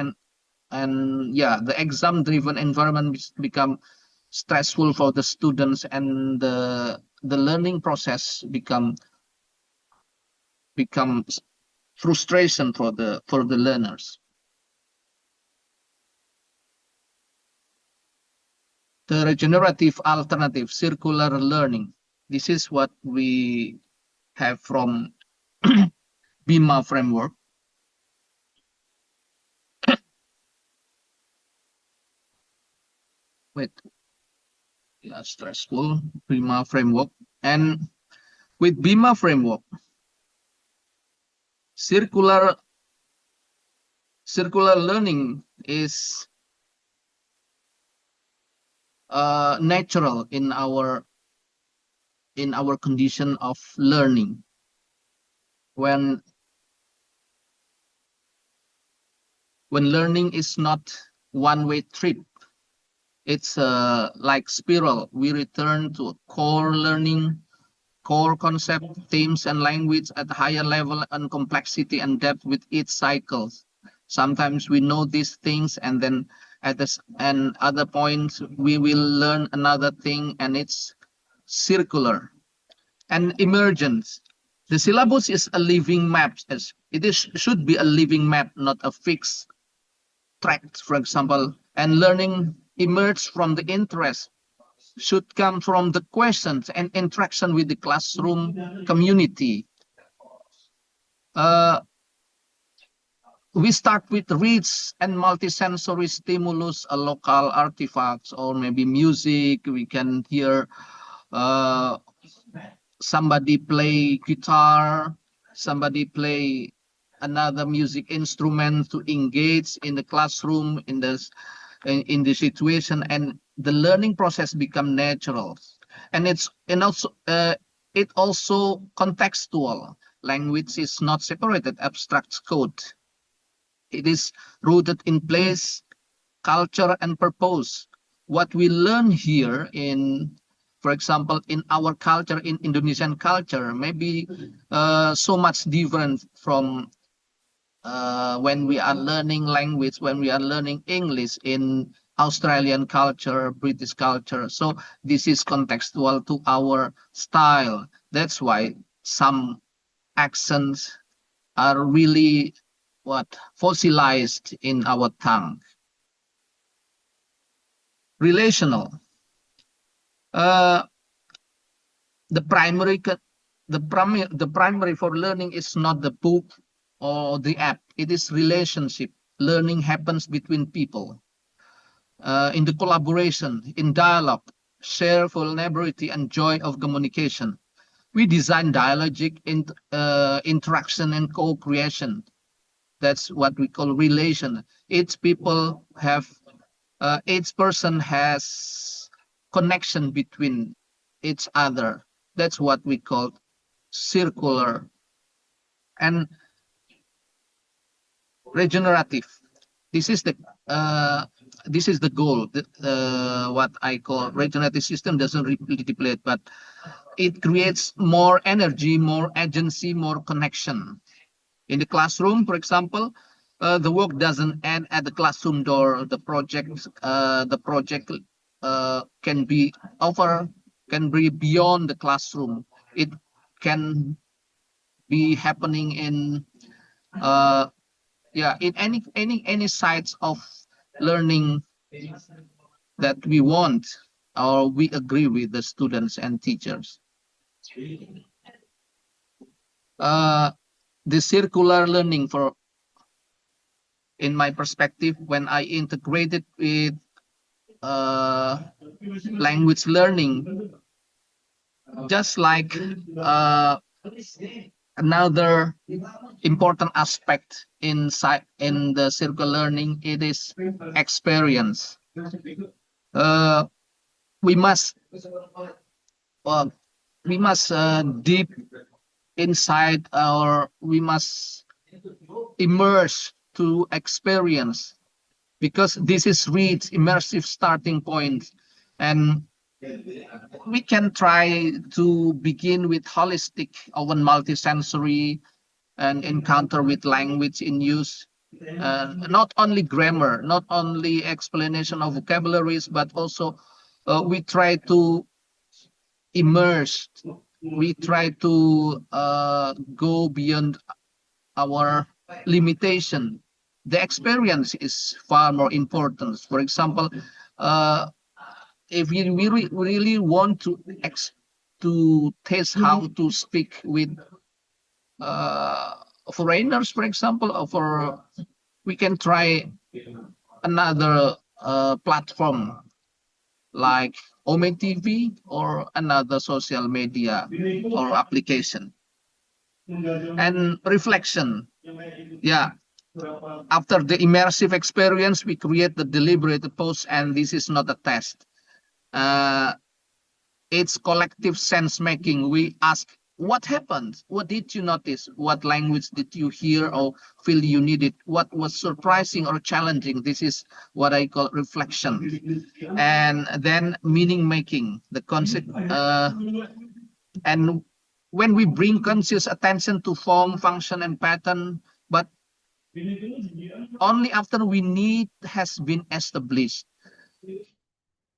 and yeah, the exam-driven environment become stressful for the students, and the learning process becomes frustration for the learners. The regenerative alternative, circular learning. This is what we have from BIMA framework. Wait, yeah, stressful, BIMA framework. And with BIMA framework, circular learning is natural in our condition of learning. When learning is not one-way trip, it's like spiral. We return to core learning, core concept, themes, and language at higher level and complexity and depth with each cycle. Sometimes we know these things, and then at other points we will learn another thing, and it's circular. And emergence. The syllabus is a living map. Should be a living map, not a fixed track, for example. And learning emerge from the interest, should come from the questions and interaction with the classroom community. We start with rich and multisensory stimulus, local artifacts, or maybe music. We can hear somebody play guitar, somebody play another music instrument to engage in the classroom, in the situation, and the learning process become natural. And it also contextual. Language is not separated abstract code. It is rooted in place, culture and purpose. What we learn here in, for example, in our culture, in Indonesian culture, maybe so much different from when we are learning language, when we are learning English in Australian culture, British culture. So this is contextual to our style. That's why some accents are really fossilized in our tongue. Relational. The primary for learning is not the book or the app. It is relationship. Learning happens between people. In the collaboration, in dialogue, share vulnerability and joy of communication. We design dialogic interaction and co-creation. That's what we call relation. Each person has connection between each other. That's what we call circular. And regenerative. This is the goal. What I call regenerative system doesn't really deplete, but it creates more energy, more agency, more connection. In the classroom, for example, the work doesn't end at the classroom door. The project can be beyond the classroom. It can be happening in in any sides of learning that we want or we agree with the students and teachers. The circular learning, in my perspective, when I integrate it with language learning, just like another important aspect in the circular learning, it is experience. We must deep inside, or we must immerse to experience, because this is reach immersive starting point. And we can try to begin with holistic, often multisensory, and encounter with language in use. Not only grammar, not only explanation of vocabularies, but also we try to immerse. We try to go beyond our limitation. The experience is far more important. For example, if we really want to taste how to speak with foreigners, for example, we can try another platform like Ome TV or another social media or application. And reflection. Yeah. After the immersive experience, we create the deliberate post, and this is not a test. It's collective sense making. We ask, what happened? What did you notice? What language did you hear or feel you needed? What was surprising or challenging? This is what I call reflection. And then meaning making, the concept. And when we bring conscious attention to form, function, and pattern, but only after we need has been established.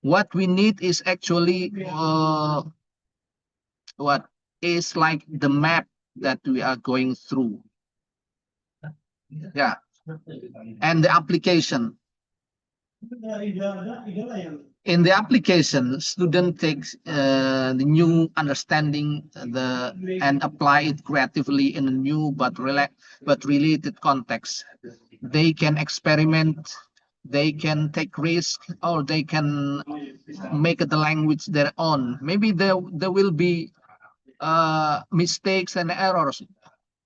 What we need is actually what is like the map that we are going through. Yeah. And the application. In the application, student takes the new understanding and apply it creatively in a new but related context. They can experiment, they can take risk, or they can make the language their own. Maybe there will be mistakes and errors,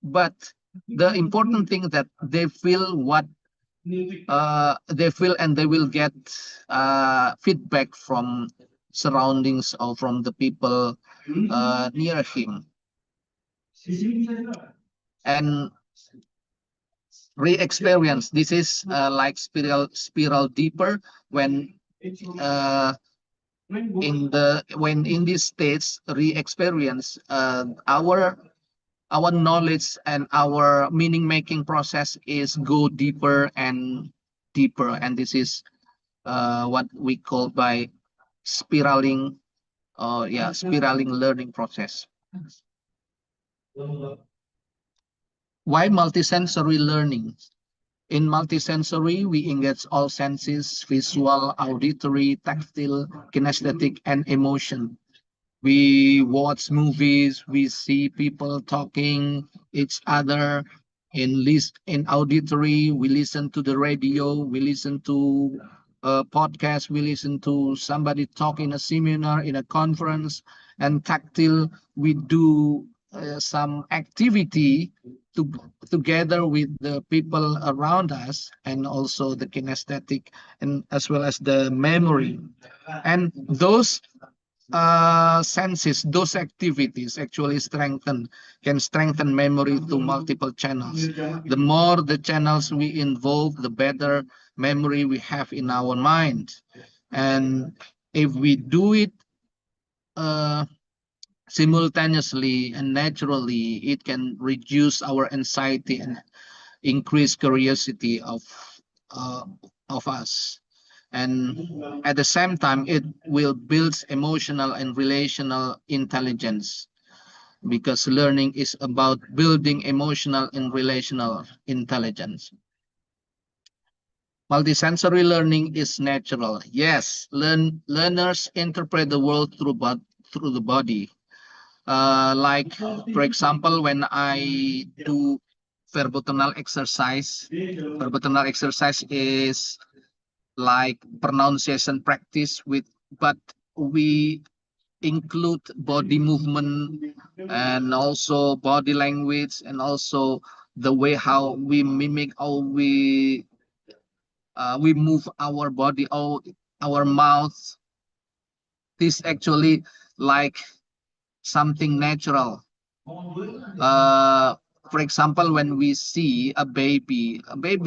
but the important thing that they feel what they feel, and they will get feedback from surroundings or from the people near him. And re-experience. This is like spiral deeper when in these states re-experience our knowledge and our meaning making process is go deeper and deeper, and this is what we call by spiraling spiraling learning process. Why multisensory learning? In multisensory, we engage all senses: visual, auditory, tactile, kinesthetic, and emotion. We watch movies, we see people talking each other. In auditory, we listen to the radio, we listen to a podcast, we listen to somebody talk in a seminar, in a conference. And tactile, we do some activity to, together with the people around us, and also the kinesthetic, and as well as the memory. And those senses, those activities actually can strengthen memory to multiple channels. The more the channels we involve, the better memory we have in our mind. And if we do it simultaneously and naturally, it can reduce our anxiety and increase curiosity uh, of us. And at the same time, it will build emotional and relational intelligence, because learning is about building emotional and relational intelligence. Multisensory learning is natural. Yes, learners interpret the world through the body. Like, for example, when I do verbotenal exercise is like pronunciation practice but we include body movement and also body language, and also the way how we mimic, how we move our body, our mouth. This actually like something natural. For example, when we see a baby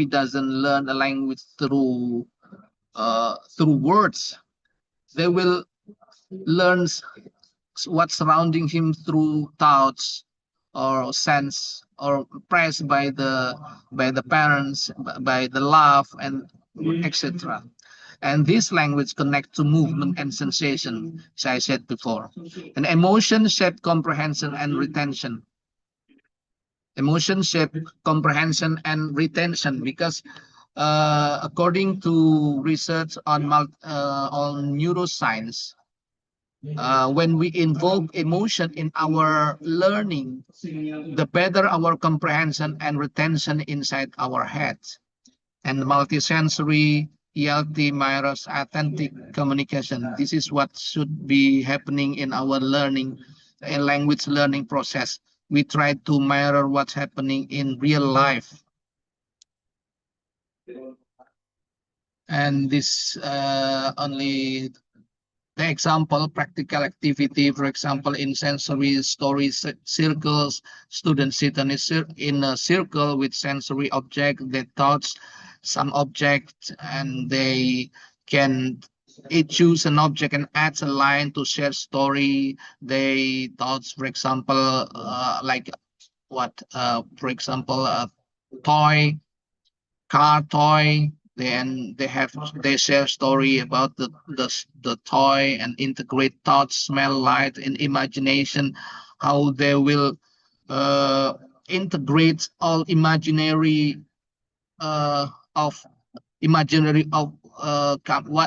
doesn't learn a language through words. They will learn what's surrounding him through thoughts or sense, or pressed by the parents, by the love, and etc. And this language connect to movement and sensation, as I said before. And emotion shape comprehension and retention. Emotion shape comprehension and retention, because according to research on neuroscience, when we involve emotion in our learning, the better our comprehension and retention inside our heads. And multisensory ELT mirrors authentic communication. This is what should be happening in our learning, language learning process. We try to mirror what's happening in real life. And this only the example, practical activity. For example, in sensory story circles, students sit in a circle with sensory object. They touch some object, and they can choose an object and add a line to share story. They touch, for example, like what, for example, a toy, car toy. Then they share story about the toy, and integrate thoughts, smell, light, and imagination. How they will integrate all imaginary of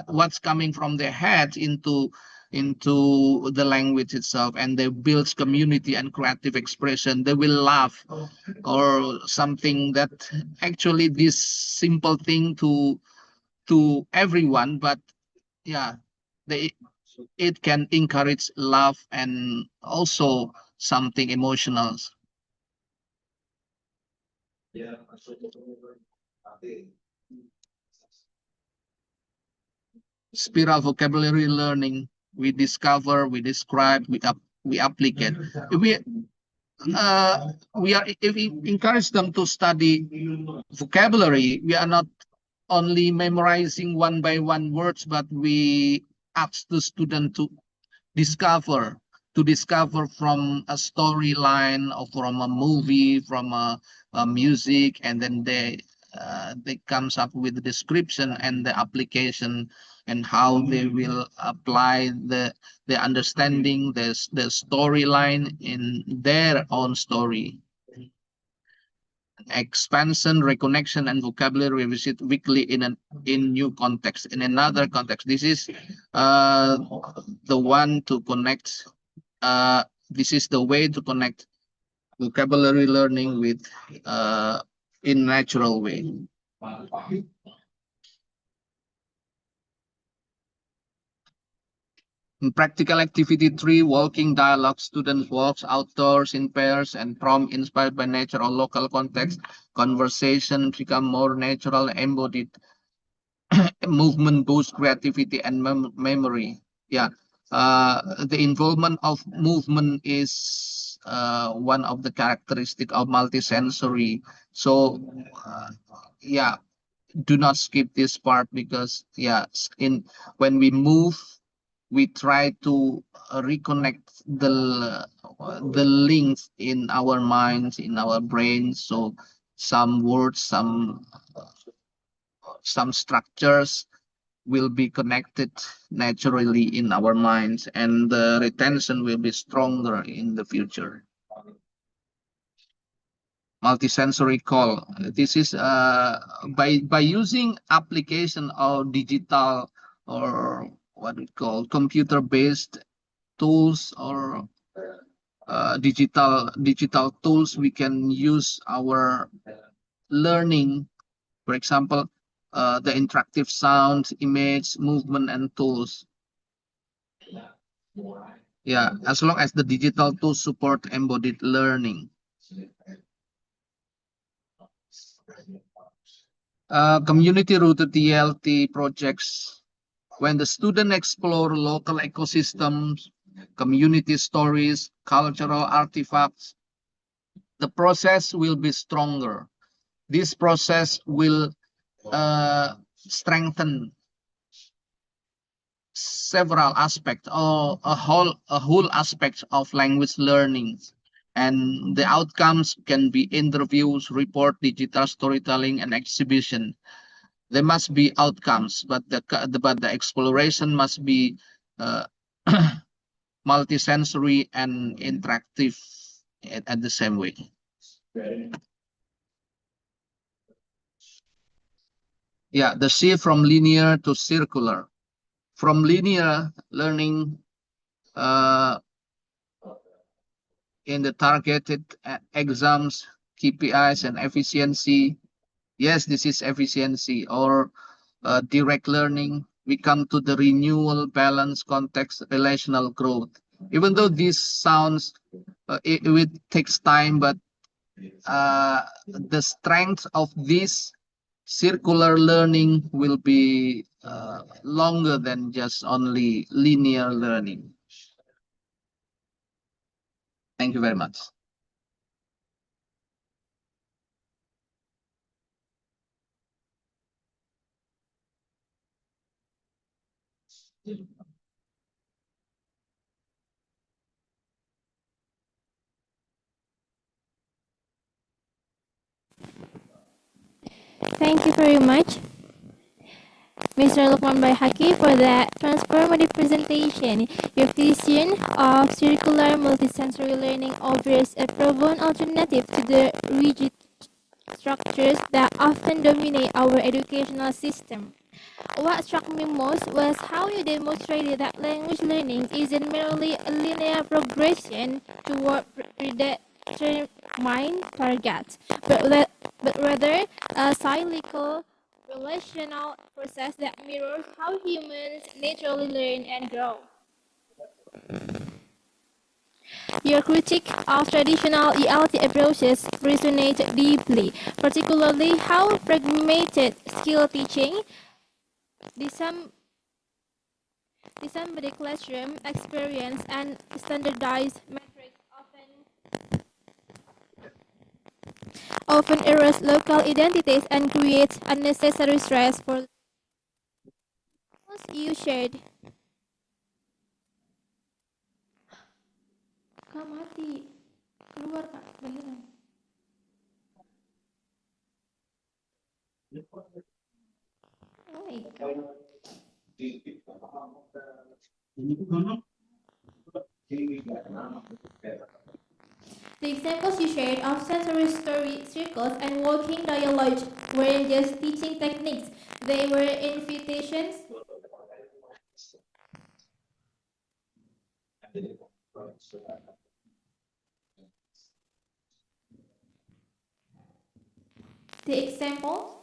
what's coming from their head into the language itself, and they build community and creative expression. They will laugh or something that actually this simple thing to everyone, but yeah, it can encourage love and also something emotional. Spiral vocabulary learning, we discover, we describe, we applicate. We if we encourage them to study vocabulary, we are not only memorizing one by one words, but we ask the student to discover from a storyline or from a movie, from a music, and then they comes up with the description and the application and how they will apply the understanding the storyline in their own story. Expansion, reconnection, and vocabulary revisit weekly in new context, in another context. This is the one to connect. This is the way to connect vocabulary learning with in natural way. In practical activity 3, walking dialogue, students walks outdoors in pairs and prompt inspired by nature or local context. Conversation become more natural, embodied. Movement boosts creativity and memory. Yeah, the involvement of movement is one of the characteristic of multisensory. So, yeah, do not skip this part because when we move, we try to reconnect the links in our minds, in our brains. So some words, some structures will be connected naturally in our minds, and the retention will be stronger in the future. Multisensory call. This is by using application of digital or what we call computer-based tools or digital tools, we can use our learning. For example, the interactive sound, image, movement, and tools. Yeah, as long as the digital tools support embodied learning. Community-rooted TLT projects. When the student explore local ecosystems, community stories, cultural artifacts, the process will be stronger. This process will strengthen several aspects or a whole aspect of language learning, and the outcomes can be interviews, report, digital storytelling, and exhibition. There must be outcomes, but the exploration must be multisensory and interactive at the same way. Yeah, the shift from linear to circular. From linear learning in the targeted exams, KPIs, and efficiency. Yes, this is efficiency or direct learning. We come to the renewal, balance, context, relational growth. Even though this sounds, it takes time, but the strength of this circular learning will be longer than just only linear learning. Thank you very much. Thank you very much, Mr. Luqman Baehaqi, for that transformative presentation. Your vision of circular multisensory learning offers a proven alternative to the rigid structures that often dominate our educational system. What struck me most was how you demonstrated that language learning isn't merely a linear progression toward predetermined targets, but rather a cyclical, relational process that mirrors how humans naturally learn and grow. Your critique of traditional ELT approaches resonated deeply, particularly how fragmented skill teaching, disembodied classroom experience, and standardized metrics often often erodes local identities and creates unnecessary stress for those you shared. Kak mati, keluar kak, beneran. Oh my god. The examples you shared of sensory story circles and walking dialogue weren't just teaching techniques, they were invitations. The example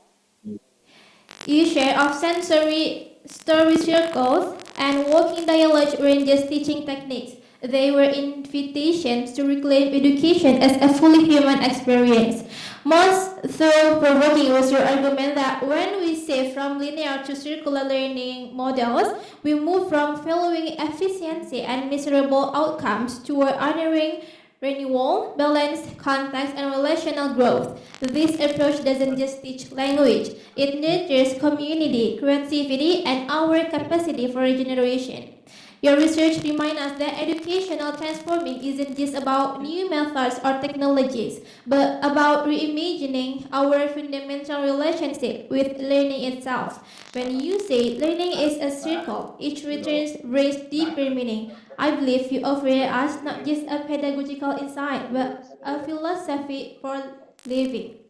you share of sensory story circles and walking dialogue weren't just teaching techniques. They were invitations to reclaim education as a fully human experience. Most thought-provoking was your argument that when we shift from linear to circular learning models, we move from valuing efficiency and miserable outcomes toward honoring renewal, balance, context, and relational growth. This approach doesn't just teach language, it nurtures community, creativity, and our capacity for regeneration. Your research reminds us that educational transforming isn't just about new methods or technologies, but about reimagining our fundamental relationship with learning itself. When you say learning is a circle, each return brings deeper meaning. I believe you offer us not just a pedagogical insight, but a philosophy for living.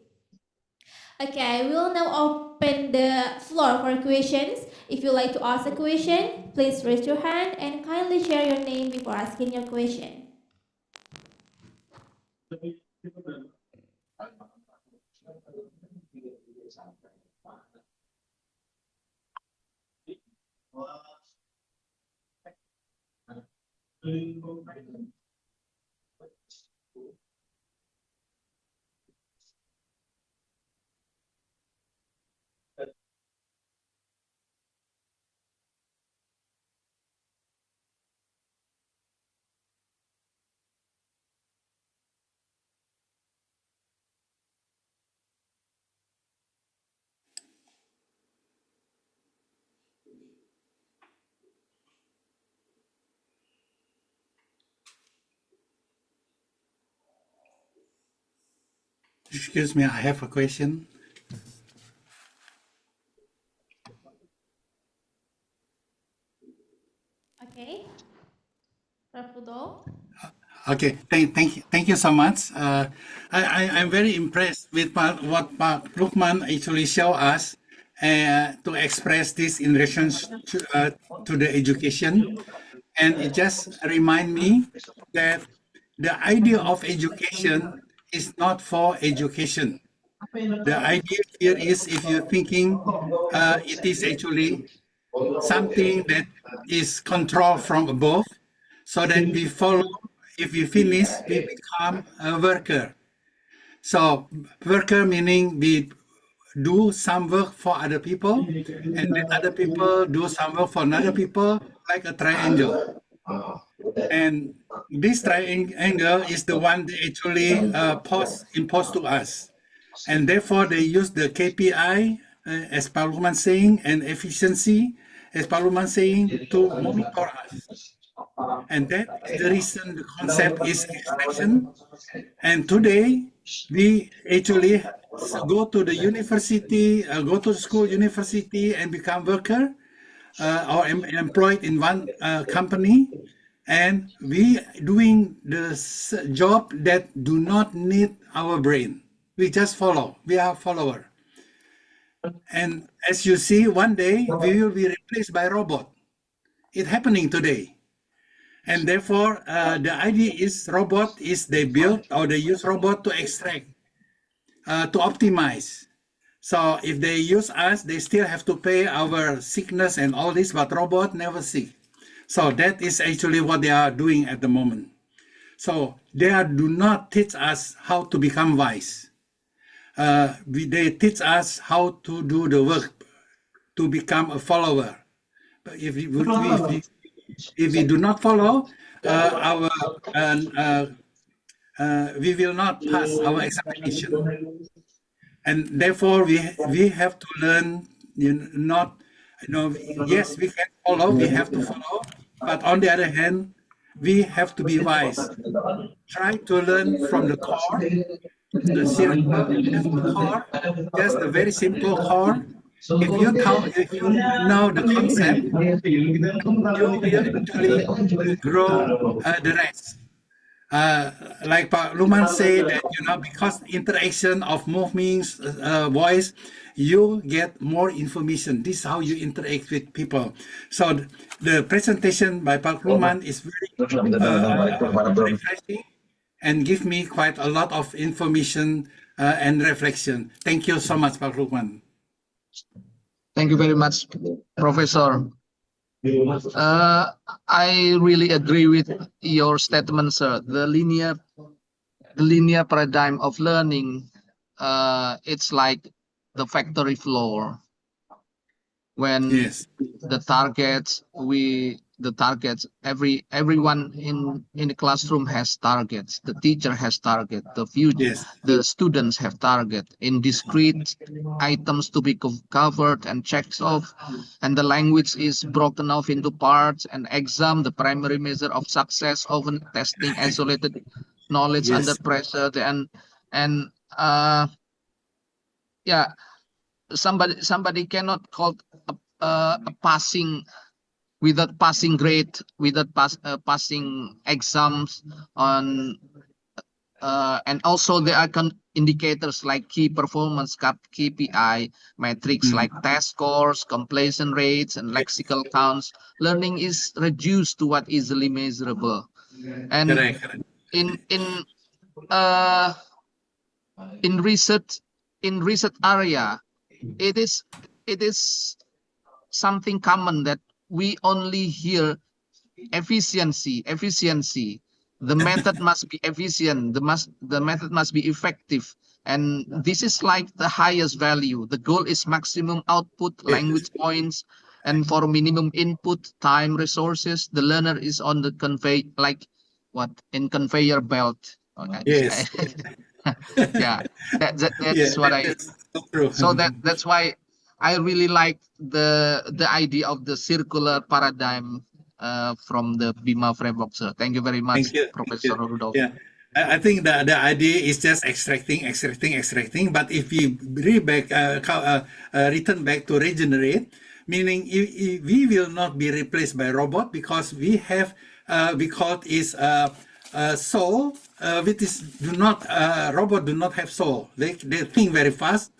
Okay, we'll now open the floor for questions. If you'd like to ask a question, please raise your hand and kindly share your name before asking your question. Excuse me, I have a question. Okay, Prof. Rudolf. Okay, thank you so much. I'm very impressed with what Luqman actually show us to express this in relation to the education, and it just remind me that the idea of education is not for education. The idea here is, if you're thinking, it is actually something that is controlled from above, so that we follow. If we finish, we become a worker. So worker meaning we do some work for other people, and then other people do some work for another people, like a triangle. And this triangle is the one that actually imposed to us. And therefore, they use the KPI, as Luqman saying, and efficiency, as Luqman saying, to monitor us. And that is the reason the concept is extraction. And today, we actually go to the university, go to school, university, and become worker or employed in one company. And we doing the job that do not need our brain. We just follow. We are follower. And as you see, one day we will be replaced by robot. It's happening today. And therefore, the idea is robot is they build or they use robot to extract, to optimize. So if they use us, they still have to pay our sickness and all this, but robot never sick. So that is actually what they are doing at the moment. So they do not teach us how to become wise. They teach us how to do the work to become a follower. But if we do not follow, our we will not pass our examination. And therefore, we have to learn, yes, we can follow, we have to follow, but on the other hand, we have to be wise. Try to learn from the core, the circle, just the core, just the very simple core. If you know the concept, you will actually grow the rest. Like Pak Luqman said that because interaction of movements, voice, you get more information. This is how you interact with people. So the presentation by Pak Luqman is very refreshing and give me quite a lot of information and reflection. Thank you so much, Pak Luqman. Thank you very much, Professor. I really agree with your statement, sir. The linear paradigm of learning, it's like the factory floor. When Yes. the targets, everyone in the classroom has targets. The teacher has target. Yes. The students have target in discrete items to be covered and checked off, and the language is broken off into parts. And exam, the primary measure of success, often testing isolated knowledge Yes. under pressure. Yeah, somebody cannot call a passing without passing grade, without passing exams on, and also there are indicators like key performance KPI metrics like test scores, completion rates, and lexical counts. Learning is reduced to what easily measurable, and Correct. in research area, it is something common that we only hear efficiency. The method must be efficient. The method must be effective, and this is like the highest value. The goal is maximum output, language points, and for minimum input, time, resources. The learner is on the conveyor belt. Yes. Yeah, that's what I. That's so true. So that's why I really like the idea of the circular paradigm from the BIMA framework, sir. Thank you very much, Thank you. Professor Rudolf. Yeah, I think the idea is just extracting. But if we return back to regenerate, meaning we will not be replaced by robot, because we have because is soul, which is robot do not have soul. They think very fast.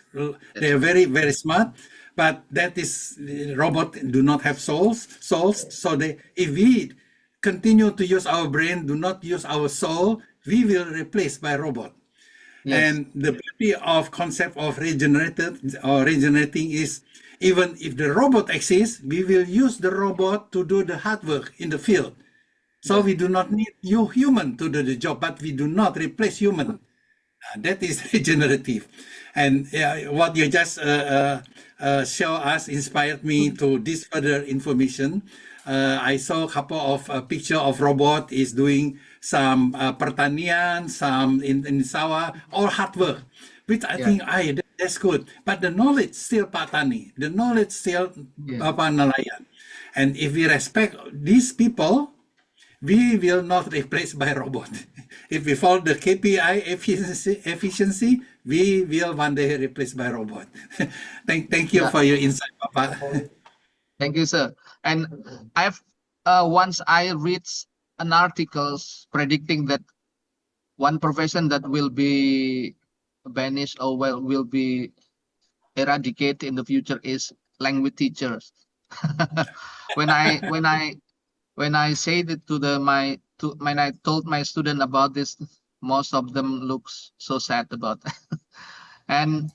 They are very, very smart, but that is robot do not have souls. So if we continue to use our brain, do not use our soul, we will replace by robot. Yes. And the beauty of concept of regenerative or regenerating is, even if the robot exists, we will use the robot to do the hard work in the field. So we do not need you human to do the job, but we do not replace human. That is regenerative. And what you just show us inspired me to this further information. I saw a couple of picture of robot is doing some pertanian, some in sawah, all hard work, which I think that's good. But the knowledge still patani, the knowledge still nelayan. And if we respect these people, we will not replace by robot. If we follow the KPI efficiency, we will one day replace by robot. Thank you for your insight, Papa. Thank you, sir. And I've once I read an article predicting that one profession that will be banished or will be eradicated in the future is language teachers. when I said it when I told my student about this, most of them looks so sad about that. And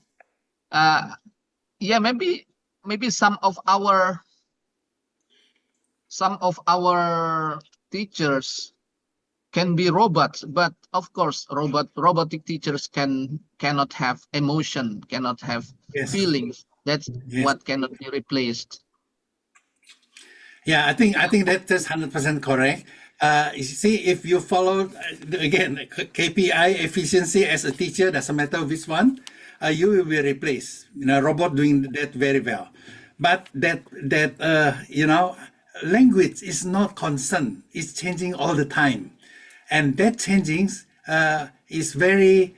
yeah, maybe some of our teachers can be robots, but of course robotic teachers cannot have emotion, cannot have feelings. That's what cannot be replaced. Yeah, I think that's 100% correct. You see, if you follow, again, KPI efficiency as a teacher, doesn't matter which one, you will be replaced. Robot doing that very well. But language is not constant. It's changing all the time. And that changing is very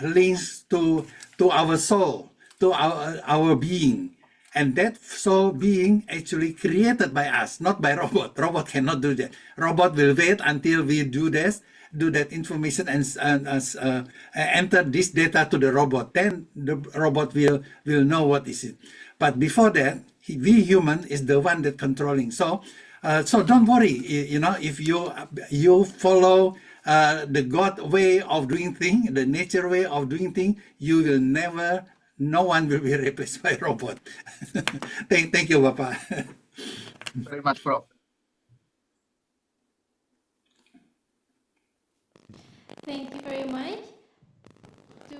linked to our soul, to our being. And that soul being actually created by us, not by robot. Robot cannot do that. Robot will wait until we do that information and enter this data to the robot. Then the robot will know what is it. But before that, we human is the one that controlling. So don't worry. If you follow the God way of doing things, the nature way of doing things, you will never. No one will be replaced by robot. Thank you, Bapak. Very much, Prof. Thank you very much to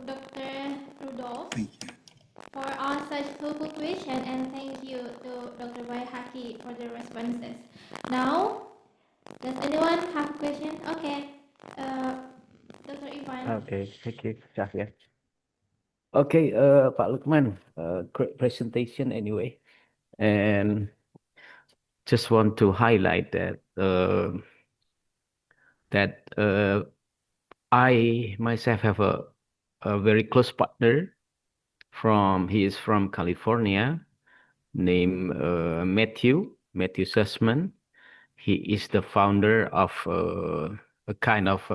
Dr. Rudolf for all such helpful questions, and thank you to Dr. Baehaqi for the responses. Now, does anyone have questions? Okay, Dr. Ivan. Okay, thank you, Syafia. Okay, Pak Luqman, great presentation anyway, and just want to highlight that I myself have a very close partner he is from California, named Matthew Sussman. He is the founder of a kind of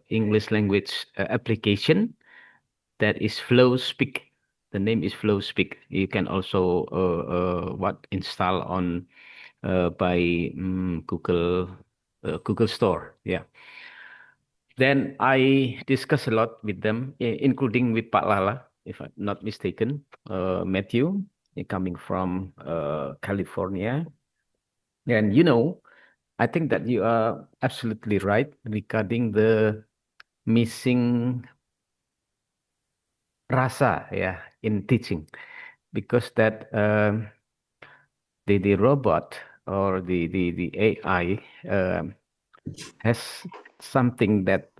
English language application that is FlowSpeak. The name is FlowSpeak. You can also install on by Google Store. Yeah. Then I discuss a lot with them, including with Pak Lala, if I'm not mistaken. Matthew, coming from California. And I think that you are absolutely right regarding the missing rasa, in teaching, because that the robot or the AI has something that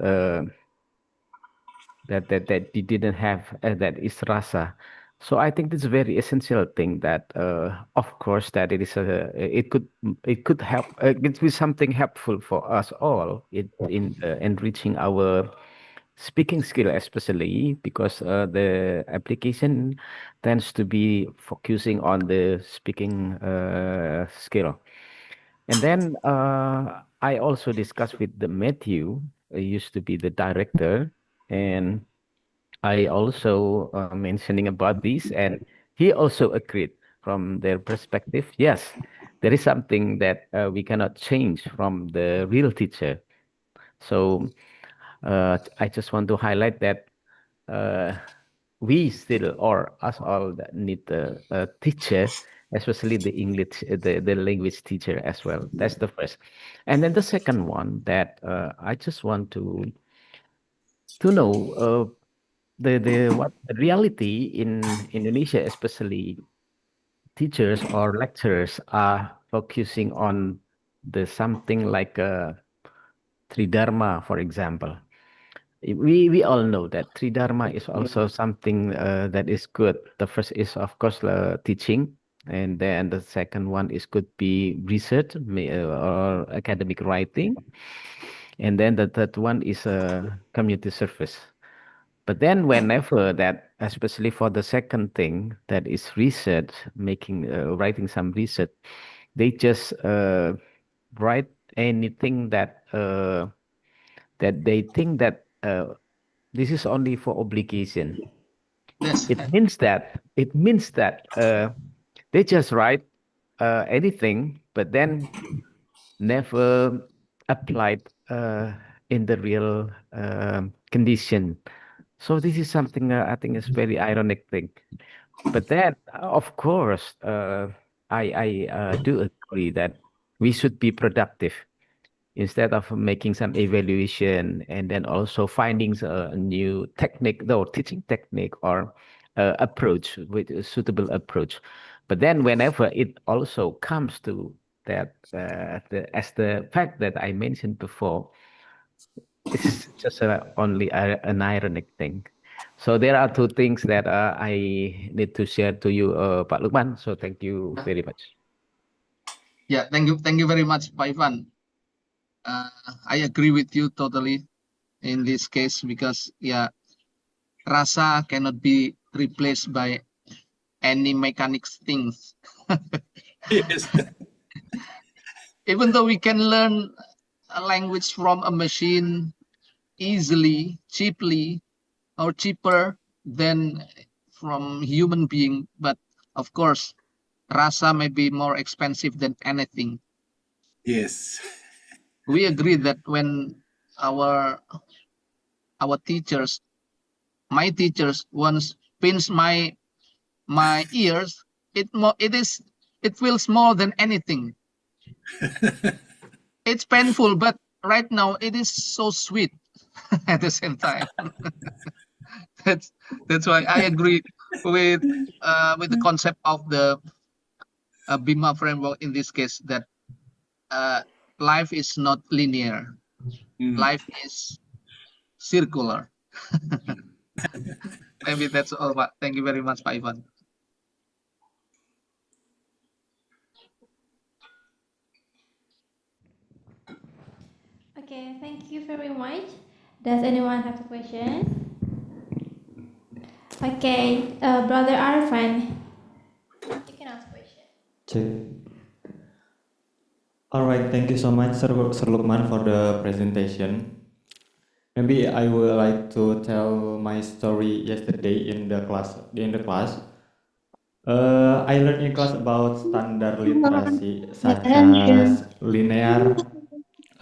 you didn't have, that is rasa. So I think this is a very essential thing that, of course, that it could help. It could be something helpful for us all in enriching our speaking skill, especially because the application tends to be focusing on the speaking skill. And then I also discussed with the Matthew, used to be the director, and I also mentioning about this, and he also agreed from their perspective. Yes, there is something that we cannot change from the real teacher. So I just want to highlight that we still, or us all, that need a teacher, especially the English, the language teacher as well. That's the first. And then the second one that I just want to know what the reality in Indonesia, especially teachers or lecturers are focusing on the something like Tridharma, for example. We all know that Tridharma is also something that is good. The first is, of course, teaching, and then the second one is could be research or academic writing, and then the third one is community service. But then whenever that, especially for the second thing, that is research, writing some research, they just write anything that they think that this is only for obligation. Yes. It means that they just write anything, but then never applied in the real condition. So this is something I think is very ironic thing. But then, of course, I do agree that we should be productive instead of making some evaluation and then also finding a new technique, though teaching technique or approach with a suitable approach. But then whenever it also comes to that as the fact that I mentioned before, it's just only an ironic thing. So there are two things that I need to share to you, Pak Luqman. So thank you very much. Yeah, thank you very much, Pak Ivan. I agree with you totally in this case because yeah, rasa cannot be replaced by any mechanics things. Yes. Even though we can learn a language from a machine easily, cheaply, or cheaper than from human being, but of course, rasa may be more expensive than anything. Yes. We agree that when our teachers, my teachers once pinch my ears, it feels more than anything. It's painful, but right now it is so sweet at the same time. That's why I agree with the concept of the Bima framework in this case, that life is not linear. Life is circular. Maybe that's all, Pak. Thank you very much, Pak Ivan. Okay, thank you very much. Does anyone have a question? Okay, Brother Arfan, you can ask a question. Check. All right, thank you so much, Sir Luqman, for the presentation. Maybe I would like to tell my story yesterday in the class. I learned in class about standard literacy such as linear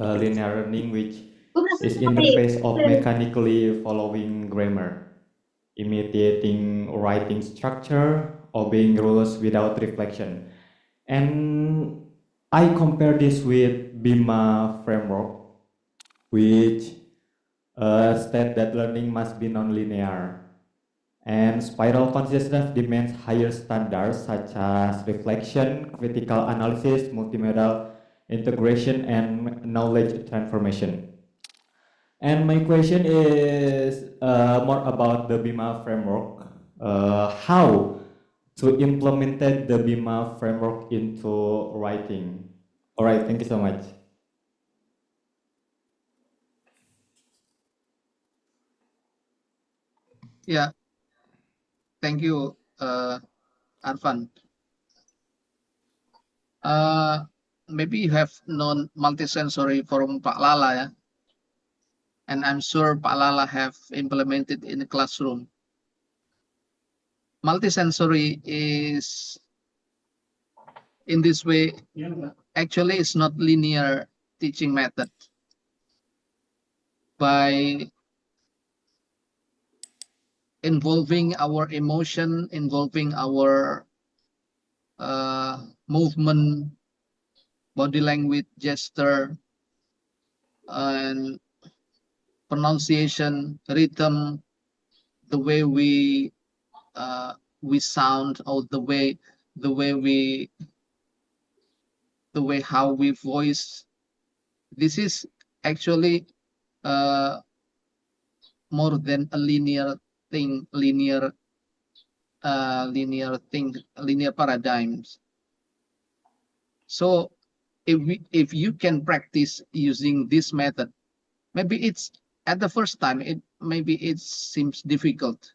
learning, which is interface of mechanically following grammar, imitating writing structure, obeying rules without reflection. And I compare this with Bima framework, which state that learning must be non-linear. And spiral consciousness demands higher standards such as reflection, critical analysis, multimodal integration, and knowledge transformation. And my question is more about the Bima framework. How to implement the Bima framework into writing? All right, thank you so much. Yeah, thank you, Arfan. Maybe you have known multisensory from Pak Lala, yeah? And I'm sure Pak Lala have implemented in the classroom. Multisensory is, in this way, actually it's not linear teaching method. By involving our emotion, involving our movement, body language, gesture, and pronunciation, rhythm, the way we sound, or the way how we voice. This is actually more than a linear thing, linear paradigms. So if you can practice using this method, maybe it's at the first time maybe it seems difficult.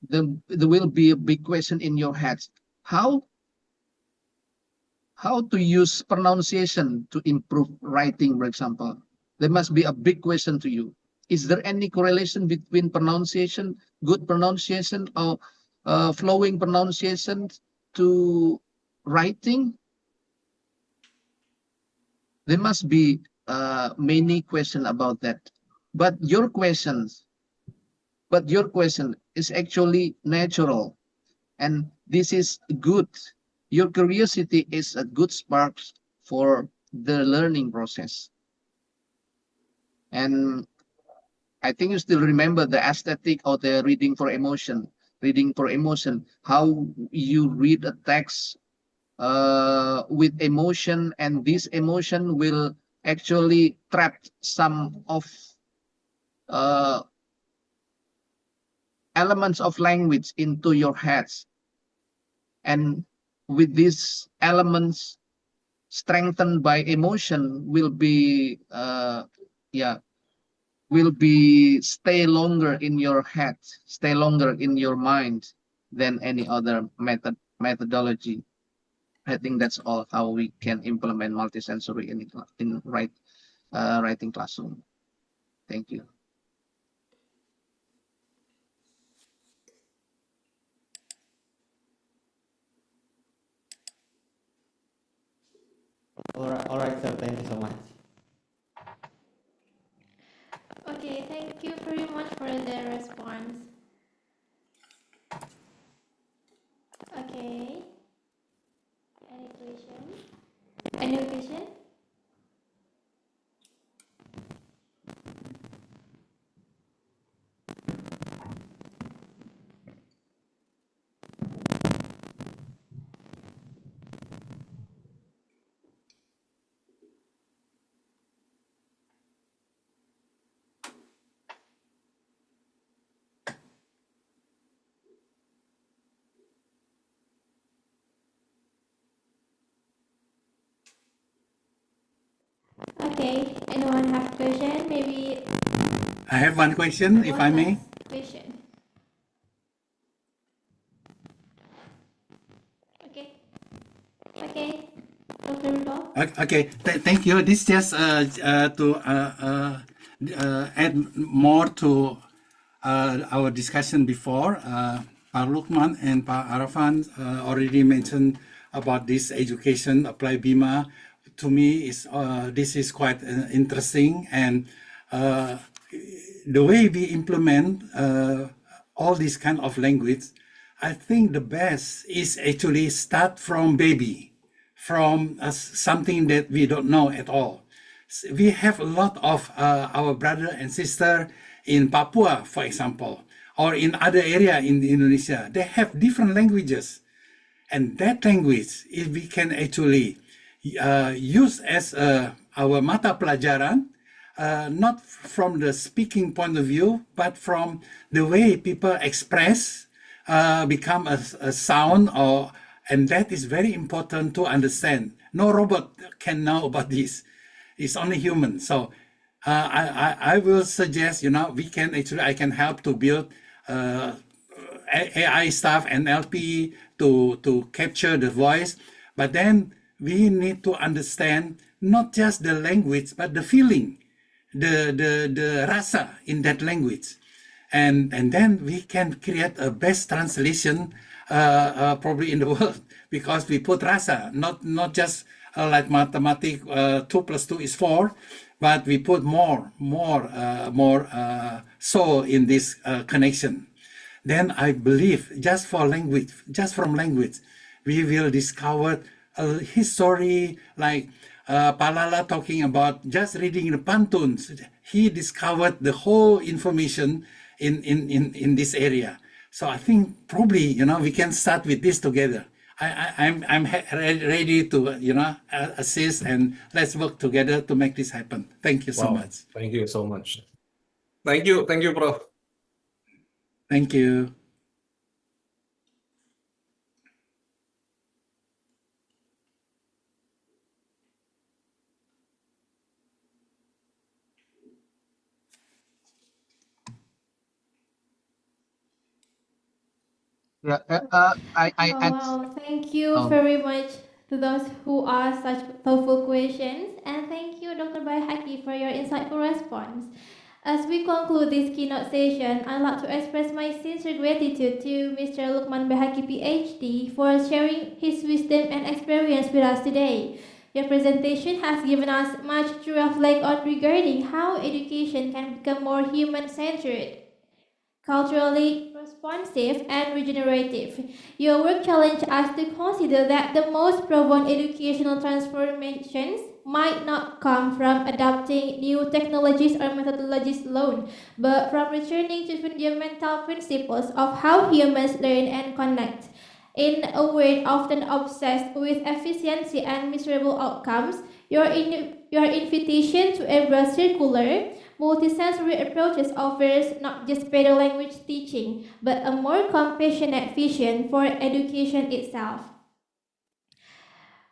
There will be a big question in your head: how to use pronunciation to improve writing, for example. There must be a big question to you. Is there any correlation between pronunciation, good pronunciation, or flowing pronunciation to writing? There must be many questions about that. But your question is actually natural, and this is good. Your curiosity is a good spark for the learning process. And I think you still remember the aesthetic of the reading for emotion. Reading for emotion, how you read a text with emotion, and this emotion will actually trap some of elements of language into your heads, and with these elements strengthened by emotion will be stay longer in your head, stay longer in your mind than any other methodology. I think that's all how we can implement multisensory in writing classroom. Thank you. All right, sir. Thank you so much. Okay, thank you very much for the response. Okay. Any question? Any question? Okay, anyone have question? Maybe I have one question, if I may. question. Okay. Okay. Dr. Rudolf. Okay, thank you. This just to add more to our discussion before. Pak Luqman and Pak Arafan already mentioned about this education apply BIMA. To me, this is quite interesting, and the way we implement all this kind of language, I think the best is actually start from baby, from something that we don't know at all. We have a lot of our brother and sister in Papua, for example, or in other area in Indonesia. They have different languages, and that language, if we can actually use as our mata pelajaran, not from the speaking point of view, but from the way people express, become a sound, and that is very important to understand. No robot can know about this. It's only human. So I will suggest, I can help to build AI stuff, NLP to capture the voice, but then we need to understand not just the language, but the feeling, the rasa in that language. And then we can create a best translation probably in the world, because we put rasa, not just like mathematics, 2 + 2 is 4, but we put more soul in this connection. Then I believe just from language, we will discover a history, like Palala talking about just reading the pantuns. He discovered the whole information in this area. So I think probably, we can start with this together. I'm ready to, assist, and let's work together to make this happen. Thank you so much. Thank you so much. Thank you, Prof. Thank you. Yeah, Thank you very much to those who asked such thoughtful questions, and thank you, Dr. Baehaqi, for your insightful response. As we conclude this keynote session, I'd like to express my sincere gratitude to Mr. Luqman Baehaqi, Ph.D., for sharing his wisdom and experience with us today. Your presentation has given us much to reflect on regarding how education can become more human-centered, culturally responsive, and regenerative. Your work challenged us to consider that the most profound educational transformations might not come from adopting new technologies or methodologies alone, but from returning to fundamental principles of how humans learn and connect. In a world often obsessed with efficiency and miserable outcomes, your invitation to embrace circular, multisensory approaches offers not just better language teaching, but a more compassionate vision for education itself.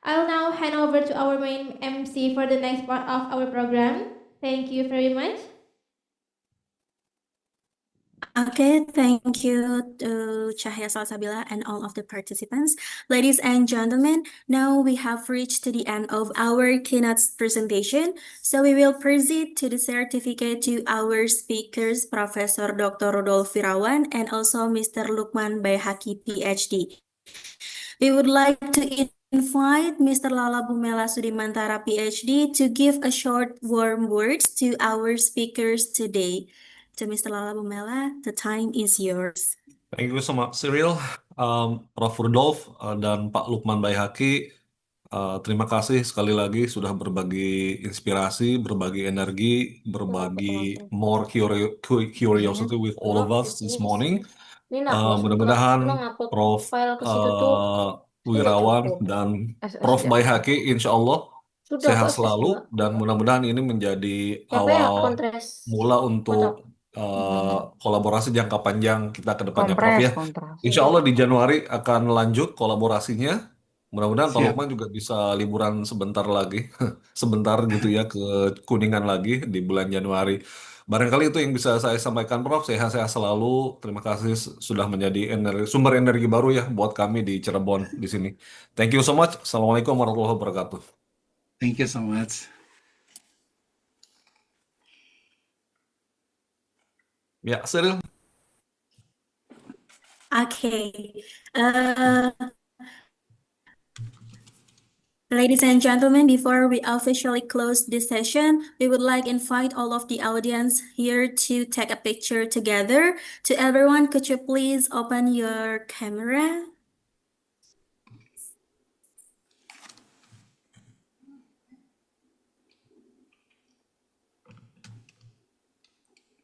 I'll now hand over to our main MC for the next part of our program. Thank you very much. Okay, thank you to Cahya Salsabila and all of the participants. Ladies and gentlemen, now we have reached to the end of our keynote presentation. So we will proceed to the certificate to our speakers, Professor Dr. Rudolf Wirawan and also Mr. Luqman Baehaqi, Ph.D. We would like to invite Mr. Lala Bumela Sudimantara, Ph.D. to give a short warm words to our speakers today. To Mr. Lala Bumela, the time is yours. Thank you so much, Cyril, Prof. Rudolf, dan Pak Luqman Baehaqi. Terima kasih sekali lagi sudah berbagi inspirasi, berbagi energi, berbagi more curiosity with all of us this morning. Mudah-mudahan Prof. Wirawan dan Prof. Baehaqi insya Allah sehat selalu dan mudah-mudahan ini menjadi awal mula untuk kolaborasi jangka panjang kita ke depannya, Prof ya. Insya Allah di Januari akan lanjut kolaborasinya. Mudah-mudahan Pak Luqman juga bisa liburan sebentar lagi, sebentar gitu ya ke Kuningan lagi di bulan Januari. Barangkali itu yang bisa saya sampaikan, Prof. Sehat-sehat selalu. Terima kasih sudah menjadi sumber energi baru ya buat kami di Cirebon di sini. Thank you so much. Assalamualaikum warahmatullahi wabarakatuh. Thank you so much. Ya, Cyril. Okay. Ladies and gentlemen, before we officially close this session, we would like to invite all of the audience here to take a picture together. To everyone, could you please open your camera?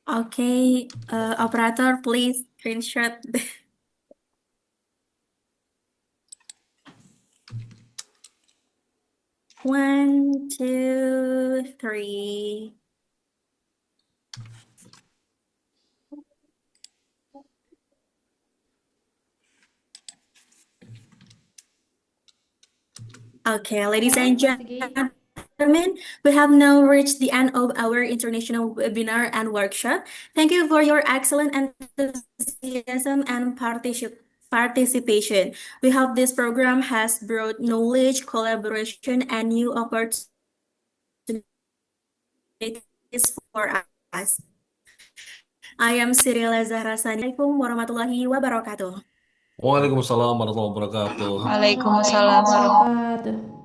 Okay, operator, please screenshot. One, two, three. Okay, ladies and gentlemen, we have now reached the end of our international webinar and workshop. Thank you for your excellent enthusiasm and participation. We hope this program has brought knowledge, collaboration, and new opportunities for us. I am Cyrilla Zahra Sani. Assalamualaikum warahmatullahi wabarakatuh. Waalaikumsalam warahmatullahi wabarakatuh. Waalaikumsalam warahmatullahi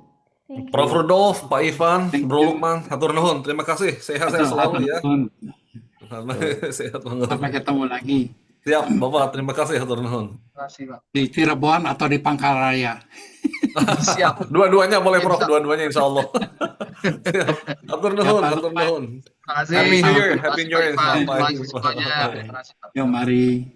Prof. Rudolf, Pak Ivan, Bro Luqman, hatur nuhun. Terima kasih. Sehat-sehat selalu ya. Sehat banget. Sampai ketemu lagi. Siap, Bapak. Terima kasih, hatur nuhun. Di Cirebon atau di Palangkaraya. Siap. Dua-duanya boleh, Prof. Dua-duanya insya Allah. Siap. Hatur nuhun, hatur nuhun. Happy New Year, Happy New Year. Semuanya. Yo, mari.